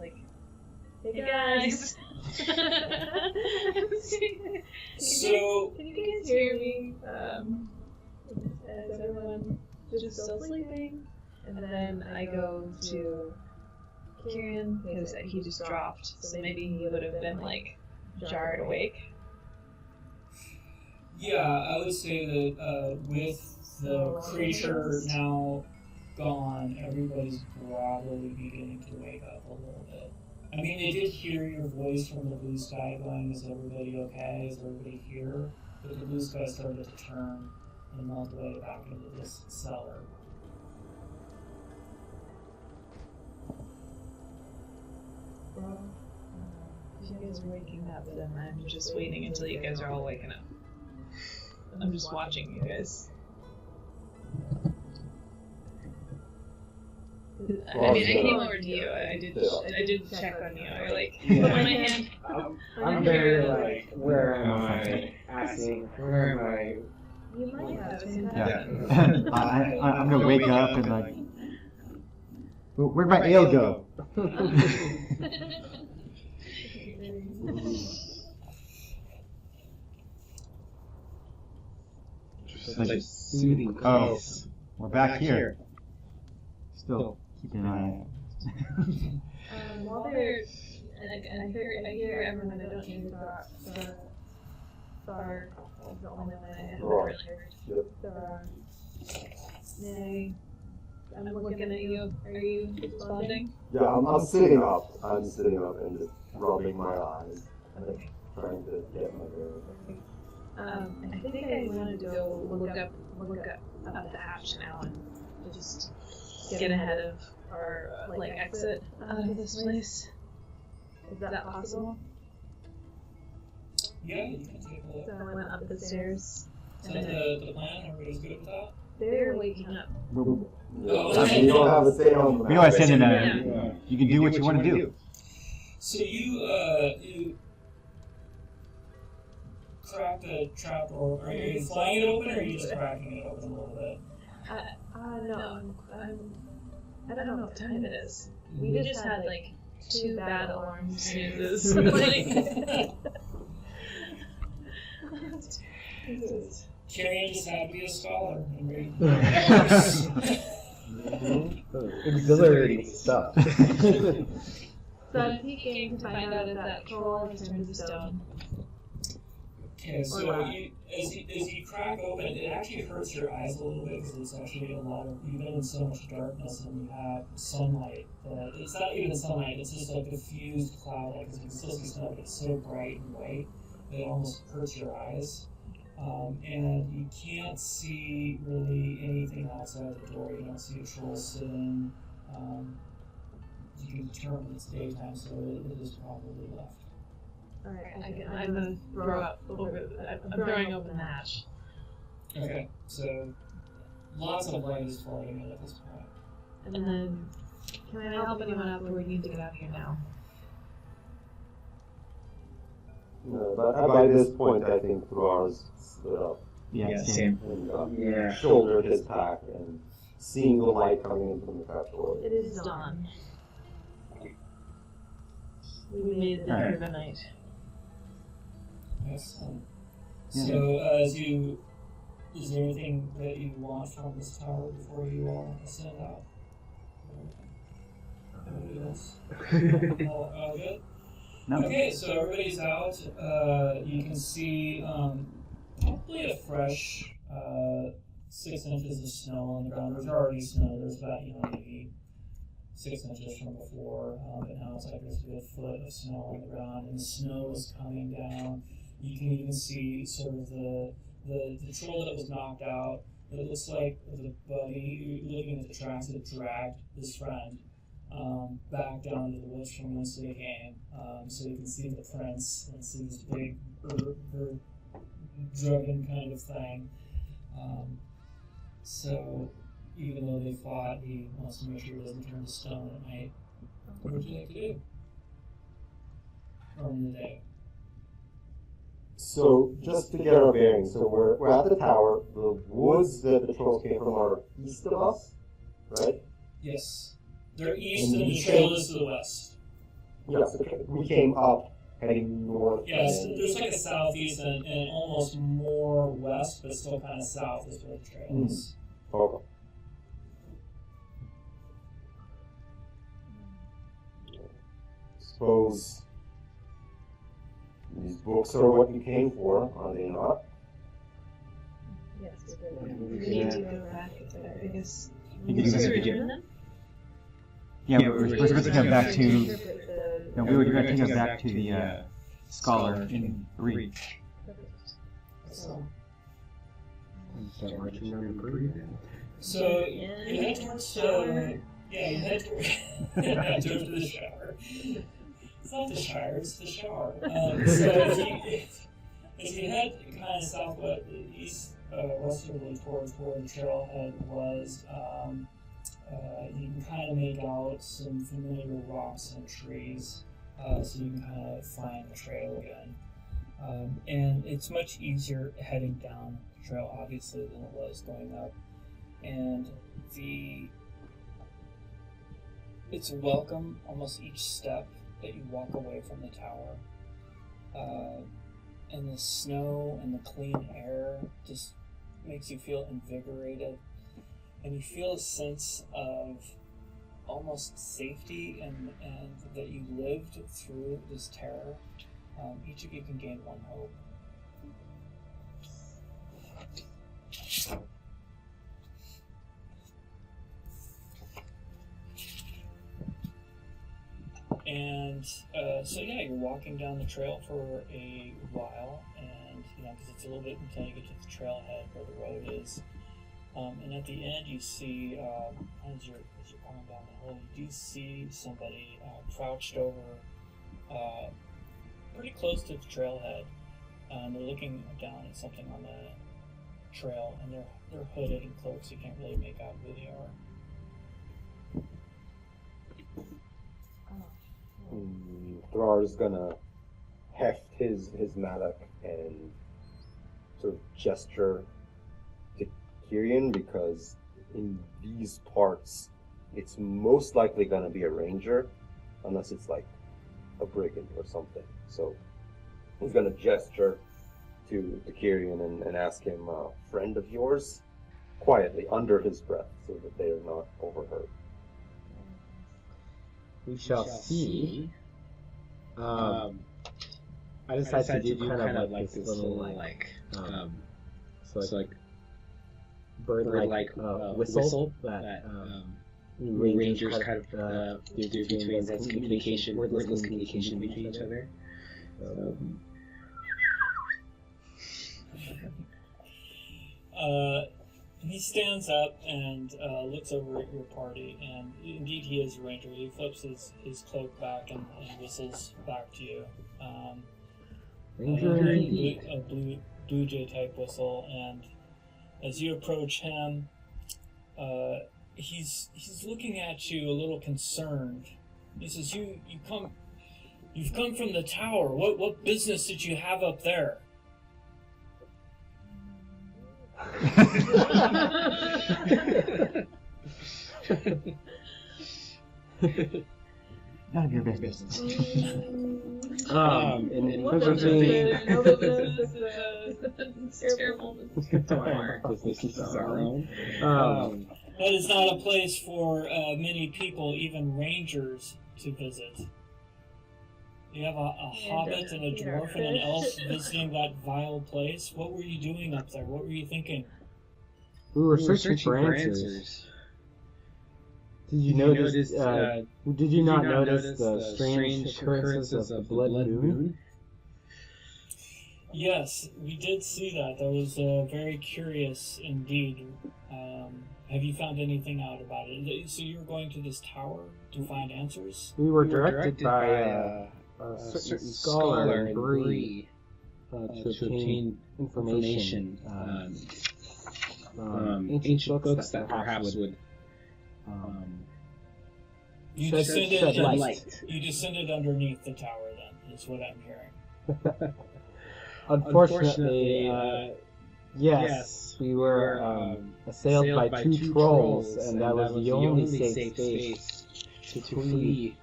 hey guys. So, can you guys hear me? Is everyone just still sleeping? And then I go to Kieran because he just dropped, so maybe he would have been like jarred awake. yeah, I would say that with the creature now gone, everybody's probably beginning to wake up a little bit. I mean, they did hear your voice from the blue sky going, is everybody okay? Is everybody here? But the blue sky started to turn and melt away back into this cellar. Well, if you guys are waking up, then I'm just waiting until you guys are all waking up. I'm just watching you guys. I mean, I came over to you. I did check on you. I put my hand. I'm very like, where am I? Asking, where am I? You might have seen that. Yeah. I'm gonna wake up and like, where'd my ale go? Like soothing. Oh, we're back here. Still keeping an eye out. While they're, I hear everyone. I don't hear the Thar is the only one I haven't Right. heard. Thar. Nay. I'm looking at you. Are you responding? Yeah, I'm sitting up. I'm sitting up and just rubbing my eyes, and trying to get my bearings. I think I wanted to go look up the hatch now and just get ahead of our exit out of this place. Is that possible? Yeah, you can take a look. So I went up the stairs. Is that the plan? Everybody's good with that? They're waking up. I mean, you don't have a say on the We always send in Yeah. you can do what you want to do. So you crack the trap door. Are you flying it open, or are you just cracking it open a little bit? No, I don't know what time it is. We just had 2 bad alarm snoozes. Carrie just had to be a scholar and read. Exhilarating stuff. So I'm peeking to find out if that troll has turned to stone. Okay, so as you crack open, it actually hurts your eyes a little bit because it's actually you've been in so much darkness and you have sunlight that it's not even sunlight, it's just like diffused cloud light because you can still see snow, but it's so bright and white that it almost hurts your eyes. And you can't see really anything outside the door. You don't see a troll sitting. You can determine it's daytime, so it is probably left. Alright, I'm gonna throw up I'm throwing open the hatch. Okay, so lots of light is flooding in at this point. And then, can I help anyone out, or we need to get out of here now? No, but by this point, I think Throar's stood up Yeah, same. and shouldered his pack and seeing the light coming in from the trap door. It is dawn. We made it through the night. Excellent. Yeah. So, is there anything that you want from this tower before you all ascend out? Anybody else? All good? No. Okay, so everybody's out. You can see probably a fresh 6 inches of snow on the ground. There's already snow. There's about maybe 6 inches from before, but now it's like there's a good foot of snow on the ground, and the snow is coming down. You can even see sort of the troll that was knocked out. It looks like the buddy looking at the tracks that dragged his friend back down to the woods from whence they came. So you can see the prints and see this big dragon kind of thing. So even though they fought, he wants to make sure he doesn't turn to stone at night. What would you like to do? Or in the day? So, just to get our bearings, so we're at the tower. The woods that the trolls came from are east of us, right? Yes. They're east and the trail is to the west. Yes, okay. We came up, heading north. Yes, there's like a southeast and almost more west, but still kind of south is where the trail is. Okay. Suppose these books are what you came for, are they not? Yes, we need to go back. I guess. You can Is do there that. a them? Yeah, we're supposed to come back to. No, we were going to take us back to the scholar in 3. So, Start marching down the Prelude then. so you head towards you head towards the shower. It's not the shower, it's the shower. So as you head kind of southwest, east, westerly towards where the trailhead was, you can kind of make out some familiar rocks and trees, so you can kind of find the trail again. And it's much easier heading down the trail, obviously, than it was going up. And it's welcome almost each step that you walk away from the tower. And the snow and the clean air just makes you feel invigorated. And you feel a sense of almost safety and that you lived through this terror. Each of you can gain 1 hope. And you're walking down the trail for a while, and because it's a little bit until you get to the trailhead where the road is. And at the end, you see, as you're coming down the hill, you do see somebody crouched over, pretty close to the trailhead. They're looking down at something on the trail, and they're hooded and cloaked, so you can't really make out who they are. Thrar's gonna heft his mattock and sort of gesture to Kyrian, because in these parts it's most likely gonna be a ranger, unless it's like a brigand or something. So he's gonna gesture to Kyrian and ask him, a friend of yours? Quietly, under his breath, so that they are not overheard. We shall see. I decided to do kind of like this little bird-like whistle that rangers kind of do between communication, wordless communication between each other. He stands up and looks over at your party, and indeed he is a ranger. He flips his cloak back and whistles back to you. Ranger indeed. A blue jay type whistle, and as you approach him, he's looking at you a little concerned. He says, "You've come from the tower. What business did you have up there?" None of your business. In terms of being terrible. this is our own. That is not a place for many people, even rangers, to visit. You have a hobbit and a dwarf and an elf visiting that vile place. What were you doing up there? What were you thinking? We were searching for answers. Did you notice? Did you not notice the strange occurrences of the blood moon? Yes, we did see that. That was very curious indeed. Have you found anything out about it? So you were going to this tower to find answers? We were directed by a certain scholar in Bree to obtain information from ancient books that perhaps would shed light. You descended underneath the tower then, is what I'm hearing. Unfortunately, Yes, we were assailed by two trolls, and that was the only safe space to flee.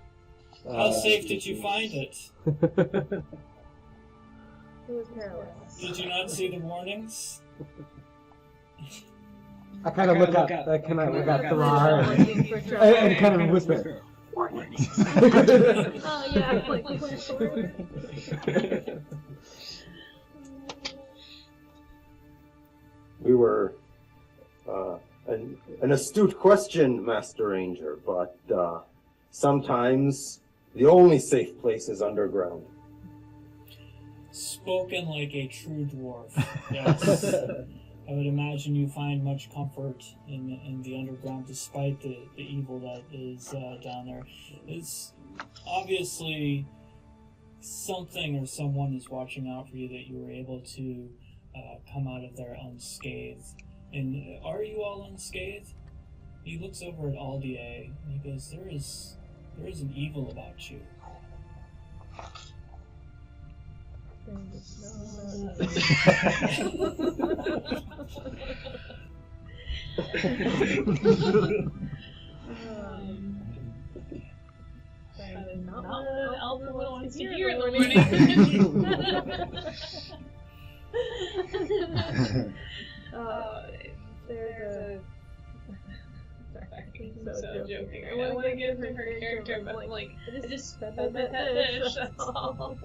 How safe did you find it? It was perilous. Did you not see the warnings? I kind of look up to Lar and kind of whisper. Oh yeah, like We were an astute question, Master Ranger, but sometimes the only safe place is underground. Spoken like a true dwarf. Yes. I would imagine you find much comfort in the underground, despite the evil that is down there. It's obviously something or someone is watching out for you that you were able to come out of there unscathed. And are you all unscathed? He looks over at Aldea and he goes, there is an evil about you. Not one of the alpha wants to hear in the morning. There's a... Sorry, I'm so joking. I want to give her character, but I'm like, I just fed that fish, that's all.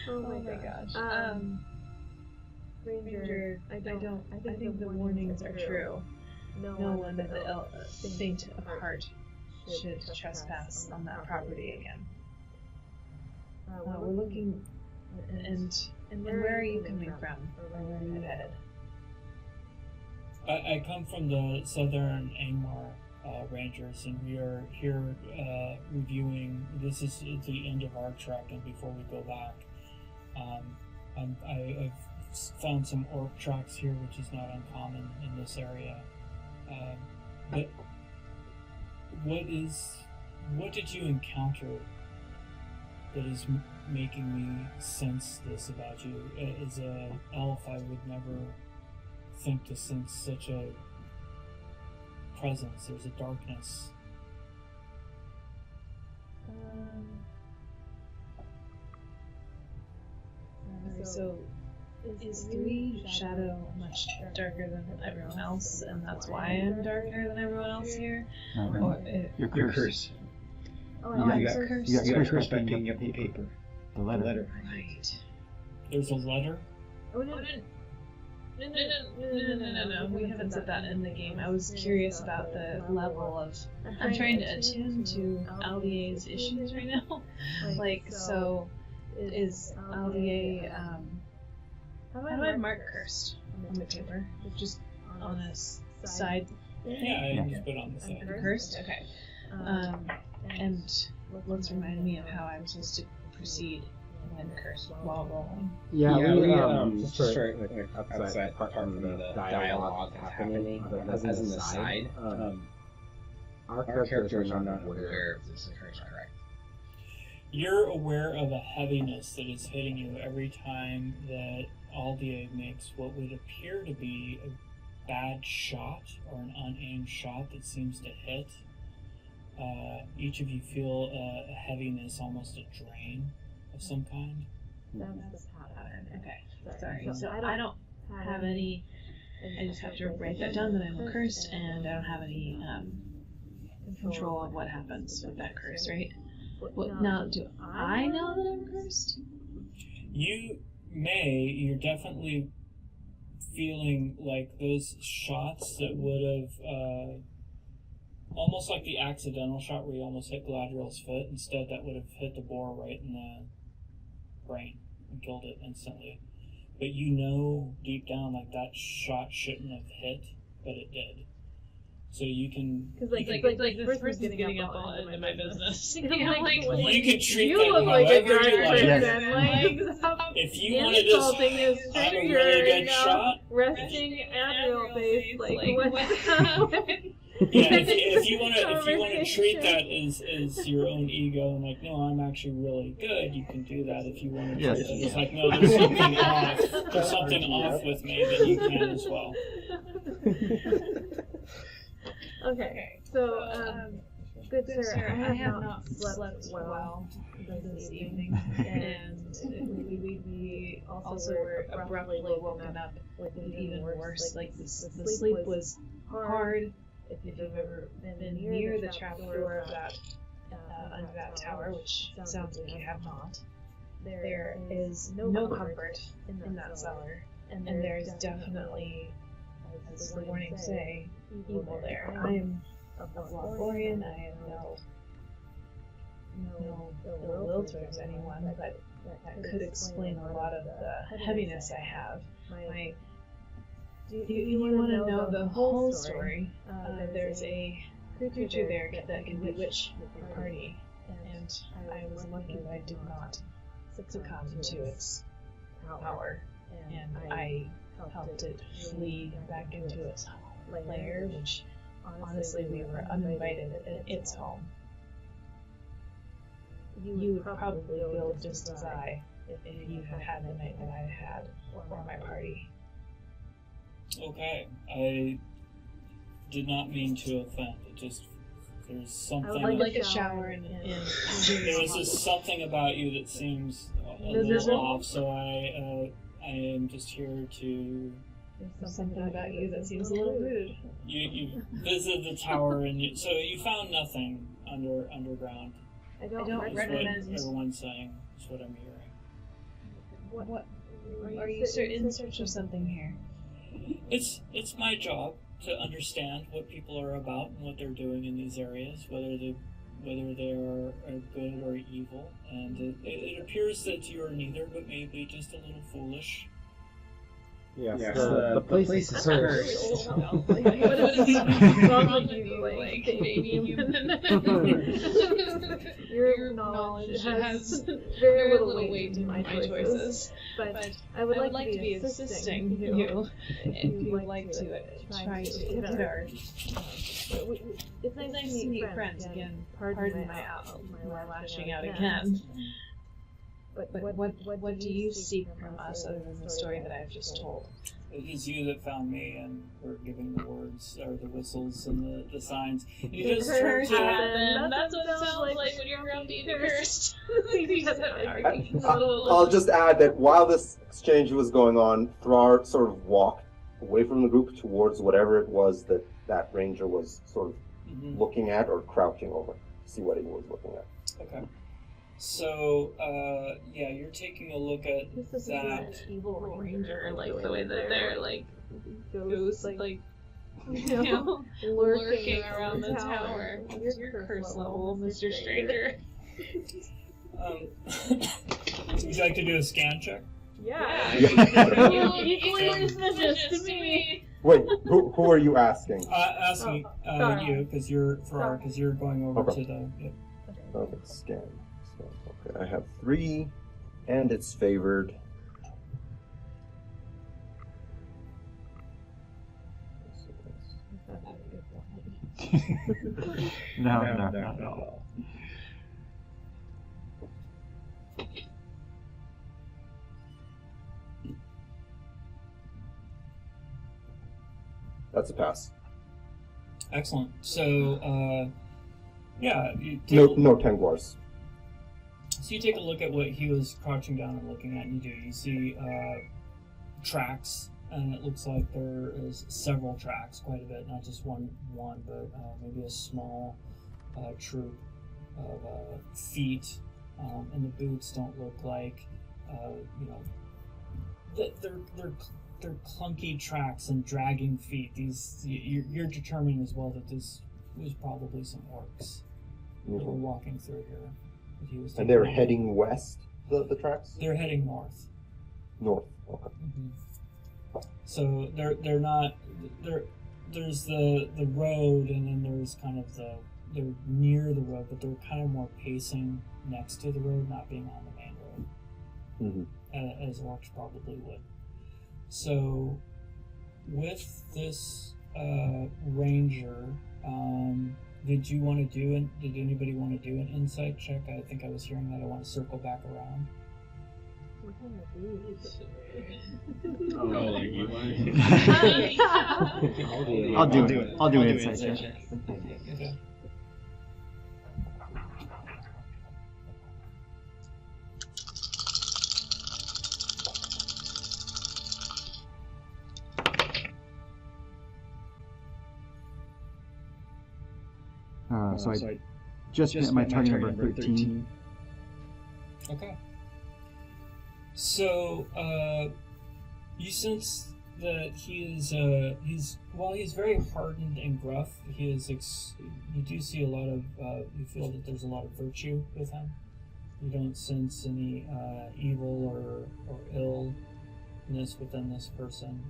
Oh my gosh. Ranger, I think the warnings are true. No one with the faint of heart should trespass on that property again. We're looking, and where are you coming from? Or where are you headed? I come from the Southern Angmar Rangers, and we are here reviewing. This is the end of our trek, and before we go back, I've found some orc tracks here, which is not uncommon in this area. But what did you encounter that is making me sense this about you? As an elf, I would never think to sense such a presence. There's a darkness. So, is 3 shadow much darker than everyone else, and that's why I'm darker than everyone else here? You're cursed. Oh, You got cursed by picking up the paper. The letter. Right. There's a letter? Oh, no. No. We haven't said that in the game. I was curious about the level of... I'm trying to attune to Aldea's issues right now. So is Aldea... How do I mark cursed on the paper? Just on a side? Yeah, I just put on the side. Cursed? Okay. And let's remind me of how I'm supposed to proceed when cursed while rolling. Yeah, we just for outside part of the dialogue that's happening, but as an aside, our characters are not aware of this curse, correct? You're aware of a heaviness that is hitting you every time that Aldea makes what would appear to be a bad shot or an unaimed shot that seems to hit. Each of you feel a heaviness, almost a drain of some kind. That's the pattern. Okay, sorry. So I don't have any... I just have to write that down that I'm cursed, and I don't have any control of what happens with that curse, right? Now, do I know that I'm cursed? You're definitely feeling like those shots that would have, almost like the accidental shot where you almost hit Galadriel's foot. Instead, that would have hit the boar right in the brain and killed it instantly. But you know deep down, like, that shot shouldn't have hit, but it did. So you can... Because, like this person's getting up all into my business. You can treat you that look like a however dark you like. person. Like, If you want to just have a really good shot, resting at your face, like, what's happening? Yeah, if you want to treat that as your own ego and like, no, I'm actually really good, you can do that. If you want to treat that as like, no, there's something off. There's something off with me, then you can as well. Okay, so good sir, I have not slept well this evening, and we also were abruptly woken up with even worse. Like the sleep was hard. If you've ever been near the trapdoor of that under that tower, which sounds like you have not, there is no comfort in that cellar, and there's definitely, as the warnings say, evil there. I am a Lampwater. I am no ill will towards anyone, but that could explain a lot of the heaviness I have. Do you want to know the whole story? There's a creature there that can bewitch your party, and I was lucky that I did not succumb to its power, and I helped it flee back into its lair, which honestly we were uninvited at its home. You would probably feel just as I if you had had the night that I had or my party. Okay, I did not mean to offend. It just there's something. I would like a shower and there's just something about you that seems a little off. So I am just here to. There's something about you that seems a little rude. You visited the tower and so you found nothing underground. I don't recommend. What everyone's saying is what I'm hearing. What Are you in search of something here? It's my job to understand what people are about and what they're doing in these areas, whether they are good or evil. And it appears that you are neither, but maybe just a little foolish. Yes, the place is cursed. What is wrong with you, like, baby? Your knowledge has very little weight in my choices, but I would like to be assisting you if you would like to try to hit our... It's nice to meet friends again. Pardon my lashing out again. But what do you seek from us other than the story that I've just told? It is you that found me, and we're giving the words, or the whistles, and the signs. You just turned to... That's what it sounds like when you're around being cursed. I'll just add that while this exchange was going on, Thrar sort of walked away from the group towards whatever it was that ranger was sort of looking at or crouching over to see what he was looking at. Okay. So, you're taking a look at this that. Is an evil ranger, like the way that they're like ghosts, like lurking around the tower. Your curse level, Mr. Stranger. Would you like to do a scan check? Yeah. Equally suspicious to me. Wait, who are you asking? Asking you, because you're going over to the. Yep. Okay, scan. Okay, I have 3, and it's favored. No, not at all. That's a pass. Excellent. So, No Tengwars. So you take a look at what he was crouching down and looking at, and you do. You see tracks, and it looks like there is several tracks, quite a bit, not just one, but maybe a small troop of feet, and the boots don't look like, they're clunky tracks and dragging feet. These you're determining as well that this was probably some orcs that were walking through here. And they're heading west, the tracks? They're heading north. North, okay. Mm-hmm. So they're not, there's the road, and then there's kind of they're near the road, but they're kind of more pacing next to the road, not being on the main road, as orcs probably would. So with this ranger, did you want to do it? Did anybody want to do an insight check? I think I was hearing that. I want to circle back around. I'll do it. I'll do an insight check. Okay. So I just met my target number 13. Okay. So, you sense that he is, while he's very hardened and gruff, he is, you do see a lot of, you feel that there's a lot of virtue with him. You don't sense any, evil or illness within this person.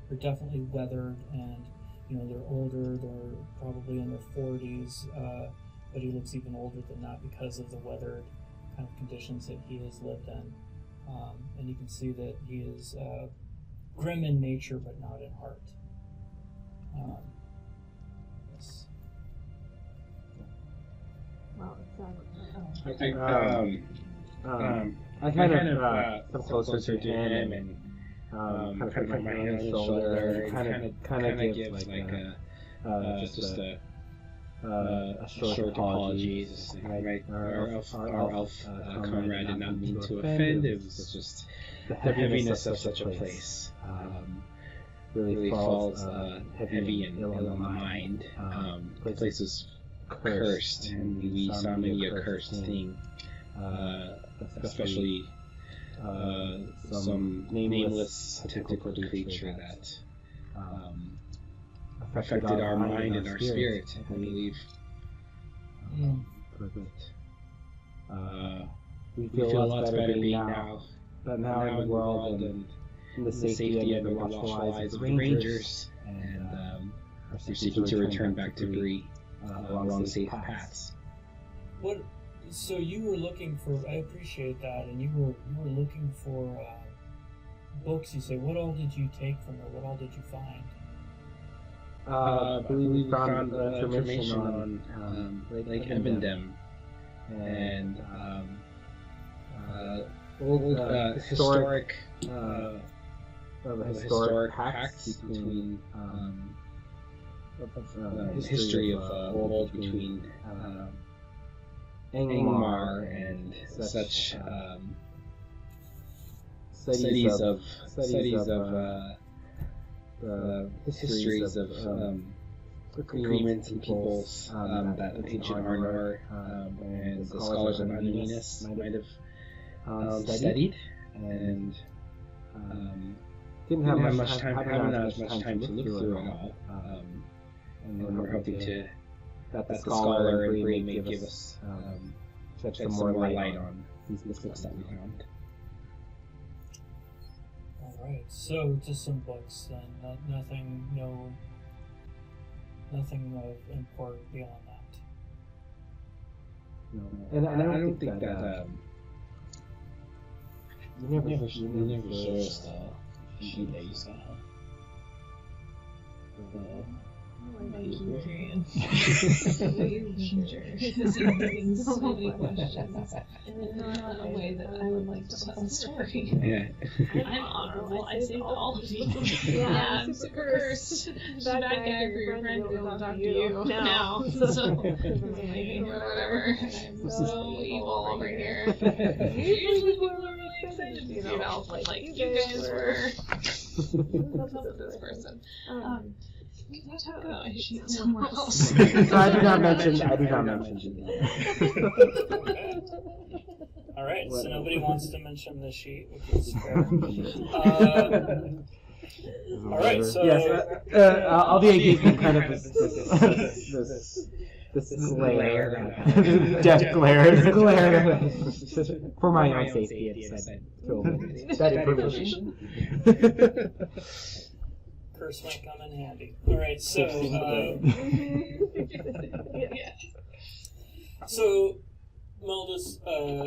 They're definitely weathered and, they're older, they're probably in their 40s, but he looks even older than that because of the weathered kind of conditions that he has lived in. And you can see that he is grim in nature, but not in heart. Yes. Well, it I kind of come closer to him and kind of put my hand on his shoulder and kind of give like a short apology. Our elf comrade did not mean to offend. It was just the heaviness of such a place. Really falls heavy and ill on the mind. The place is cursed, and we saw many a cursed thing, especially some nameless tentacle creature that affected our mind and our spirit, I believe. We feel a lot better being now in the world and in the safety and the watchful eyes of the rangers, and are seeking to return back to Bree along safe paths. So you were looking for, I appreciate that, and you were looking for books, you say. What all did you take from her? What all did you find? I believe we found information on Lake Ebendem and old historic pacts between history of old between Angmar and such studies of histories of agreements and peoples that ancient Arnor and the scholars of Annúminas might have studied, and didn't have much time to look through it all. And we're hoping that the scholar and Bree may give us shed some more light on these books that we found. Alright, so just some books then. Nothing of import beyond that. No. And I don't think that you never show us the sheet that you saw. Nigerian. So many questions. And not in a way that I would like to tell a story. Yeah. I'm honorable. I saved all of you. Yeah, I'm super cursed. Bad guy for your friend who will talk to you now. So, whatever. I'm so evil over here. Usually people are really excited to see that. Like you guys were. What's up with this person? Let's talk about my sheet somewhere else. So I do not mention Alright, so nobody wants to mention the sheet, which is fair. Alright, so... Yes, I'll be engaging kind of this glare, death glare, for my own safety, I decided to omit that information. Curse might come in handy. Alright, so... So, Meldris,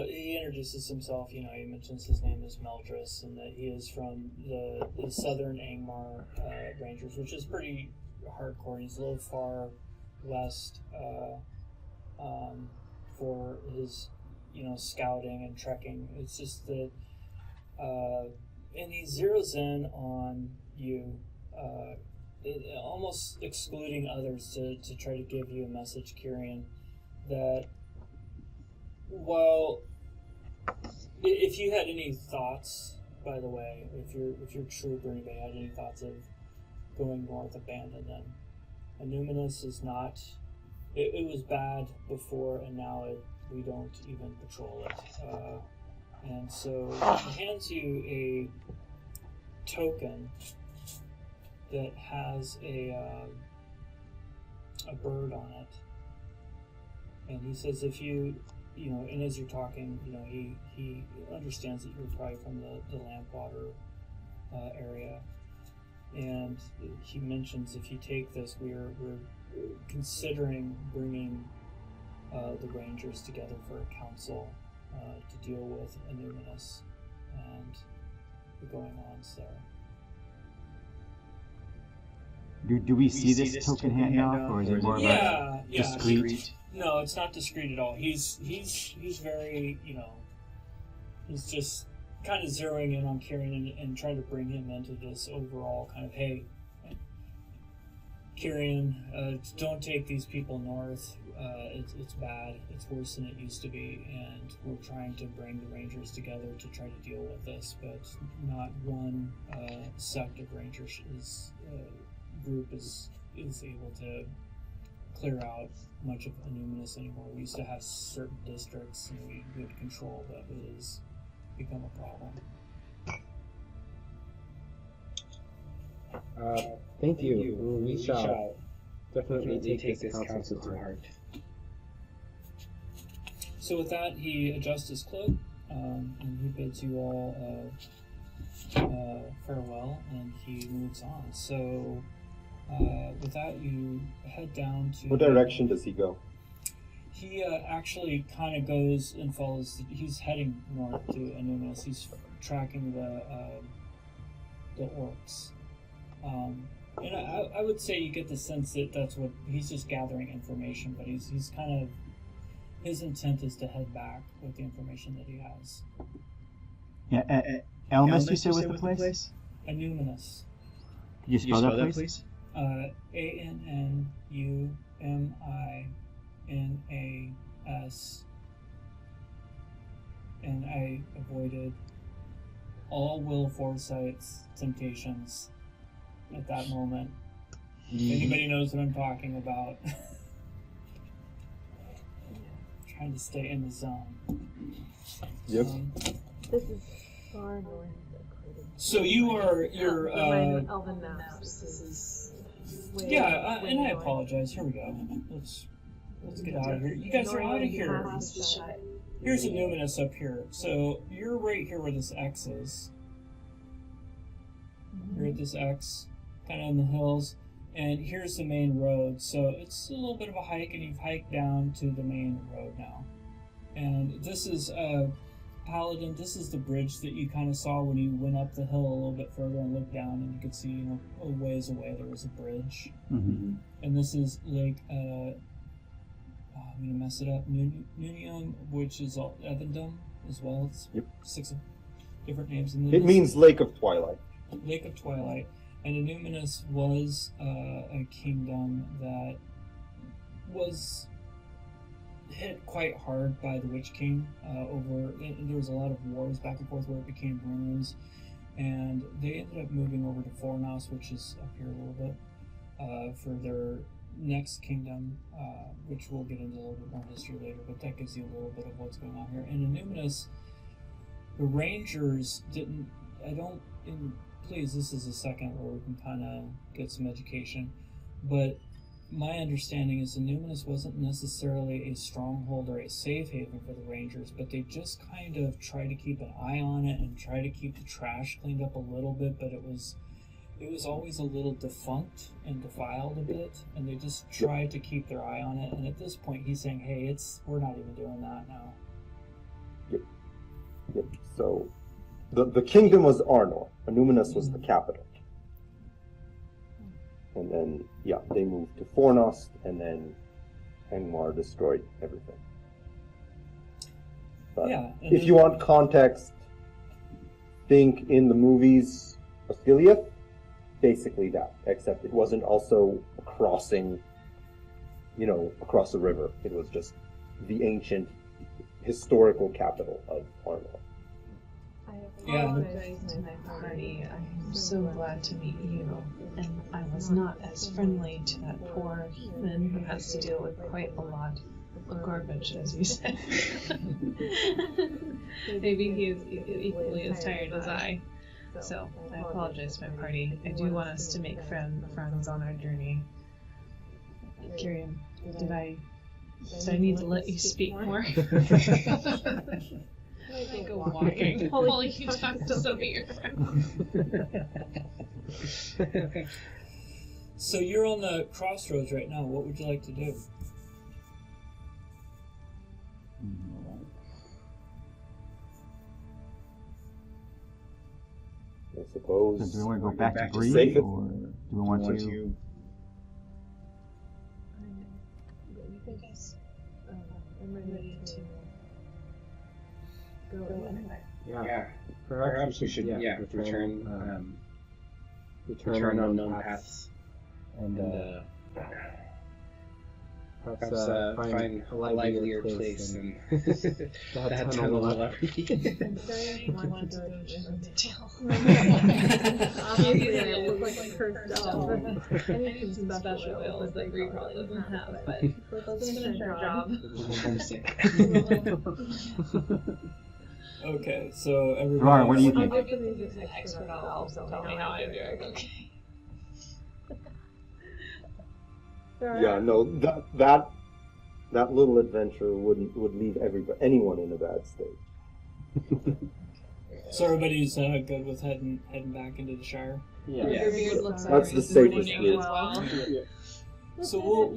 he introduces himself, he mentions his name is Meldris, and that he is from the Southern Angmar Rangers, which is pretty hardcore. He's a little far west for his, scouting and trekking. It's just that, and he zeroes in on you, almost excluding others to try to give you a message, Kyrian, that while if you had any thoughts, by the way, if your troop or anybody had any thoughts of going north, abandon them. Annúminas is not. It was bad before, and now we don't even patrol it. And so he hands you a token that has a bird on it, and he says if you and as you're talking, he understands that you're probably from the Lampwater area, and he mentions if you take this, we're considering bringing the Rangers together for a council to deal with Annúminas and the going-ons there. Do we see this token handoff, or is it more like discreet? No, it's not discreet at all. He's very, he's just kind of zeroing in on Kyrian and trying to bring him into this overall kind of, hey, Kyrian, don't take these people north. It's bad. It's worse than it used to be, and we're trying to bring the Rangers together to try to deal with this, but not one sect of Rangers group is able to clear out much of Annúminas anymore. We used to have certain districts and we would control, but it has become a problem. Thank you. We shall definitely take this counsel to heart. So with that, he adjusts his cloak, and he bids you all farewell, and he moves on. So with that, you head down to... What direction does he go? He actually kind of goes and follows... He's heading north to Annúminas. He's tracking the orcs. And I would say you get the sense that that's what... He's just gathering information, but he's kind of... His intent is to head back with the information that he has. Yeah, Elmas, you said was the place? Annúminas. Could you spell that, please? Annúminas. And I avoided all Will Foresight's temptations at that moment. If anybody knows what I'm talking about. Trying to stay in the zone. Yep. This is far north of Creighton. So you're Elven maps. This is way, yeah, way and I north. apologize. Here we go. Let's get out of here. You guys are out of here. Here's Annúminas up here. So you're right here where this X is. You're at this X, kind of in the hills. And here's the main road, so it's a little bit of a hike, and you've hiked down to the main road now. And this is Paladin. This is the bridge that you kind of saw when you went up the hill a little bit further and looked down, and you could see, a ways away there was a bridge. Mm-hmm. And this is Lake. I'm gonna mess it up. Nunium, which is Evendom as well. It's 6 different names. And It means Lake of Twilight. Lake of Twilight. And Annúminas was a kingdom that was hit quite hard by the Witch King. There was a lot of wars back and forth where it became ruins, and they ended up moving over to Fornos, which is up here a little bit, for their next kingdom, which we'll get into a little bit more history later. But that gives you a little bit of what's going on here. And Annúminas, the Rangers didn't. Please, this is a second where we can kind of get some education. But my understanding is Annúminas wasn't necessarily a stronghold or a safe haven for the Rangers, but they just kind of tried to keep an eye on it and try to keep the trash cleaned up a little bit, but it was always a little defunct and defiled a bit, and they just tried to keep their eye on it. And at this point, he's saying, hey, we're not even doing that now. Yep. So... The kingdom was Arnor. Annúminas was the capital. And then, yeah, they moved to Fornost, and then Angmar destroyed everything. But Yeah. if you want context, think in the movies Osgiliath, basically that, except it wasn't also crossing, across the river. It was just the ancient historical capital of Arnor. Yeah. To my party. I'm so glad to meet you. And I was not as friendly to that poor human who has to deal with quite a lot of garbage, as you said. Maybe he is equally as tired as I. So I apologize to my party. I do want us to make friends on our journey. Kyrian, did I need to let you speak more? I go walking. Holy, you talk to some of your friends. So you're on the crossroads right now. What would you like to do? I suppose. So do we want to go back to Bree, Safe it. or do we want to? I'm ready to go anywhere. Yeah. Perhaps we should return unknown paths and perhaps find a livelier place and that tunnel will ever be. I'm sorry I want to go into detail. Obviously, it looks like a cursed elf. I need some special oils that Bree probably doesn't have, but let's finish our job. Okay, so everybody. Rara, what do you I'll think? give these an expert on elves, so tell me how I do it. Okay. Yeah, no, that little adventure would leave anyone in a bad state. So everybody's good with heading back into the Shire. Yeah. Your beard looks like That's the it's safest morning route. as well. So we'll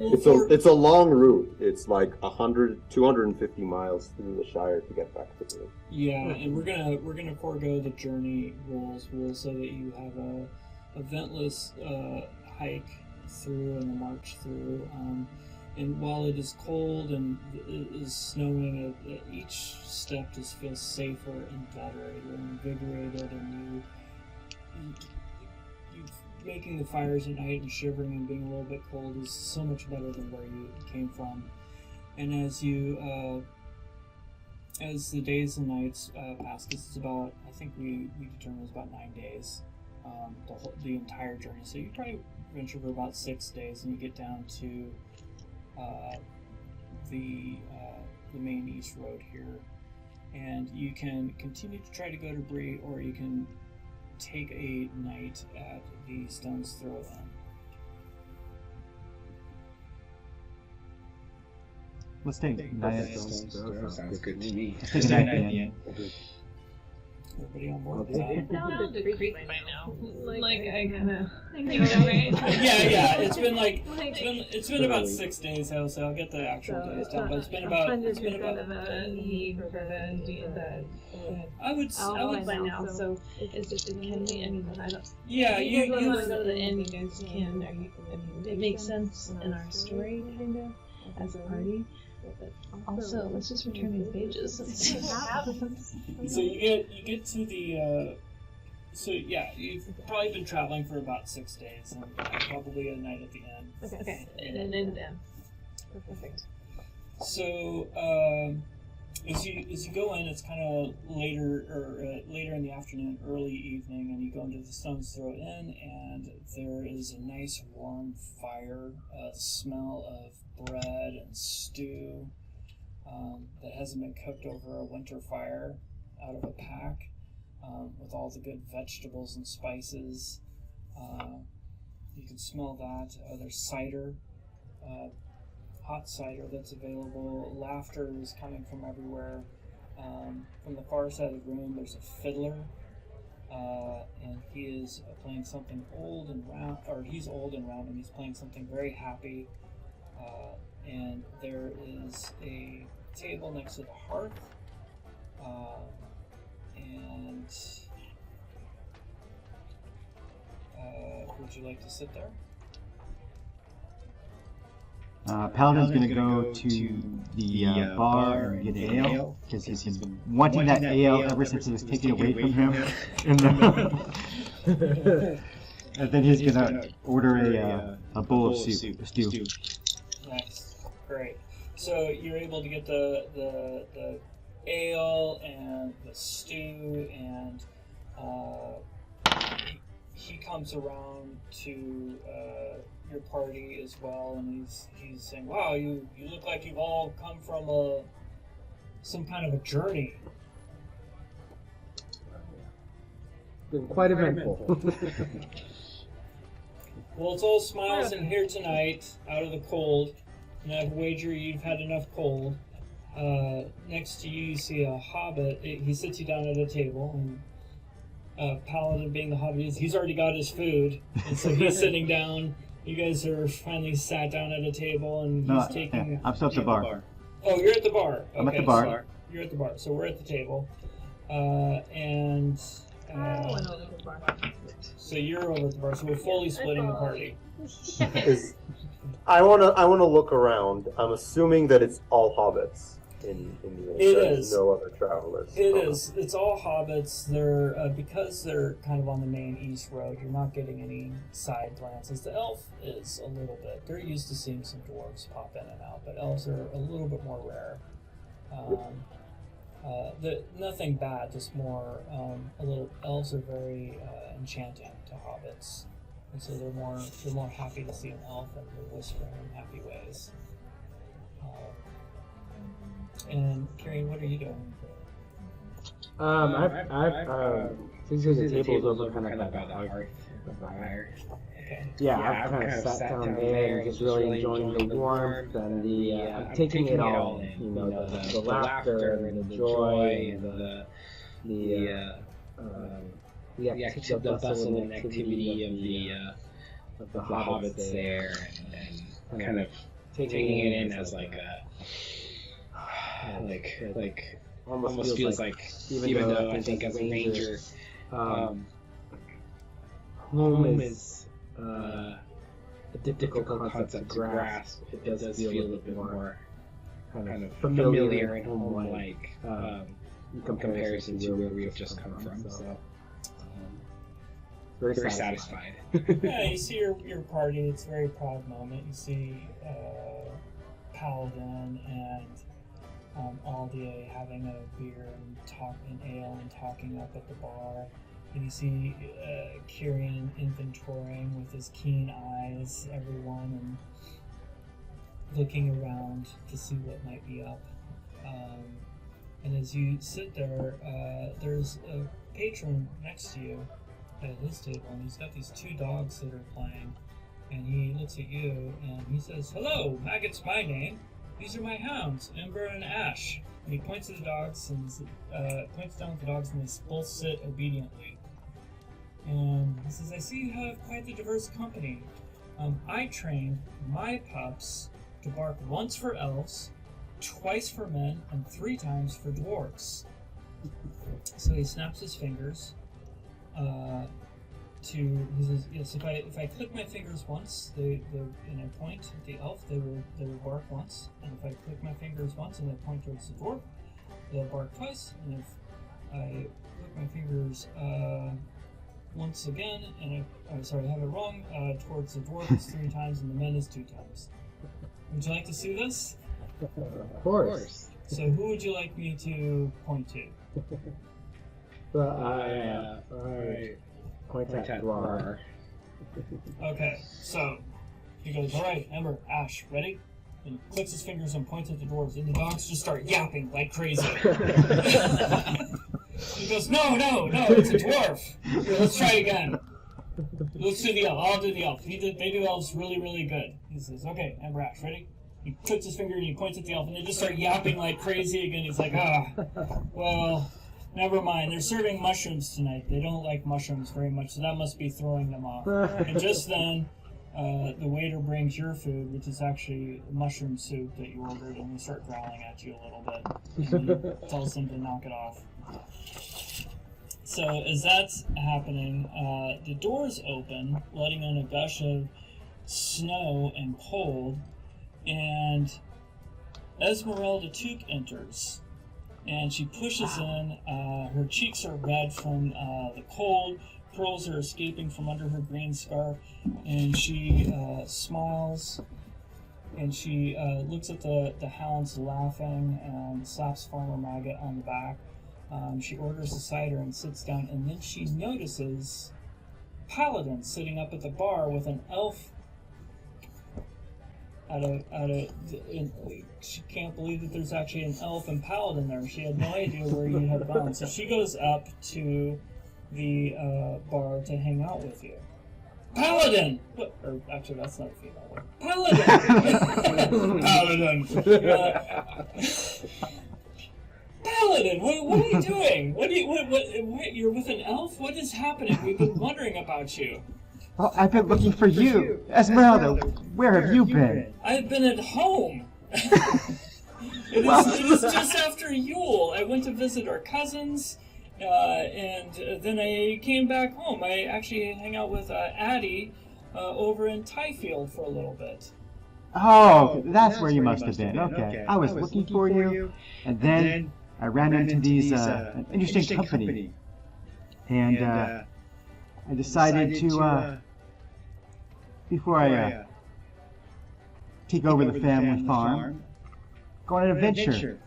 It's a long route. It's like 250 miles through the Shire to get back to Bree. yeah, and we're gonna forego the journey rules so that you have a eventless hike through and a march through. And while it is cold and it is snowing, each step just feels safer and better. You're invigorated, and you making the fires at night and shivering and being a little bit cold is so much better than where you came from. And as the days and nights pass, because it's about, I think we determined it was about 9 days, the entire journey. So you probably venture for about 6 days, and you get down to the main east road here, and you can continue to try to go to Bree, or you can take a night at the Stone's Throw Inn. Let's take Sounds good to me. Let's take a night at the end. Everybody on board? It sounded creepy by now. Like I kind of, right? Yeah. It's been it's been about 6 days. So I'll get the actual days down, but it's been about. of a need for the I would by now. So it's just can we? I mean, I don't. Yeah, You guys want to go to the end? You guys can. I mean, it makes sense in our story, kind of, as a party. But also, let's just return these pages and see what happens. So you get to the. So yeah, you've probably been traveling for about 6 days, and probably a night at the end. Okay, and then. Perfect. So as you go in, it's kind of later in the afternoon, early evening, and you go into the Stone's Throw Inn, and there is a nice warm fire, smell of bread and stew that hasn't been cooked over a winter fire out of a pack, with all the good vegetables and spices. You can smell that. There's cider. Hot cider that's available. Laughter is coming from everywhere. From the far side of the room, there's a fiddler, and he is playing something old and round, or he's old and round, and he's playing something very happy. And there is a table next to the hearth, and would you like to sit there? Paladin's going to go to the bar and get an ale, because he's been wanting that ale ever since it was taken away from him. And then he's going to order a bowl of soup, a stew. Nice, great. So you're able to get the ale and the stew, and he comes around to your party as well, and he's saying, "Wow, you look like you've all come from some kind of a journey." Been quite eventful. Well, it's all smiles in here tonight, out of the cold, and I wager you've had enough cold. Next to you see a hobbit. He sits you down at a table, and Paladin, being the hobbit, he's already got his food, and so he's sitting down. You guys are finally sat down at a table, and he's taking... I'm still at the bar. Oh, you're at the bar. Okay, I'm at the bar. So you're at the bar. So we're at the table. And... I went over to the bar. So you're over at the bar, so we're fully splitting the party. I wanna look around. I'm assuming that it's all hobbits in the inn. It There's is. no other travelers. It is. It's all hobbits. They're because they're kind of on the main east road. You're not getting any side glances. The elf is a little bit. They're used to seeing some dwarves pop in and out, but elves are a little bit more rare. Nothing bad, just more a little. Elves are very enchanting to hobbits, and so they're more happy to see an elf, and they're whispering in happy ways. And Kieran, what are you doing? Since the table's over kind of by the hearth, the fire. Okay. Yeah, I've kind of sat down there and just really enjoying the warmth and I'm taking it all in. You know, the laughter and the joy and the bustle and activity of the hobbits there, and kind of taking it in as like almost feels like even though I think as a ranger, home is a difficult concept to grasp. It does feel a little bit more kind of familiar and home-like in comparison to where we've just come from. So very satisfied. Yeah, you see your party. It's a very proud moment. You see Paladin and Aldea having a beer and ale and talking up at the bar. And you see Kieran inventorying with his keen eyes everyone and looking around to see what might be up. And as you sit there, there's a patron next to you at his table, and he's got these two dogs that are playing. And he looks at you and he says, "Hello, Maggot's my name. These are my hounds, Ember and Ash." And he points at the dogs and points down at the dogs, and they both sit obediently. And he says, "I see you have quite the diverse company. I trained my pups to bark once for elves, twice for men, and 3 times for dwarves." So he snaps his fingers. He says, "Yes, if I click my fingers once, and I point at the elf, they will bark once. And if I click my fingers once and I point towards the dwarf, they'll bark twice. And if I click my fingers once again, and I have it wrong, towards the dwarf is 3 times and the men is 2 times. Would you like to see this?" Of course. So who would you like me to point to? Well, I point at Rar. Okay, so he goes, "All right, Ember, Ash, ready?" And he clicks his fingers and points at the dwarves, and the dogs just start yapping like crazy. He goes, no, it's a dwarf. Here, let's try again. Let's do the elf. I'll do the elf. They do elves really, really good. He says, "Okay, Ember, Ash, ready?" He clicks his finger and he points at the elf, and they just start yapping like crazy again. He's like, well, never mind. They're serving mushrooms tonight. They don't like mushrooms very much, so that must be throwing them off. And just then, the waiter brings your food, which is actually mushroom soup that you ordered, and they start growling at you a little bit. And he tells them to knock it off. So as that's happening, the doors open, letting in a gush of snow and cold, and Esmeralda Took enters, and she pushes in. Her cheeks are red from the cold. Pearls are escaping from under her green scarf, and she smiles, and she looks at the hounds laughing and slaps Farmer Maggot on the back. She orders a cider and sits down, and then she notices Paladin sitting up at the bar with an elf. She can't believe that there's actually an elf and Paladin there. She had no idea where you had gone, so she goes up to the bar to hang out with you. Paladin! What? Or actually, that's not a female word. Paladin! Paladin! Paladin! What are you doing? What? You're with an elf? What is happening? We've been wondering about you. Well, I've been looking for you. Esmeralda, where have you been? I've been at home. It was just after Yule. I went to visit our cousins. And then I came back home. I actually hang out with Addie over in Tyfield for a little bit. Oh, that's where you must have been. Okay. I was looking for you, and then I ran into these interesting company. And I decided to, before I take over the family farm, go on an adventure.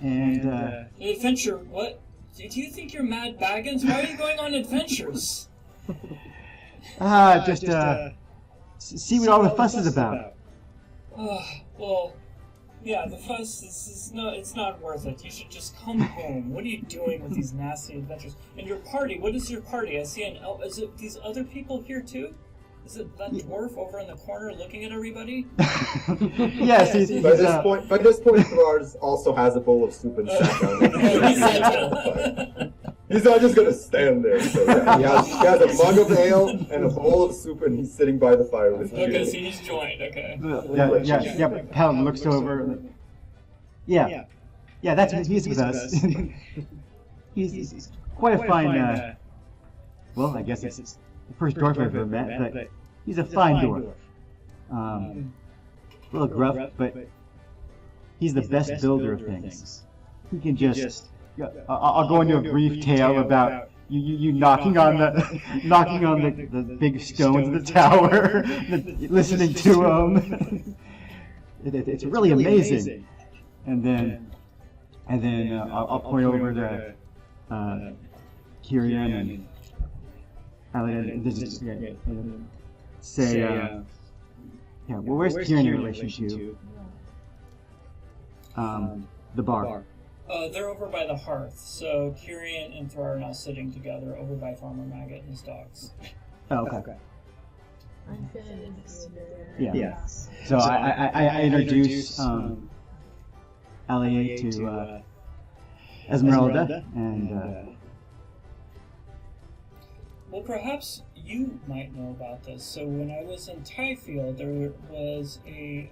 And An adventure? What? Do you think you're Mad Baggins? Why are you going on adventures? just see what all the fuss is about. Well, yeah, the fuss it's not worth it. You should just come home. What are you doing with these nasty adventures? And your party, what is your party? I see an elf. Is it these other people here too? Is it that dwarf over in the corner looking at everybody? Yes, By this point, Lars also has a bowl of soup and sat down. He's not just gonna stand there. So yeah, he has a mug of ale and a bowl of soup, and he's sitting by the fire with you. Okay, so he's joined. Okay. Yeah. But Paladin looks over. Yeah. That's he's with us. he's quite a fine. Well, I guess it's the first dwarf I've ever met, but he's a fine dwarf. A little gruff, but he's the best builder of things. He can just. I'll go into a brief tale about you knocking on the big stones of the tower, listening to him. It's really amazing. And then I'll point over to Kyrian and say, well, where's Kieran in relation to the bar? They're over by the hearth, so Kyrian and Thor are now sitting together over by Farmer Maggot and his dogs. Oh, okay. I'm feeling interested. Yeah. So I introduce Aldea to Esmeralda, and well, perhaps you might know about this. So when I was in Tyfield, there was a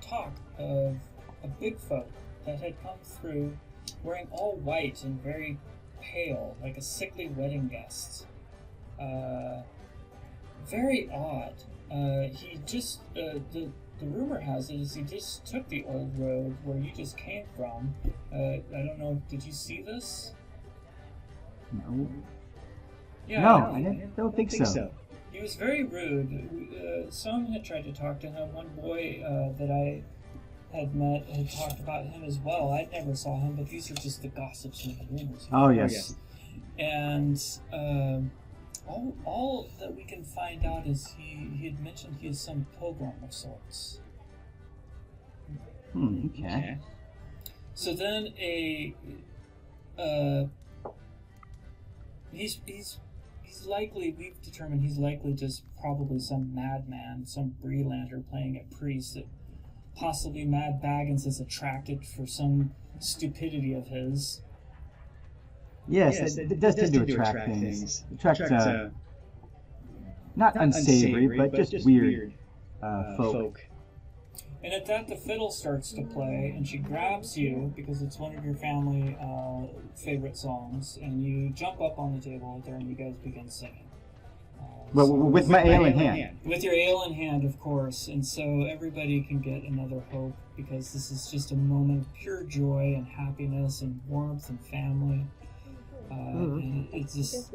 talk of a Bigfoot that had come through wearing all white and very pale, like a sickly wedding guest. Very odd. He just, the rumor has it is he just took the old road where you just came from. I don't know, did you see this? no. Yeah, No, I don't think so. He was very rude. Some had tried to talk to him. One boy that I had met had talked about him as well. I never saw him, but these are just the gossips and the rumors. Oh, yes. And all that we can find out is he had mentioned he is some pilgrim of sorts. Okay. So then he's likely, we've determined he's likely just probably some madman, some Breelander playing a priest that possibly Mad Baggins is attracted for some stupidity of his. Yes, it does tend to attract things. Attract, not unsavory, but just weird folk. And at that, the fiddle starts to play, and she grabs you, because it's one of your family favorite songs, and you jump up on the table with her, and you guys begin singing. Well, with my ale in hand. With your ale in hand, of course, and so everybody can get another hope, because this is just a moment of pure joy and happiness and warmth and family. And it just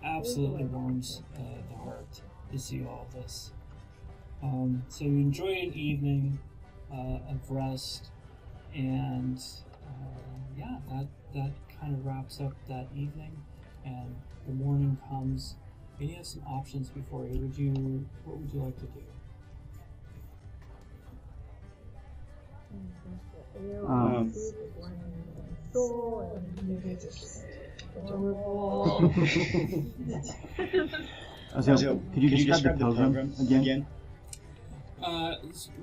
absolutely warms the heart to see all this. So you enjoy an evening of rest, and that kind of wraps up that evening, and the morning comes. And you have some options before you. What would you like to do? So, could you describe the pilgrim again?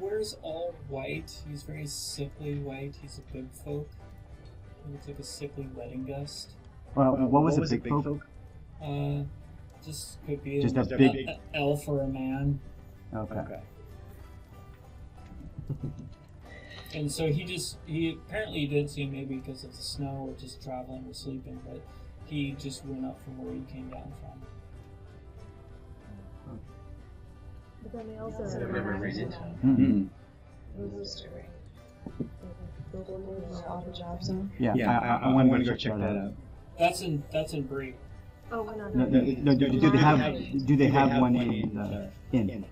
Wears all white. He's very sickly white. He's a big folk. He looks like a sickly wedding guest. Well, what was a big folk? Just could be Just a big elf or a man. Okay. And so he apparently didn't see him, maybe because of the snow or just traveling or sleeping, but he just went up from where he came down from. But then they also Yeah, I want to go check that out. That's in Bree. Oh, we're not. No, do they have one in the inn?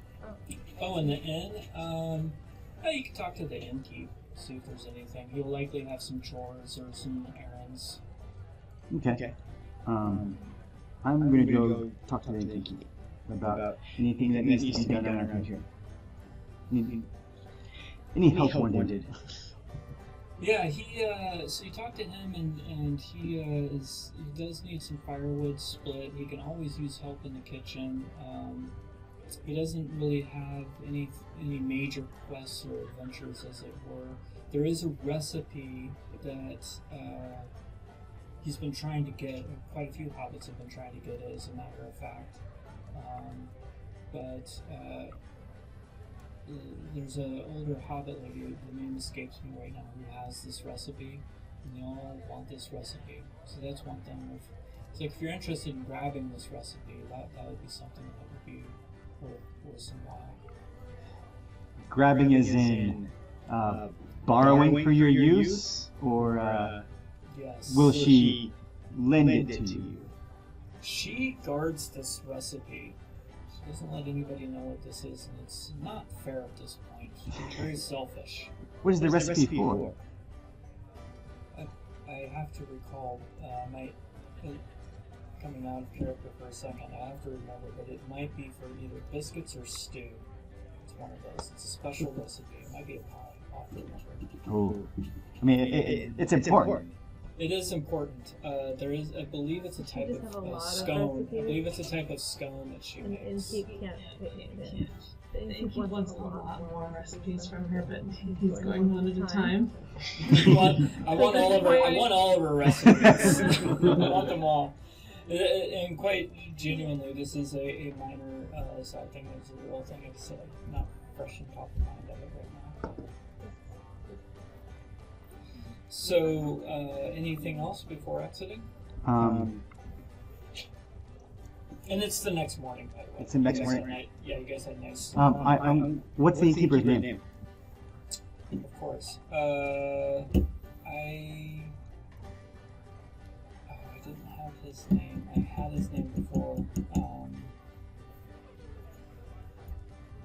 Oh, in the inn? You can talk to the innkeep, see if there's anything. He'll likely have some chores or some errands. Okay. I'm going to go talk to the innkeep about anything that needs to be done around here. Any help wanted? Yeah, so you talk to him, and he does need some firewood split. He can always use help in the kitchen. He doesn't really have any major quests or adventures, as it were. There is a recipe that he's been trying to get. Quite a few hobbits have been trying to get it, as a matter of fact. But there's an older hobbit lady, the name escapes me right now, who has this recipe, and they all want this recipe. So that's one thing. It's like, if you're interested in grabbing this recipe, that would be something that would be worth some while. Grabbing as in borrowing for your use, or Yes. will she lend it to you? She guards this recipe. She doesn't let anybody know what this is, and it's not fair at this point. She's very selfish. What is the recipe for? I have to recall, coming out of character for a second, I have to remember that it might be for either biscuits or stew. It's one of those. It's a special recipe. It might be a pie. I'll have to remember. Oh, I mean, it's important. It is important. There is, I believe it's a type just have a of lot of scone. recipes? I believe it's a type of scone that she And the makes. innkeep can't put it in. The He innkeep wants a lot more recipes from her, but he's going one at a time. I want all of her recipes. I want them all. And quite genuinely, this is a minor side thing. It's a real thing. It's not fresh and top of mind of it right now. So, anything else before exiting? And it's the next morning, by the way. It's the next morning. Yeah, you guys had nice. What's the innkeeper's name? Of course. I didn't have his name. I had his name before.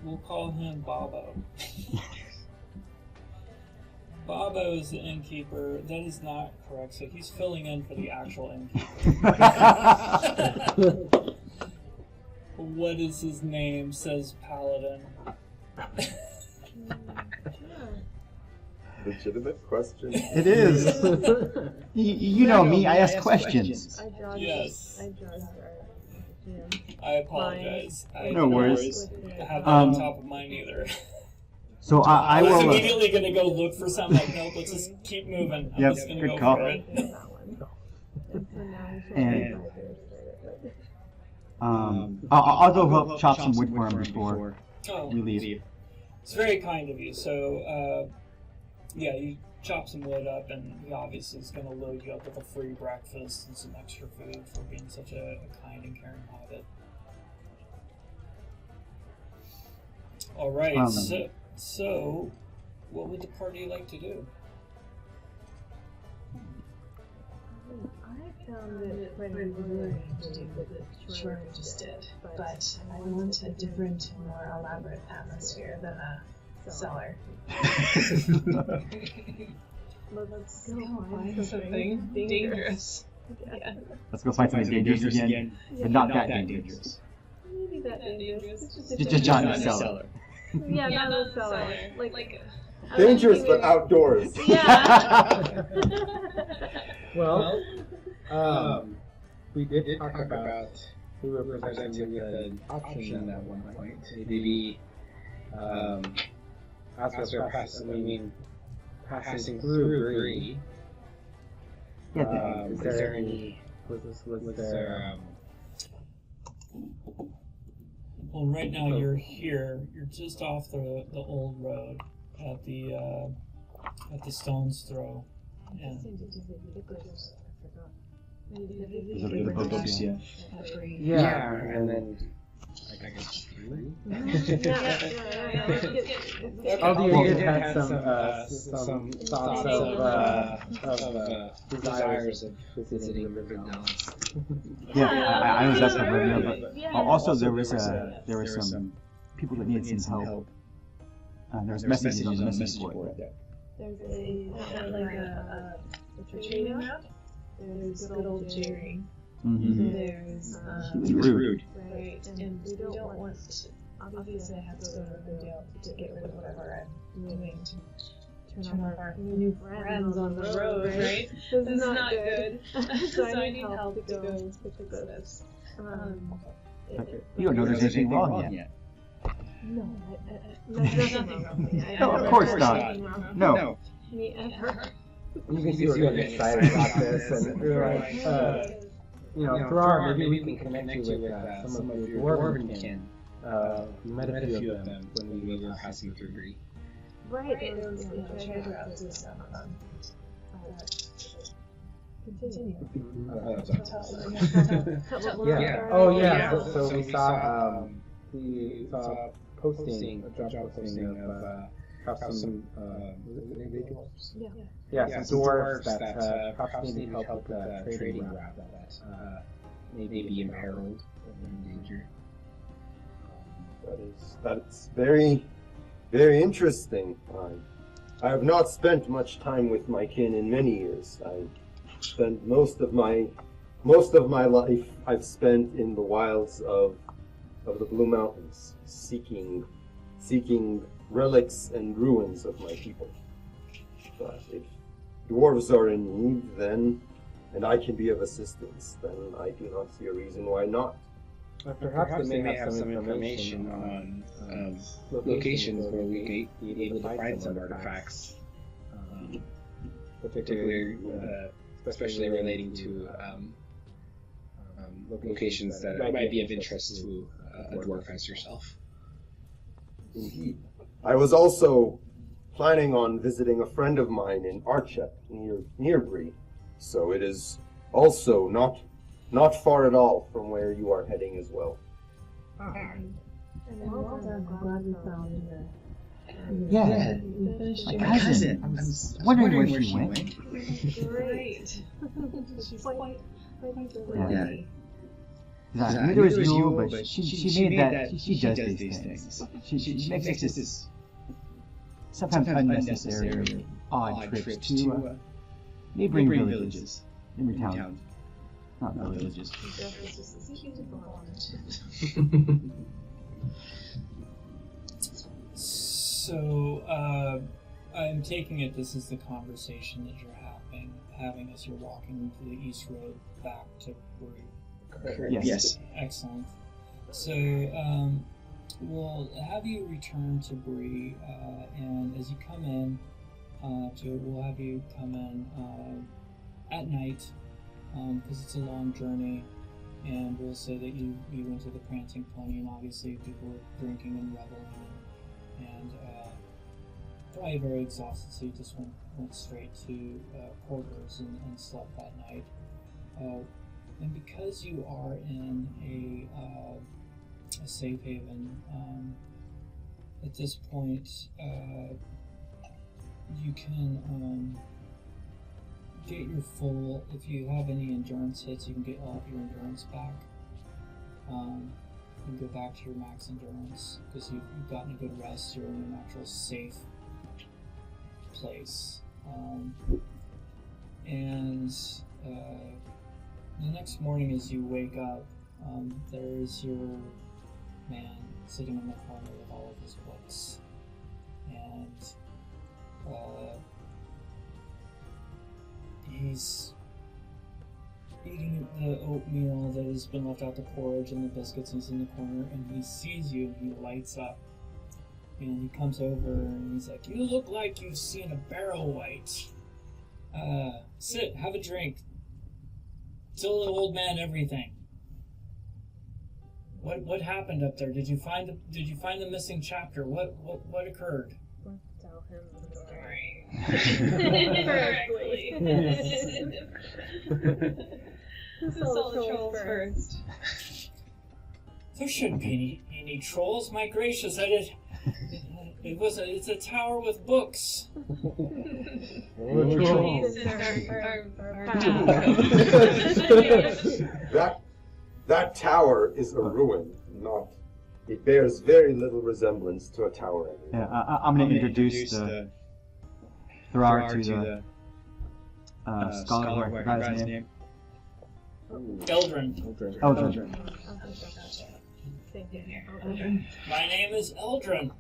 We'll call him Bobo. Bobo is the innkeeper. That is not correct. So he's filling in for the actual innkeeper. What is his name? Says Paladin. Legitimate question. It is. You know me. I ask questions. I judged. Yes. I judged her. Yeah. I apologize. I No worries. have that on top of mine either. So I I was will. immediately going to go look for something. Like, nope, let's just keep moving. I'm Yep, just going to good go call. for it. That one. And so now he's And- I'll go help chop some wood for him before Oh, we leave. it's very kind of you. So, yeah, you chop some wood up, and he obviously is going to load you up with a free breakfast and some extra food for being such a kind and caring hobbit. All right. So, what would the party like to do? I found it quite alluring to do what the Sure, we just did, but I want a different, more elaborate atmosphere than a cellar. Let's Go go find something dangerous. Yeah. Let's go find something dangerous again, but not that dangerous. Maybe that dangerous. Just not in the cellar. Yeah, not a cellar. Like Dangerous but outdoors. Yeah. Well, we did talk about we were presented with an option at one point. Maybe as we're passing through Bree. Yeah, Is there any? Was there? Well, right now you're here. You're just off the old road at the stone's throw. And Yeah, and then I guess three. Aldea did have some thoughts of desires of visiting Rivendell. Yeah, I was up there, but also there was some people that needed some help. There was messages on the message board. There's a trading route. There's good old Jerry. Mm-hmm. There's He was rude. right, and we don't want. Obviously, I have to go to Rivendell to get rid of whatever I'm doing to turn our new friends on the road, right? This is not good. So I need help to go fix this. You don't know there's anything wrong yet. No, there's nothing wrong with me. No, of course not. No. Me ever. You can see we're getting excited about this, and we're like, Thrar, maybe we can connect you with some of your dwarven kin. We met a few of them when we were passing through Bree. Right, There was a trade route to some of them. Continue. Yeah. Oh, yeah. So we saw posting, a job posting of perhaps some dwarves. Yeah, some dwarves that perhaps need help with a trading route that may be imperiled or in danger. That's very, very interesting. I have not spent much time with my kin in many years. I spent most of my life I've spent in the wilds of the Blue Mountains, seeking relics and ruins of my people. But if dwarves are in need, then, and I can be of assistance, then I do not see a reason why not. Perhaps they may have some information on locations where we may be able to find some artifacts, particularly, especially relating to locations that might be of interest to a dwarf as yourself. Indeed. I was also planning on visiting a friend of mine in Archet, near Bree, so it is also not far at all from where you are heading as well. And well done. I'm glad we found the. Yeah, my cousin. I was wondering where she went. Great. She's quite Yeah. Neither is you, but she made that. She does these things. She makes this sometimes unnecessary, odd trips to neighboring villages, neighboring towns, not villages. So, I'm taking it this is the conversation that you're having as you're walking to the east road back to Bree. Yes. Excellent. So, we'll have you return to Bree, and as you come in, we'll have you come in at night, because it's a long journey, and we'll say that you went to the Prancing Pony, and obviously people were drinking and reveling, and probably very exhausted, so you just went straight to quarters and slept that night. And because you are in a safe haven, at this point, you can get your full. If you have any endurance hits, you can get all of your endurance back. You can go back to your max endurance because you've gotten a good rest. You're in a natural safe place. And the next morning, as you wake up, there's your man sitting in the corner with all of his books, and he's eating the oatmeal that has been left out, the porridge and the biscuits. He's in the corner, and he sees you, and he lights up, and he comes over, and he's like, "You look like you've seen a barrel white. Sit, have a drink. Tell the old man everything. What happened up there? Did you find the missing chapter? What occurred?" Tell him the story. Tell the trolls first. There shouldn't be any trolls. My gracious, it's a tower with books. That tower is a ruin, not. It bears very little resemblance to a tower. Yeah, I'm going to introduce the Thrar to the scholar who I forgot his name. Eldrin. Eldrin. My name is Eldrin.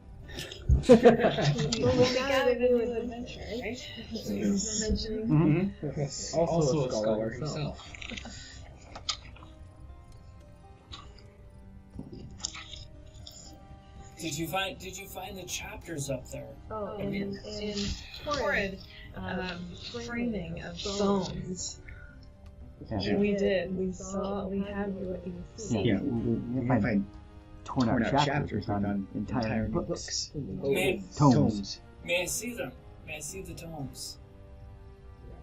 Well, we gotta do an adventure, right? Mm-hmm. Also a scholar himself. Did you find the chapters up there? Oh, in horrid framing of bones. Yeah. We did. We had what you see. Yeah, we find torn out chapters. We found entire books. Tomes. May I see them? May I see the tomes?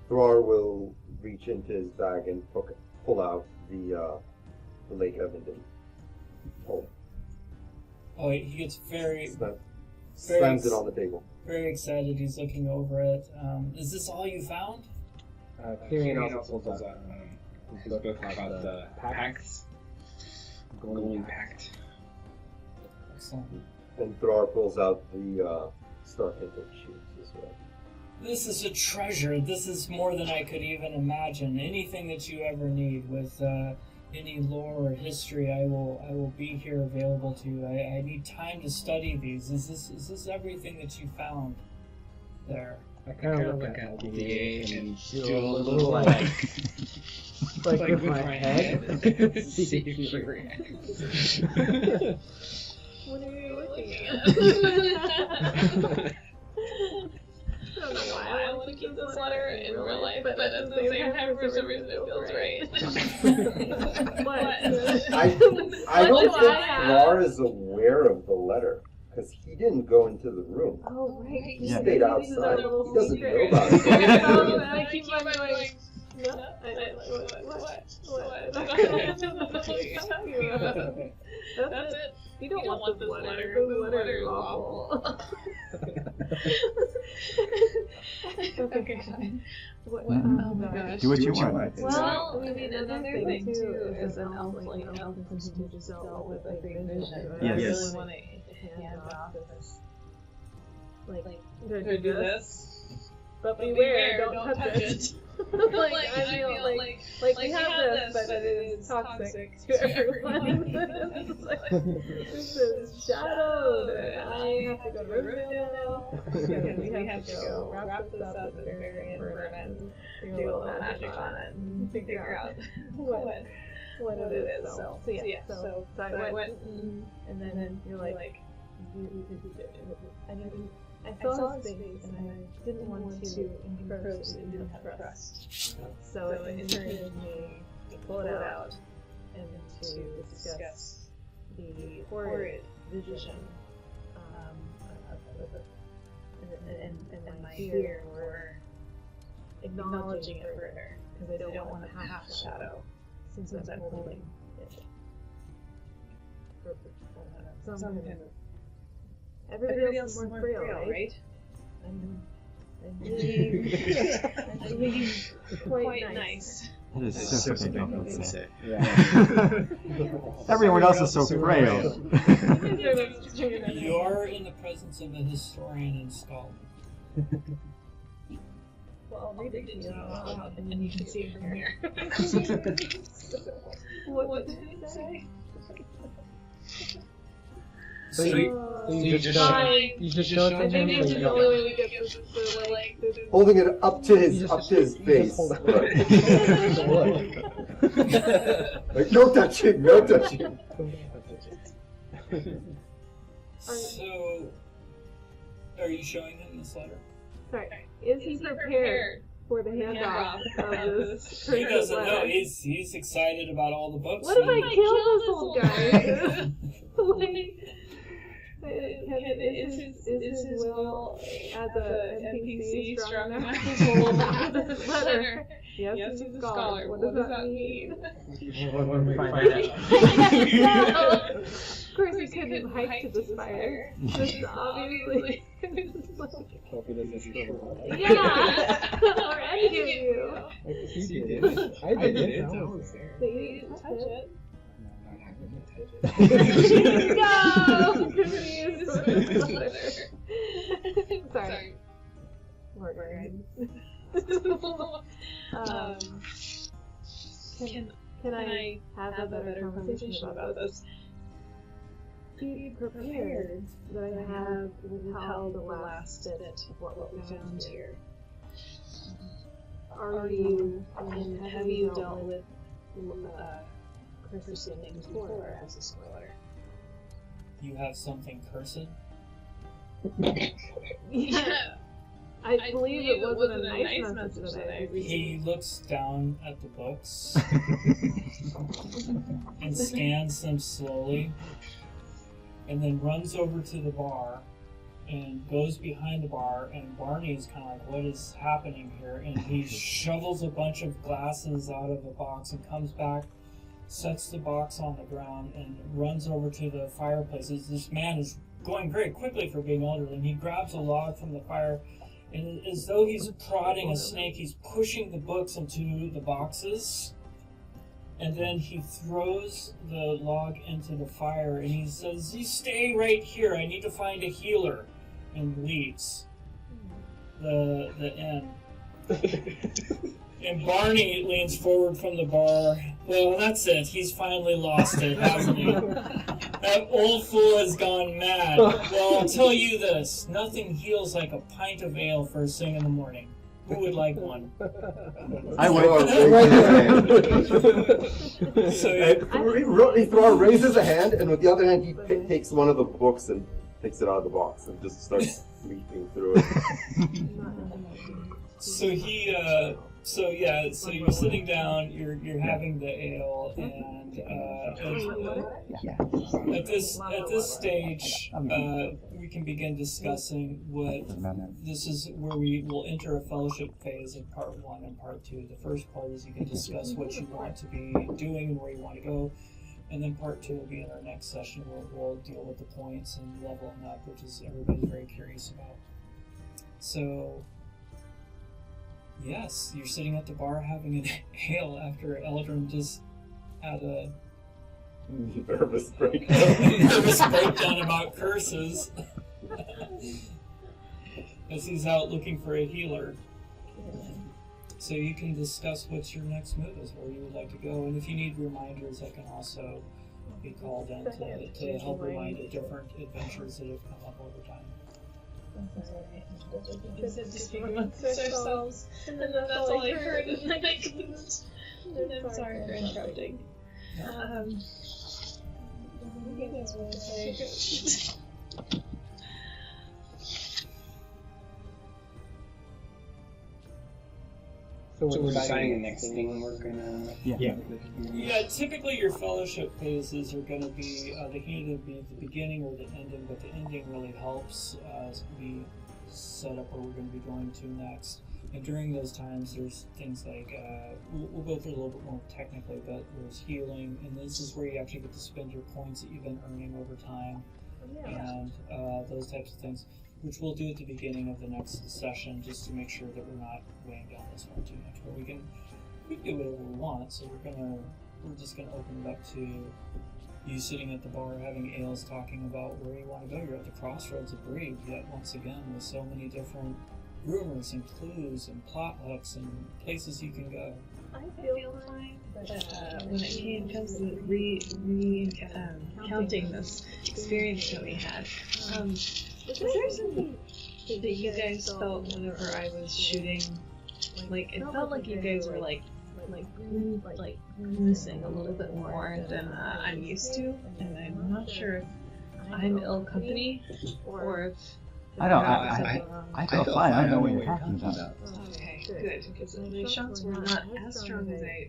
Thrar will reach into his bag and pull out the Lake Evenden tome. Oh, he gets very Slams it on the table. very excited. He's looking over it. Is this all you found? Tyrion also pulls out his book about the pacts. Golden Pact. Excellent. And Thrar pulls out the star-tinted sheets as well. This is a treasure. This is more than I could even imagine. Anything that you ever need with any lore or history, I will be here available to you. I need time to study these. Is this everything that you found there? I kind of look at Aldea and do a little like with my head. See if she reacts. What are you looking at? I don't know why I want to keep this letter in real life, but at the same time, for some reason, it feels right. What? I don't think Thrar is aware of the letter, because he didn't go into the room. Oh, right. He stayed outside. He doesn't know about it. Oh, I keep on going. No, what? That's it. You don't want this letter. This letter is awful. Okay, fine. Oh my gosh. Do what you want. Well, I mean, another thing too is an elf like elf who just dealt with a great vision. I really want to hand off this. Like, to do this. But beware, don't touch it. Like, I feel like we have this, but it is toxic to everyone. This is shadowed. I have to go to Riverdale now. We have to go wrap this up and bury it and do a little magic on it and figure out what it is. So yeah. So I went and then you're like, I saw his face and I didn't want to encroach into trust. So it encouraged me to pull it out and to discuss the horrid vision and my fear for acknowledging it further because I don't want to have the shadow since I'm holding it. Some kind of Everybody else is more frail, right? I'm really quite nice. That is so fucking dumb to say. Yeah. Everyone else is so frail. You are in the presence of a historian and scholar. Well, I'll read it to you out loud, and then you can see it from here. What did he say? So you just show it to him. Maybe it's the only way we get the like. Holding it up to his face. hold it. Like, no touching, no touching. So, are you showing him this letter? Sorry, is he prepared for the handoff of this He cursed doesn't know. letter? He's excited about all the books. What if I kill this old guy? Is his will as a NPC strong enough to hold on to this letter? Yes, he's a scholar. What does that mean? Of course, he couldn't hike to the spire. Just obviously. Yeah! Or any of you. He did. I did. I was there. But you didn't touch it. No! Sorry. More guidance. Can I have a better conversation about this? Be prepared that I have withheld the last bit of what we found here. Are you, and have you dealt with cursed things before as a scholar? You have something cursed? Yeah. I believe it wasn't a nice message that I received. He looks down at the books and scans them slowly, and then runs over to the bar and goes behind the bar, and Barney's kind of like, what is happening here? And he shovels a bunch of glasses out of a box and comes back, sets the box on the ground, and runs over to the fireplace. This man is going very quickly for being older, and he grabs a log from the fire, and as though he's prodding a snake, he's pushing the books into the boxes. And then he throws the log into the fire, and he says, "You stay right here. I need to find a healer," and leaves the inn. And Barney leans forward from the bar. Well, that's it. He's finally lost it, hasn't he? That old fool has gone mad. Well, I'll tell you this. Nothing heals like a pint of ale first thing in the morning. Who would like one? I would. So he raises a hand, and with the other hand, he takes one of the books and takes it out of the box and just starts leafing through it. So you're sitting down, you're having the ale, and at this stage, we can begin discussing what this is where we will enter a fellowship phase in part 1 and part 2. The first part is you can discuss what you want to be doing and where you want to go, and then part 2 will be in our next session where we'll deal with the points and leveling up, which is everybody's very curious about. So. Yes, you're sitting at the bar having an ale after Eldrin just had a nervous breakdown about curses as he's out looking for a healer. So you can discuss what your next move is, where you would like to go, and if you need reminders, I can also be called in to help remind you of different adventures that have come up over time. We said to speak amongst ourselves, and then that's all I heard, and I couldn't. I'm sorry for interrupting. I think that's what I say. So we're deciding the next thing we're gonna... Yeah, typically your fellowship phases are going to be, they can either be the beginning or the ending, but the ending really helps as we set up where we're going to be going to next. And during those times, there's things like, we'll go through a little bit more technically, but there's healing, and this is where you actually get to spend your points that you've been earning over time. and those types of things, which we'll do at the beginning of the next session, just to make sure that we're not weighing down this one too much. But we can do whatever we want. So we're just gonna open it up to you sitting at the bar having ales, talking about where you want to go. You're at the crossroads of Bree, yet once again with so many different rumors and clues and plot hooks and places you can go. I feel fine, but when it comes to counting this experience that we had, was there something that you guys felt whenever I was shooting? Like, it felt like you guys were like missing a little bit more than I'm used to, and I'm not sure if I'm ill company or if I feel fine. I know what you're talking about. Okay, good, because the shots were not as strong as I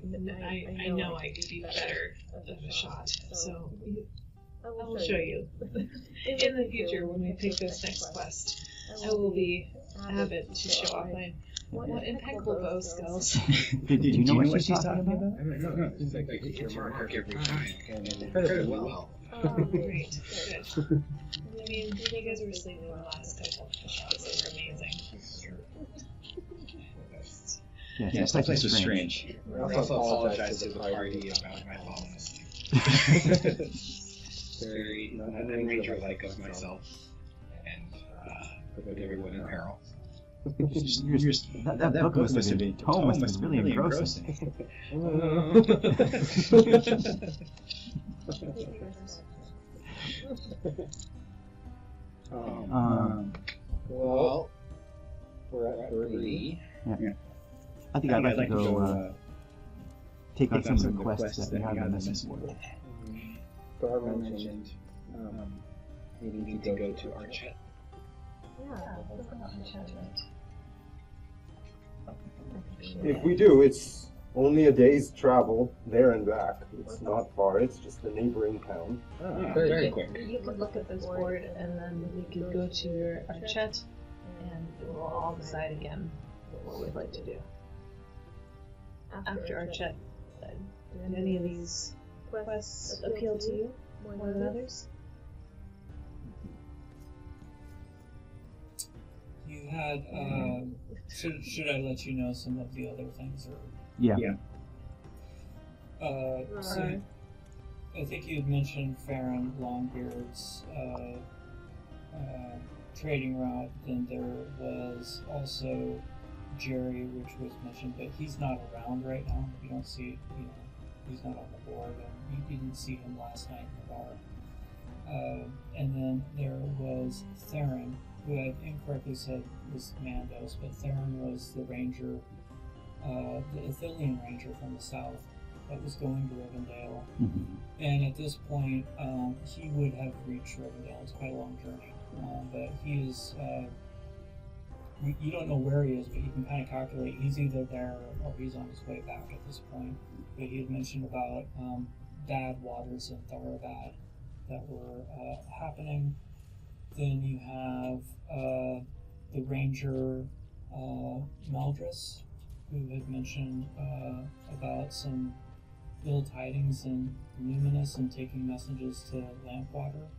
know I could be better of a shot. So I will show you in the future when we pick this next quest. I will be avid to show off my impeccable bow skills. Did you know what she's talking about? No. It's like I hit your mark every time, and incredibly well. Oh, great, good. I mean, you guys were sleeping the last couple of shots. They were amazing. Yes, that place was strange. I also apologize to the party about my falling asleep. Very unranger-like of myself, and put everyone in peril. That book must have been, tome must have been really engrossing. Well, we're at 3. Yeah. I think I'd like to go take on some of the quests that we have on this board. Gar mentioned we need to go to Archet. If we do, it's only a day's travel there and back. It's not far. It's just a neighboring town. Very quick. You could look at this board, and then we could go to your Archet, and we'll all decide again what we'd like to do. After Archet, do any of these quests appeal to you more than others? You had, should I let you know some of the other things? Or Yeah. So I think you had mentioned Farron Longbeard's trading route. Then there was also Jerry, which was mentioned, but he's not around right now. You don't see, he's not on the board, and you didn't see him last night in the bar. And then there was Theron, who I incorrectly said was Mandos, but Theron was the ranger, the Ithilien ranger from the south that was going to Rivendell. Mm-hmm. And at this point, he would have reached Rivendell. It's quite a long journey, but he is. You don't know where he is, but you can kind of calculate he's either there or he's on his way back at this point. But he had mentioned about bad waters in Tharavad that were happening. Then you have the ranger Meldris, who had mentioned about some ill tidings in Annúminas and taking messages to Lampwater.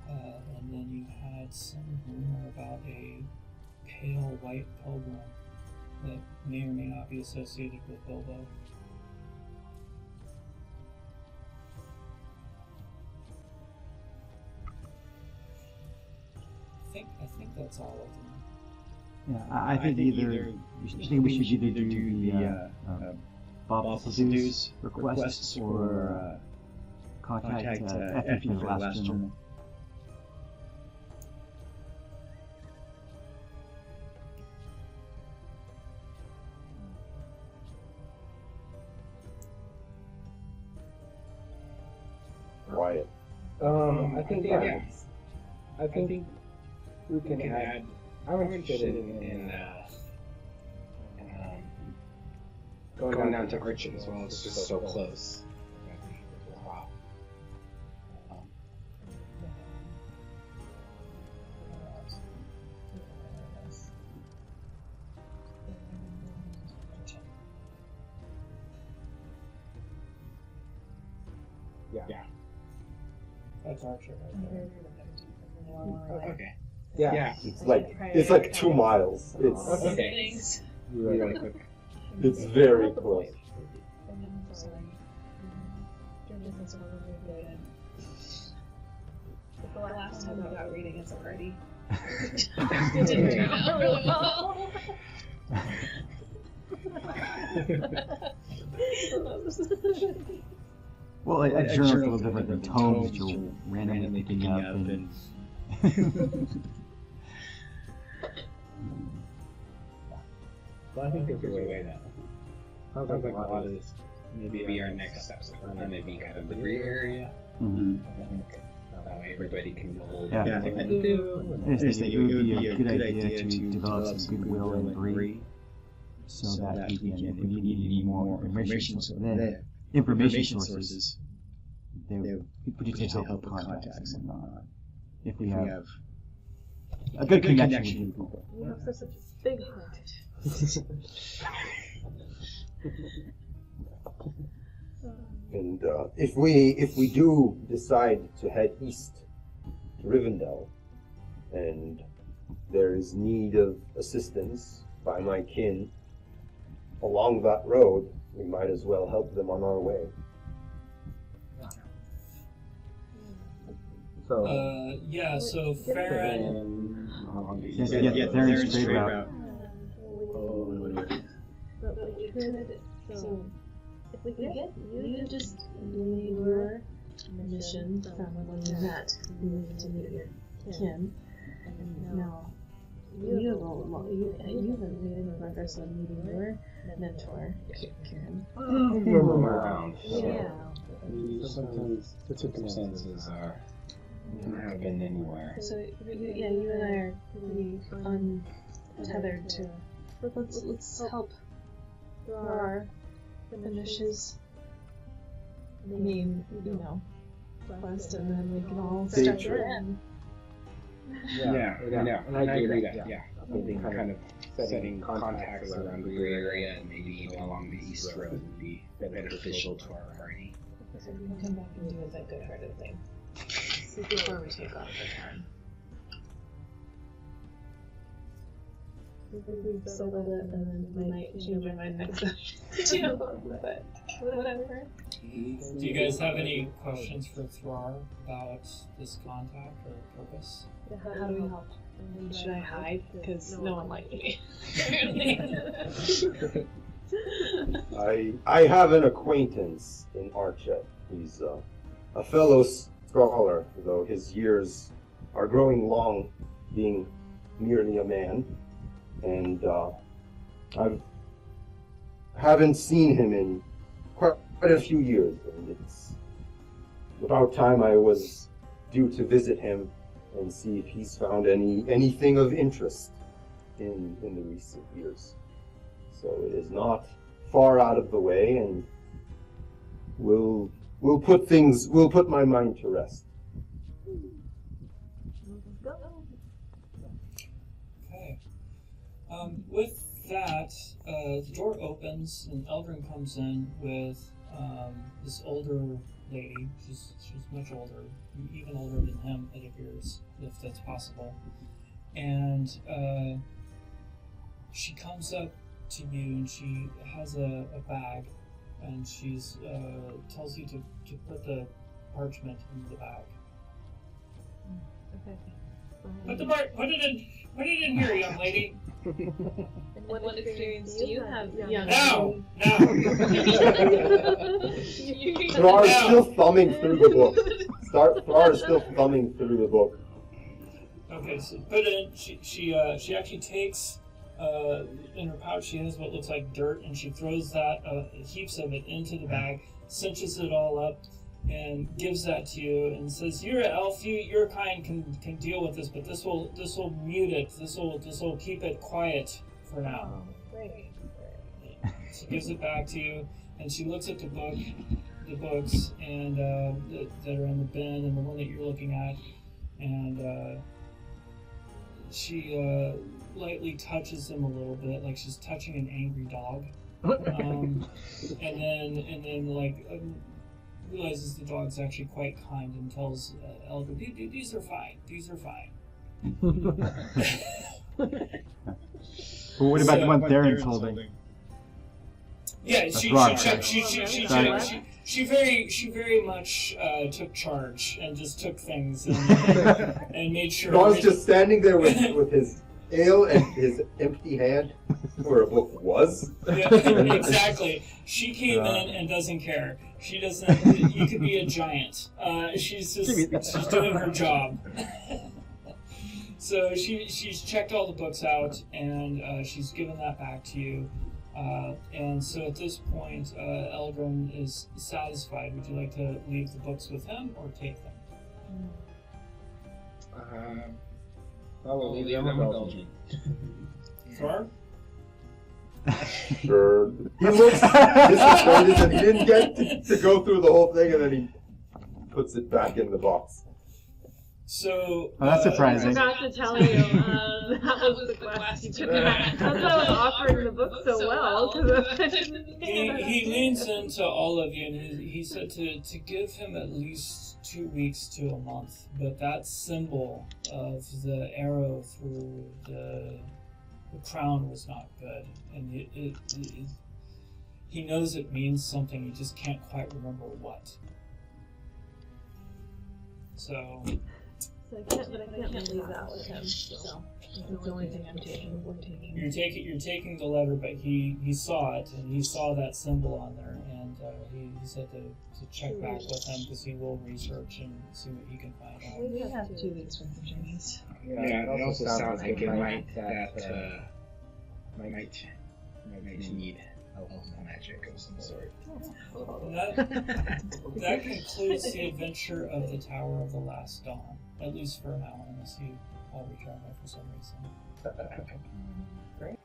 And then you had some rumor about a pale white pilgrim that may or may not be associated with Bilbo. I think that's all of them. Yeah, I think we should either do the Bob Sadu's requests or contact Effie for the last journal. Quiet. I think we can add. I'm interested in going down to Archet as well. It's just so close. Yeah. That's Archer right there. Okay. Yeah. It's like 2 miles. It's Okay. Really quick. it's very close. The last time I got reading as a party. It didn't turn out really well. Well, a journal's a little different than tomes that you're randomly picking up and... Well, I think there's a way that sounds like a lot of this maybe our next steps are maybe kind of the rear area. Mhm. I think that way everybody can hold Yeah. what they do. I just think it would be a good idea to develop some goodwill and agree so that we can, if we need any more information sources, they would potentially help with contacts and whatnot. If we have a good connection with people. You have such a big heart. And if we do decide to head east to Rivendell, and there is need of assistance by my kin along that road, we might as well help them on our way. So, So Farron. Yeah, Theron's straight route. But we could, so if we could get you to just leave your mission from when you met, you need to meet your kin. And now you have made any progress on meeting your mentor, Karen. around. Yeah. Sometimes the circumstances can happen anywhere. So you and I are pretty untethered to. Let's help Thrar finish his main, quest, and then we can all start in. Yeah, and I agree that, maybe kind of setting contacts around the gray area and maybe even along the east road would be beneficial to our party. So we can come back and do that good-hearted thing before we take off the turn. We've settled it, and then we might change our mind next time. But whatever. Do you guys have any questions for Thrar about this contact or purpose? How do we help? Should I hide? Because no one liked me. I have an acquaintance in Archet. He's a fellow scholar, though his years are growing long, being merely a man. And I haven't seen him in quite a few years, and it's about time I was due to visit him and see if he's found anything of interest in the recent years. So it is not far out of the way, and we'll put my mind to rest. Okay. With that, the door opens and Eldrin comes in with this older lady. She's much older, even older than him, it appears, if that's possible. And she comes up to you and she has a bag, and she's tells you to put the parchment in the bag. Okay. Put it in here, young lady. And what experience do you have, young Now! Thrar is still thumbing through the book. Thrar is still thumbing through the book. Okay, so put it in. She actually takes in her pouch. She has what looks like dirt, and she throws that heaps of it into the bag, cinches it all up, and gives that to you, and says, "You're an elf. Your kind can deal with this, but this will mute it. This will keep it quiet for now." Great. She gives it back to you, and she looks at the books, and that are in the bin, and the one that you're looking at, and she lightly touches them a little bit, like she's touching an angry dog, and then like realizes the dog's actually quite kind and tells Elder, these are fine. These are fine. Well, what about the one Theron's holding? Yeah, That's she very much took charge and just took things and made sure. Ron's just standing there with his ale and his empty hand where a book was. Yeah, exactly. She came in and doesn't care. She doesn't. You could be a giant. She's doing her job. So she's checked all the books out and she's given that back to you. And so at this point, Elgrim is satisfied. Would you like to leave the books with him or take them? I will leave them with Elgrim. Sure. Sure. He looks disappointed that he didn't get to go through the whole thing, and then he puts it back in the box. So that's I surprising. forgot to tell you, that was the quest you took back. That's why I was offering the book so well, because he leans into all of you, and he said to give him at least 2 weeks to a month, but that symbol of the arrow through the crown was not good, and he knows it means something, he just can't quite remember what. So I can't leave that with him. So that's the only thing I'm taking. We're taking. You're taking the letter, but he saw it, and he saw that symbol on there, and he said to check back with him because he will research and see what he can find out. We have 2 weeks worth of journeys. Yeah, it also sounds like it might need help magic of some sort. That concludes the adventure of the Tower of the Last Dawn, at least for now, unless you all return there for some reason. Great.